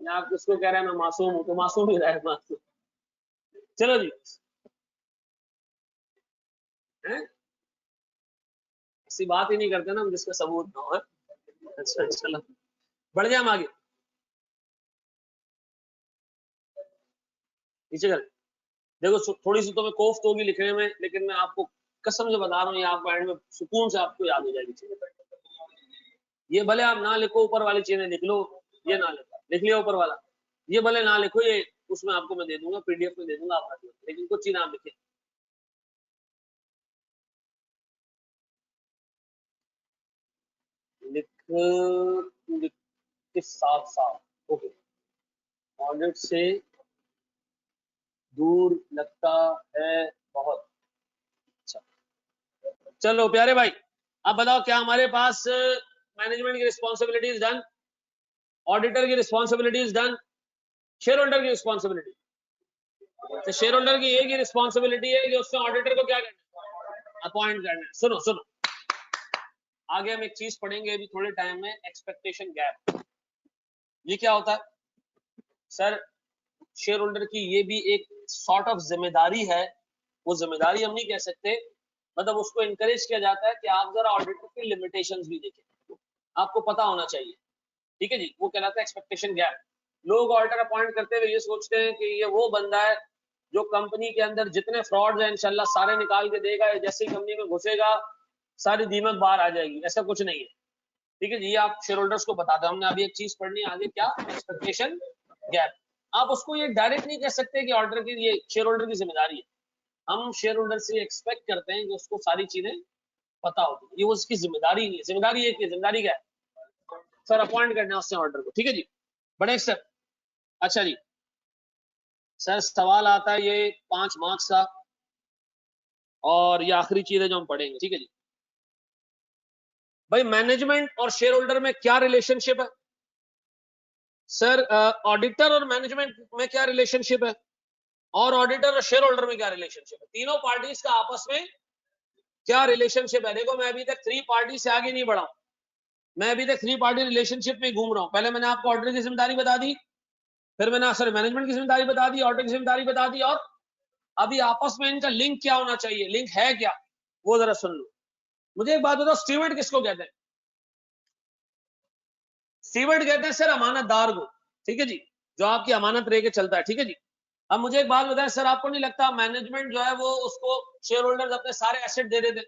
आप किसको कह रहे हैं मैं मासूम हूं, तो मासूम ही रहे मासूम। चलो जी, हैं ऐसी बात ही नहीं करते ना हम जिसका सबूत ना हो, है? अच्छा चलो बढ़ जाए हम आगे, नीचे कर। देखो थोड़ी सी तो मैं कोफ्त होगी लिखने में, लेकिन मैं आपको कसम से बता रहा हूँ, ये आपको एंड में सुकून से आपको याद हो जाएगी चीजें। ये भले आप ना लिखो, ऊपर वाली चीजें लिख लो, ये ना लिखो, लिख लिया ऊपर वाला, ये भले ना लिखो, ये उसमें आपको मैं दे दूंगा, पीडीएफ में दे दूंगा, आप पढ़ लो, लेकिन कुछ चीजें आप लिखे। लिख लिख के साथ साथ, ओके, ऑडिट से दूर लगता है बहुत। अच्छा चलो प्यारे भाई, अब बताओ क्या हमारे पास मैनेजमेंट की रिस्पॉन्सिबिलिटीज डन, ऑडिटर की रिस्पॉन्सिबिलिटीज डन, शेयर होल्डर की रिस्पॉन्सिबिलिटी। तो शेयर होल्डर की एक ही रिस्पॉन्सिबिलिटी है कि उसने ऑडिटर को क्या करना है, अपॉइंट करना है। सुनो सुनो, आगे हम एक चीज पढ़ेंगे अभी थोड़े टाइम में, एक्सपेक्टेशन गैप। ये क्या होता है सर? शेयर होल्डर की ये भी एक सॉर्ट ऑफ जिम्मेदारी है, वो जिम्मेदारी हम नहीं कह सकते, मतलब उसको इनकरेज किया जाता है कि आप जरा ऑडिटर की लिमिटेशंस भी देखें, आपको पता होना चाहिए, ठीक है जी। वो कहलाता है एक्सपेक्टेशन गैप। लोग ऑडिटर अपॉइंट करते हुए ये सोचते हैं कि ये वो बंदा है जो कंपनी के अंदर जितने फ्रॉड्स हैं इंशाल्लाह सारे निकाल के देगा, जैसे ही कंपनी में घुसेगा सारी दीमक बाहर आ जाएगी, ऐसा कुछ नहीं है, ठीक है जी। ये आप शेयर होल्डर्स को बताते हैं। हमने अभी एक चीज पढ़नी है आगे, क्या? Expectation gap. आप उसको ये डायरेक्ट नहीं कह सकते कि ऑर्डर की, ये शेयर होल्डर की जिम्मेदारी है। हम शेयर होल्डर से एक्सपेक्ट करते हैं कि उसको सारी चीजें पता होती है, ये उसकी जिम्मेदारी नहीं है। जिम्मेदारी एक है, जिम्मेदारी क्या है सर? अपॉइंट करना है उसने ऑर्डर को, ठीक है जी। बड़े सर, अच्छा जी सर, सवाल आता है ये 5 मार्क्स का, और ये आखिरी चीज है जो हम पढ़ेंगे, ठीक है जी। भाई मैनेजमेंट और शेयर होल्डर में क्या रिलेशनशिप है सर? ऑडिटर और मैनेजमेंट में क्या रिलेशनशिप है, और ऑडिटर और शेयर होल्डर में क्या रिलेशनशिप है? तीनों पार्टीज का आपस में क्या रिलेशनशिप है? देखो मैं अभी तक 3 पार्टी से आगे नहीं बढ़ा, मैं अभी तक 3 पार्टी रिलेशनशिप में घूम रहा हूं। पहले मैंने आपको ऑडिटर की जिम्मेदारी बता दी, फिर मैंने सर मैनेजमेंट की जिम्मेदारी बता दी, ऑडिटर की जिम्मेदारी बता दी, और अभी आपस में इनका लिंक क्या होना चाहिए, लिंक है क्या, वो जरा सुन लो। मुझे एक बात बताओ, स्टीवर्ड किसको कहते हैं? स्टीवर्ड कहते हैं सर अमानतदार को, ठीक है जी, जो आपकी अमानत रह के चलता है, ठीक है जी। अब मुझे एक बात बताएं सर, आपको नहीं लगता मैनेजमेंट जो है वो उसको शेयर होल्डर्स अपने सारे एसेट दे देते,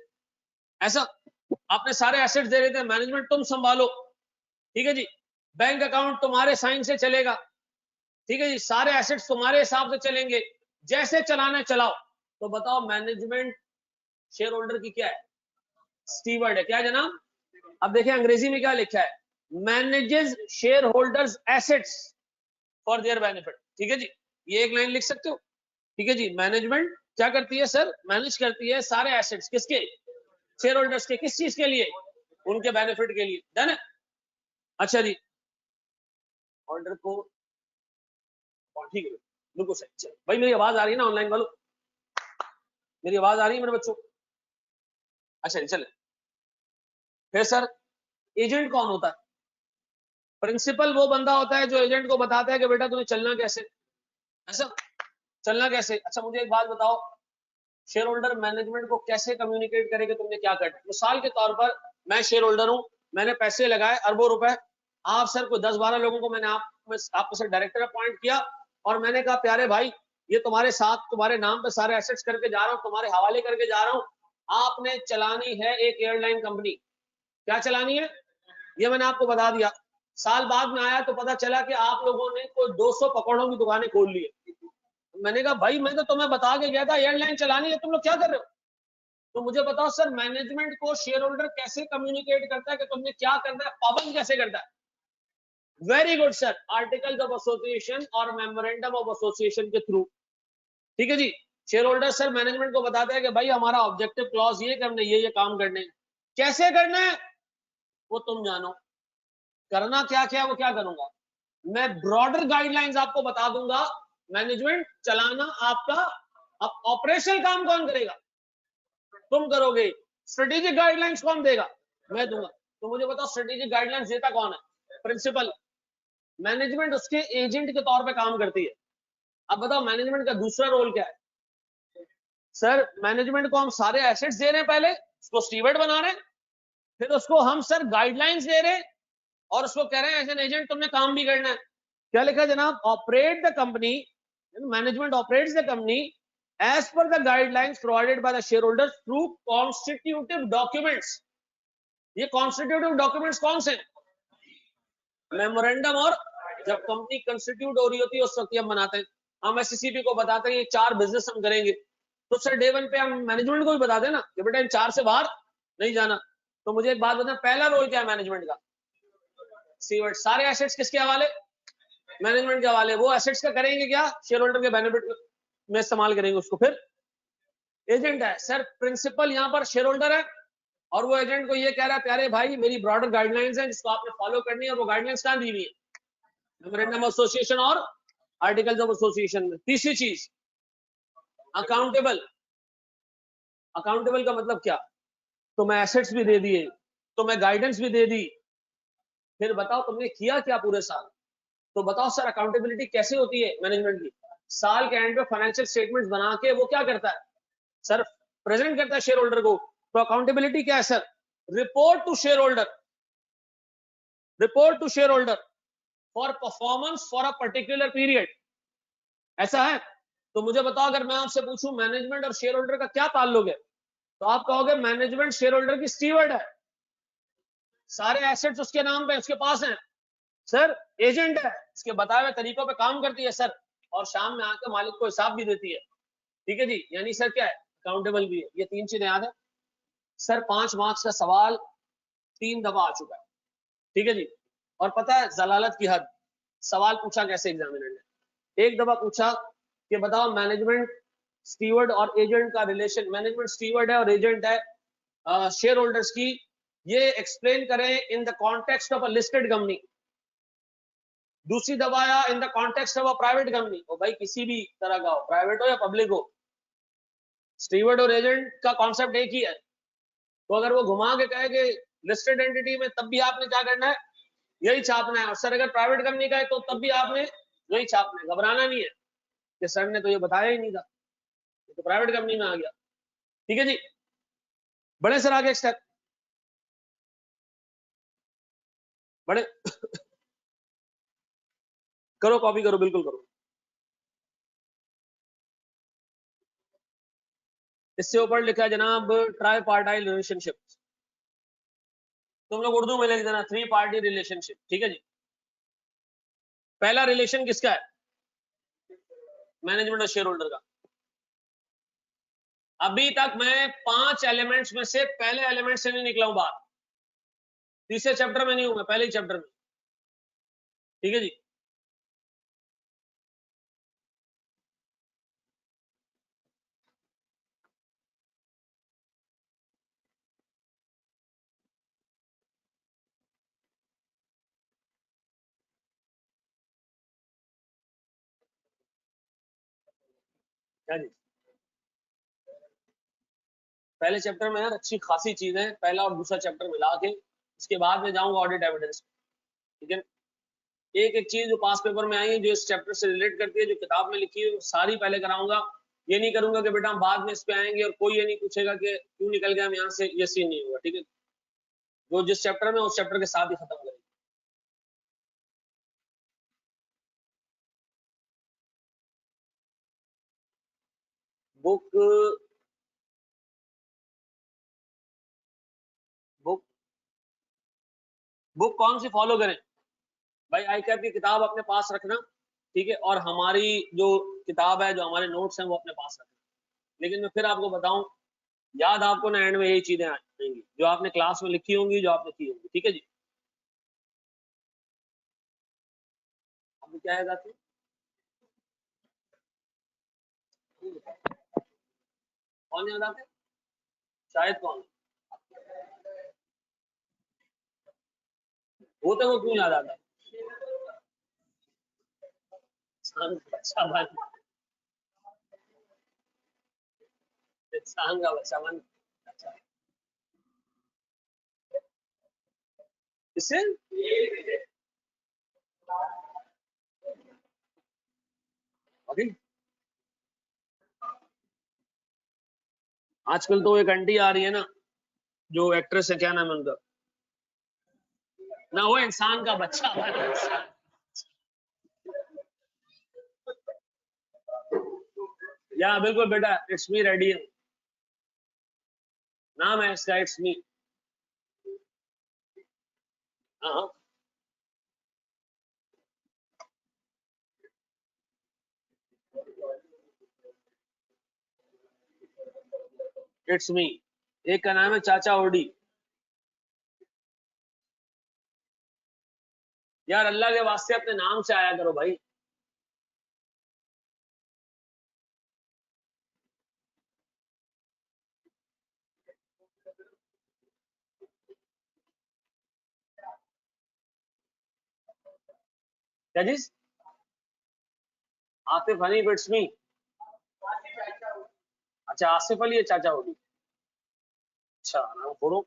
ऐसा? अपने सारे एसेट्स दे देते, मैनेजमेंट तुम संभालो, ठीक है जी, बैंक अकाउंट तुम्हारे साइन से चलेगा, ठीक है जी, सारे एसेट्स तुम्हारे हिसाब से चलेंगे, जैसे चलाना चलाओ। तो बताओ मैनेजमेंट शेयर होल्डर की क्या है? स्टीवर्ड है, क्या जनाब? अब देखिए अंग्रेजी में क्या लिखा है, manages share holders assets for their benefit, ठीक है जी। ये एक लाइन लिख सकते हो, ठीक है जी। मैनेजमेंट क्या करती है सर? मैनेज करती है सारे एसेट्स, किसके? शेयर होल्डर्स के। किस चीज के लिए? उनके बेनिफिट के लिए, डन है। अच्छा जी, ऑर्डर को, ठीक है बिल्कुल सही। चलो भाई मेरी आवाज आ रही है ना ऑनलाइन वालों? मेरी आवाज आ रही है मेरे बच्चों? अच्छा चले, फिर सर एजेंट कौन होता है? प्रिंसिपल वो बंदा होता है जो एजेंट को बताता है कि बेटा तुम्हें चलना कैसे, ऐसा? चलना कैसे? अच्छा मुझे एक बात बताओ, शेयर होल्डर मैनेजमेंट को कैसे कम्युनिकेट करे कि तुमने क्या करना है? मिसाल के तौर पर मैं शेयर होल्डर हूं, मैंने पैसे लगाए अरबों रुपए, आप सर को 10-12 लोगों को मैंने आपको सर डायरेक्टर अपॉइंट किया, और मैंने कहा प्यारे भाई ये तुम्हारे साथ तुम्हारे नाम पे सारे एसेट्स करके जा रहा हूं, तुम्हारे हवाले करके जा रहा हूं, आपने चलानी है एक एयरलाइन कंपनी। क्या चलानी है? ये मैंने आपको बता दिया। साल बाद में आया तो पता चला कि आप लोगों ने कोई 200 पकौड़ों की दुकानें खोल ली है। मैंने कहा भाई मैं तो तुम्हें बता के गया था एयरलाइन चलानी है, तुम लोग क्या कर रहे हो? तो मुझे बताओ सर मैनेजमेंट को शेयर होल्डर कैसे कम्युनिकेट करता है कि तुमने क्या करना है, पाबंद कैसे करता है? Very good sir, articles of association और मेमोरेंडम ऑफ एसोसिएशन के थ्रू, ठीक है जी। शेयर होल्डर सर मैनेजमेंट को बताता है कि भाई हमारा ऑब्जेक्टिव क्लॉज ये कि हमने ये काम करने हैं, कैसे करना है वो तुम जानो, करना क्या क्या वो क्या करूंगा मैं, ब्रॉडर गाइडलाइंस आपको बता दूंगा, मैनेजमेंट चलाना आपका। अब ऑपरेशनल काम कौन करेगा? तुम करोगे। स्ट्रेटेजिक गाइडलाइंस कौन देगा? मैं दूंगा। तो मुझे बताओ स्ट्रेटेजिक गाइडलाइंस देता कौन है? प्रिंसिपल। मैनेजमेंट उसके एजेंट के तौर पे काम करती है। अब बताओ मैनेजमेंट का दूसरा रोल क्या है? सर मैनेजमेंट को हम सारे एसेट्स दे रहे हैं, पहले उसको स्टीवर्ड बना रहे हैं, फिर उसको हम सर गाइडलाइंस दे रहे हैं और उसको कह रहे हैं एज एन एजेंट तुमने काम भी करना है। क्या लिखा है जनाब? Operate the company, management operates the company as per the guidelines provided by the share holders through constitutive documents. ये कॉन्स्टिट्यूटिव डॉक्यूमेंट्स कौन से? मेमोरेंडम, और जब कंपनी कंस्टिट्यूट हो रही होती है उस वक्त हम बनाते हैं। हम एससीसीपी को बताते हैं ये 4 बिजनेस हम करेंगे, तो सर डे 1 पे हम मैनेजमेंट को भी बता देना कि बेटा इन 4 से बाहर नहीं जाना। तो मुझे एक बात बताना, पहला रोल क्या है मैनेजमेंट का? सीवर्ड। सारे एसेट्स किसके हवाले? मैनेजमेंट के हवाले। वो एसेट्स का करेंगे क्या? शेयर होल्डर के बेनिफिट में इस्तेमाल करेंगे उसको। फिर एजेंट है सर, प्रिंसिपल यहाँ पर शेयर होल्डर है और वो एजेंट को ये कह रहा है प्यारे भाई मेरी ब्रॉडर गाइडलाइंस है जिसको आपने फॉलो करनी है, और वो गाइडलाइंस कहाँ दी हुई है? मेमोरेंडम ऑफ एसोसिएशन और आर्टिकल्स ऑफ एसोसिएशन में। तीसरी चीज अकाउंटेबल। अकाउंटेबल का मतलब क्या? तो मैं एसेट्स भी दे दिए, तो मैं गाइडेंस भी दे दी, फिर बताओ तुमने किया क्या पूरे साल? तो बताओ सर अकाउंटेबिलिटी कैसे होती है मैनेजमेंट की? साल के एंड पे फाइनेंशियल स्टेटमेंट्स बना के वो क्या करता है सर? प्रेजेंट करता है शेयर होल्डर को। तो अकाउंटेबिलिटी क्या है sir? Report to share holder, report to share holder for performance for a particular period. ऐसा है? तो मुझे बताओ अगर मैं आपसे पूछूं मैनेजमेंट और शेयर होल्डर का क्या ताल्लुक है, तो आप कहोगे मैनेजमेंट शेयर होल्डर की स्टीवर्ड है, सारे एसेट्स उसके नाम पे उसके पास हैं। सर एजेंट है, इसके बताए हुए तरीकों पे काम करती है सर, और शाम में आकर मालिक को हिसाब भी देती है। ठीक है जी, यानी सर क्या है? अकाउंटेबल भी है। ये 3 चीजें याद है सर। 5 मार्क्स का सवाल 3 दफा आ चुका है। ठीक है जी। और पता है जलालत की हद, सवाल पूछा कैसे एग्जामिनर ने? एक दफा पूछा कि बताओ मैनेजमेंट स्टीवर्ड और एजेंट का रिलेशन, मैनेजमेंट स्टीवर्ड है और एजेंट है शेयर होल्डर्स की, ये एक्सप्लेन करें in the context of a listed company. दूसरी दफा आया in the context of a private company. ओ भाई किसी भी तरह का हो, प्राइवेट हो या पब्लिक हो, स्टीवर्ड और एजेंट का कॉन्सेप्ट एक ही है। तो अगर वो घुमा के कहे कि लिस्टेड एंटिटी में, तब भी आपने क्या करना है? यही छापना है। और सर अगर प्राइवेट कंपनी का है तो तब भी आपने यही छापना है, घबराना नहीं है कि सर ने तो ये बताया ही नहीं था, तो प्राइवेट कंपनी में आ गया। ठीक है जी, बड़े सर आगे स्टेप बड़े करो, कॉपी करो, बिल्कुल करो। इससे ऊपर लिखा है जनाब ट्राई पार्टाइल रिलेशनशिप। तुम लोग उर्दू में लिख देना 3 पार्टी रिलेशनशिप। ठीक है जी। पहला रिलेशन किसका है? मैनेजमेंट और शेयर होल्डर का। अभी तक मैं 5 एलिमेंट्स में से पहले एलिमेंट से नहीं निकला हूं बाहर। तीसरे चैप्टर में नहीं हूं मैं, पहले ही चैप्टर में। ठीक है जी। क्या जी? पहले चैप्टर में यार अच्छी खासी चीजें, पहला और दूसरा चैप्टर मिला के, इसके बाद में जाऊंगा ऑडिट एविडेंस। ठीक है, एक एक चीज जो पास पेपर में आई है, जो इस चैप्टर से रिलेट करती है, जो किताब में लिखी है, सारी पहले कराऊंगा। ये नहीं करूंगा कि बेटा हम बाद में इस पे आएंगे और कोई ये नहीं पूछेगा कि क्यों निकल गया हम यहाँ से, ये सीन नहीं होगा। ठीक है, जो जिस चैप्टर में उस चैप्टर के साथ ही खत्म करेंगे। बुक बुक बुक कौन सी फॉलो करें? भाई आई कैप की किताब अपने पास रखना। ठीक है, और हमारी जो किताब है, जो हमारे नोट्स हैं, वो अपने पास रखना। लेकिन मैं फिर आपको बताऊं, याद आपको ना एंड में यही चीजें आएंगी जो आपने क्लास में लिखी होंगी, जो आपने की होंगी। ठीक है जी। आपको क्या याद आती है? कौन याद आते? शायद कौन होते, वो क्यों याद आता? अच्छा बन, इंसान का बच्चा बन। अच्छा, इससे अभी आजकल तो एक आंटी आ रही है ना, जो एक्ट्रेस है, क्या नाम है उनका, ना वो इंसान का बच्चा है। या बिल्कुल बेटा, इट्स मी रेडी है, नाम है इसका, इट्स मी। हाँ, इट्स मी। एक का नाम है चाचा ओडी। यार अल्लाह के वास्ते अपने नाम से आया करो भाई। क्या चीज? Asif Hanif, it's me. अच्छा, आसिफ अली है चाचा ओडी। अच्छा, नाम फोड़ो।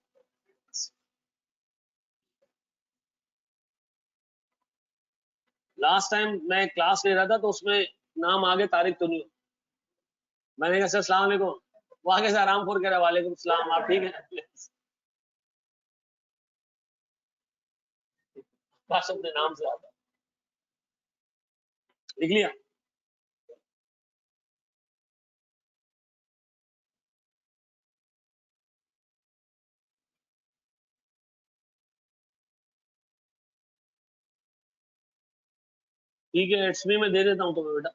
लास्ट टाइम मैं क्लास ले रहा था तो उसमें नाम आगे, तारिक तो नहीं हो। मैंने कहा सर सलाम अलैकुम, वो आगे से आरामपुर कह रहा वालेकुम सलाम, आप ठीक है? काश अपने नाम से आता। लिख लिया? ठीक है, इट्स मी मैं दे देता हूँ तुम्हें बेटा।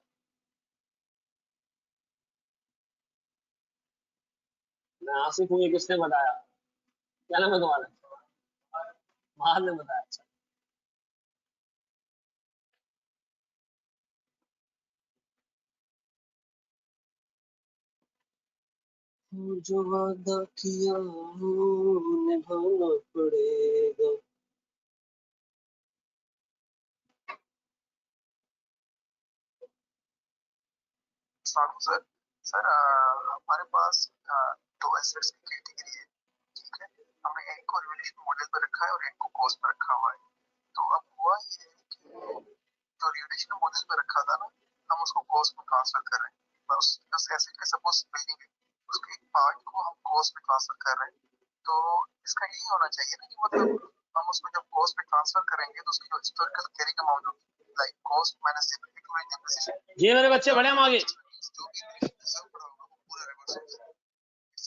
मैं आसिफ हूँ, ये किसने बताया? क्या नाम है तुम्हारा? महान ने बताया। अच्छा, जो वादा किया वो निभाना पड़ेगा। सर सर हमारे पास दो एसेट्स की कैटेगरी है, ठीक है। हमने एक को रिवोल्यूशन मॉडल पर रखा है और एक को कॉस्ट पर रखा हुआ है। तो अब हुआ ये है कि जो रिवोल्यूशन मॉडल पर रखा था ना, हम उसको कॉस्ट में ट्रांसफर कर रहे हैं। उस एसेट का सपोज बिल्डिंग है, उसके एक पार्ट को हम कॉस्ट में ट्रांसफर कर रहे हैं। तो इसका यही होना चाहिए ना कि मतलब हम उसको जब कॉस्ट में ट्रांसफर करेंगे तो उसकी जो हिस्टोरिकल कैरिंग अमाउंट होगी, लाइक कॉस्ट माइनस डेप्रिसिएशन। जी मेरे बच्चे बढ़े, हम आगे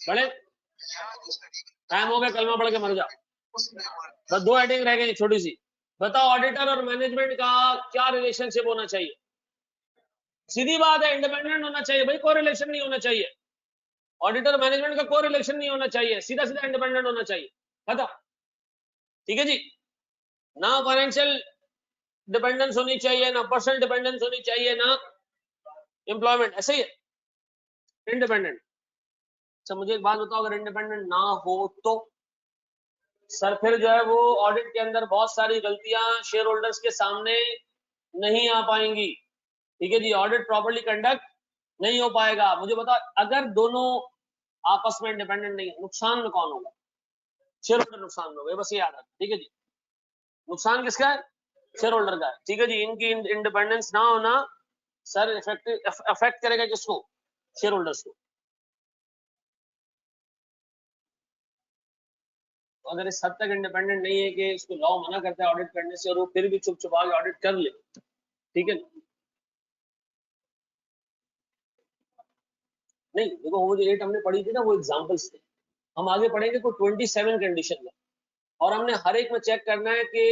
बढ़े। टाइम हो गया, कलमा पढ़ के मर जा। बस दो हेडिंग रह गई छोटी सी। बताओ ऑडिटर और मैनेजमेंट का क्या रिलेशनशिप होना चाहिए? सीधी बात है, इंडिपेंडेंट होना चाहिए भाई, कोरिलेशन नहीं होना चाहिए। ऑडिटर मैनेजमेंट का कोरिलेशन नहीं होना चाहिए, सीधा सीधा इंडिपेंडेंट होना चाहिए। पता? ठीक है जी। ना फाइनेंशियल डिपेंडेंस होनी चाहिए, ना पर्सनल डिपेंडेंस होनी चाहिए, ना एम्प्लॉयमेंट, ऐसे ही है इंडिपेंडेंट। अच्छा मुझे एक बात बताओ, अगर इंडिपेंडेंट ना हो तो सर फिर जो है वो ऑडिट के अंदर बहुत सारी गलतियां शेयर होल्डर्स के सामने नहीं आ पाएंगी। ठीक है जी, ऑडिट प्रॉपर्ली कंडक्ट नहीं हो पाएगा। मुझे बताओ, अगर दोनों आपस में इंडिपेंडेंट नहीं, नुकसान में कौन होगा? शेयर होल्डर नुकसान में होगा, बस ये याद रखना। ठीक है जी, नुकसान किसका है? शेयर होल्डर का है। ठीक है जी, इनकी इंडिपेंडेंस ना होना सर अफेक्ट करेगा किसको? शेयर होल्डर्स को। तो अगर इस हद तक इंडिपेंडेंट नहीं है कि इसको लॉ मना करता है ऑडिट करने से और वो फिर भी चुप चुपा के ऑडिट कर ले, ठीक है नहीं? देखो वो जो 8 हमने पढ़ी थी ना, वो एग्जांपल्स थे। हम आगे पढ़ेंगे तो 27 कंडीशन में, और हमने हर एक में चेक करना है कि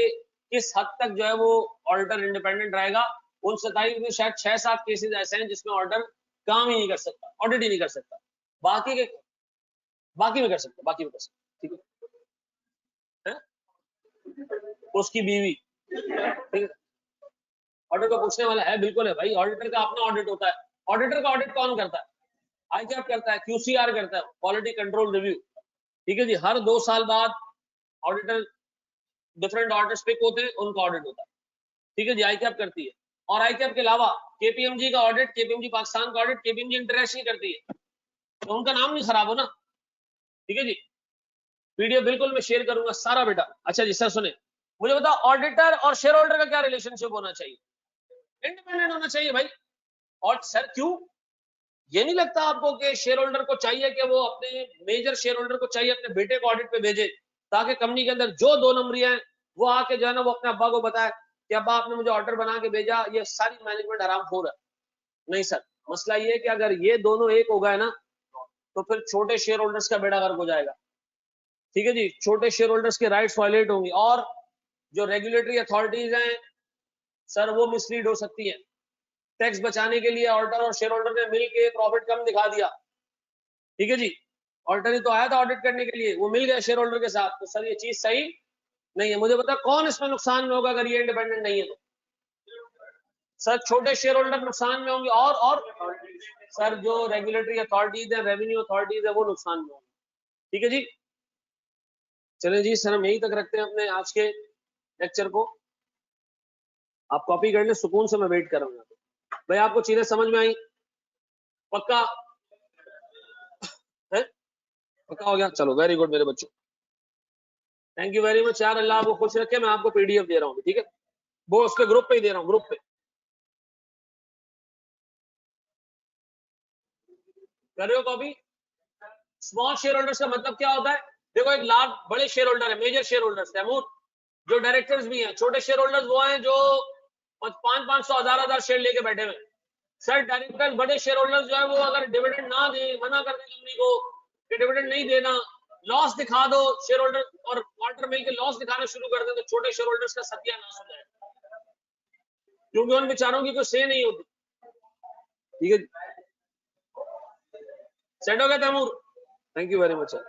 किस हद तक जो है वो ऑडिटर इंडिपेंडेंट रहेगा। उन 27 में शायद 6-7 केसेस ऐसे हैं जिसमें ऑडिटर काम ही नहीं कर सकता, ऑडिट ही नहीं कर सकता। बाकी के बाकी में कर सकता, बाकी में कर सकता। ठीक है, उसकी बीवी, ठीक है। ऑडिटर को पूछने वाला है, बिल्कुल है भाई, ऑडिटर का अपना ऑडिट होता है। ऑडिटर का ऑडिट कौन करता है? आईकैप करता है, क्यूसीआर करता है, क्वालिटी कंट्रोल रिव्यू। ठीक है जी, हर 2 साल बाद ऑडिटर, डिफरेंट ऑडिटर्स पिक होते हैं, उनका ऑडिट होता है। ठीक है जी, आईकैप करती है। और आईकैप के अलावा केपीएमजी का ऑडिट, केपीएमजी पाकिस्तान का ऑडिट केपीएमजी इंटरनेशनल करती है, तो उनका नाम नहीं खराब हो ना। ठीक है जी, पीडीएफ बिल्कुल मैं शेयर करूंगा सारा बेटा। अच्छा जी सर सुने, मुझे बता, ऑडिटर और शेयर होल्डर का क्या रिलेशनशिप होना चाहिए? इंडिपेंडेंट होना चाहिए भाई। और सर क्यों? ये नहीं लगता आपको कि शेयर होल्डर को चाहिए कि वो अपने मेजर शेयर होल्डर को चाहिए अपने बेटे को ऑडिट पे भेजे, ताकि कंपनी के अंदर जो 2 नंबरियां हैं वो आके जो है ना वो अपने अब्बा को बताए कि अब्बा आपने मुझे ऑर्डर बना के भेजा, ये सारी मैनेजमेंट हरामखोर है। नहीं सर, मसला ये है कि अगर ये दोनों एक हो गए ना तो फिर छोटे शेयर होल्डर्स का बेड़ा गर्क हो जाएगा। ठीक है जी, छोटे शेयर होल्डर्स के राइट्स वायलेट होंगे और जो रेगुलेटरी अथॉरिटीज हैं सर वो मिसलीड हो सकती है। टैक्स बचाने के लिए ऑडिटर और शेयर होल्डर ने मिलकर प्रॉफिट कम दिखा दिया, ठीक है जी, ऑडिटर ही तो आया था ऑडिट करने के लिए, वो मिल गया शेयर होल्डर के साथ, तो सर ये चीज सही नहीं है। मुझे पता कौन इसमें नुकसान में होगा अगर ये इंडिपेंडेंट नहीं है तो? सर छोटे शेयर होल्डर नुकसान में होंगे और सर जो रेगुलेटरी अथॉरिटीज है, रेवेन्यू अथॉरिटीज है, वो नुकसान में होंगे। ठीक है जी, चलें जी सर, हम यहीं तक रखते हैं अपने आज के लेक्चर को। आप कॉपी कर लें, सुकून से मैं वेट कर रहा हूँ। भाई आपको चीजें समझ में आई? पक्का है? पक्का हो गया? चलो वेरी गुड मेरे बच्चों, थैंक यू वेरी मच यार, अल्लाह आपको खुश रखे। मैं आपको पीडीएफ दे रहा हूँ, ठीक है, वो उसके ग्रुप पे ही दे रहा हूँ, ग्रुप पे कर रहे हो कॉपी। स्मॉल शेयर होल्डर्स का मतलब क्या होता है? देखो एक लार्ज बड़े शेयर होल्डर है, मेजर शेयर होल्डर्स तैमूर, जो डायरेक्टर्स भी हैं। छोटे शेयर होल्डर्स वो हैं जो 500 1000 शेयर लेके बैठे हुए। सर डायरेक्टर्स बड़े शेयर होल्डर्स जो है वो अगर डिविडेंड ना दे, मना कर दे कंपनी को कि डिविडेंड नहीं देना, लॉस दिखा दो शेयर होल्डर और क्वार्टर मिल के लॉस दिखाना शुरू कर दे, तो छोटे शेयर होल्डर्स का सत्यानाश हो जाएगा, क्योंकि उन बेचारों की कोई से नहीं होती। ठीक है, सेट हो गया Taimur? Thank you very much sir.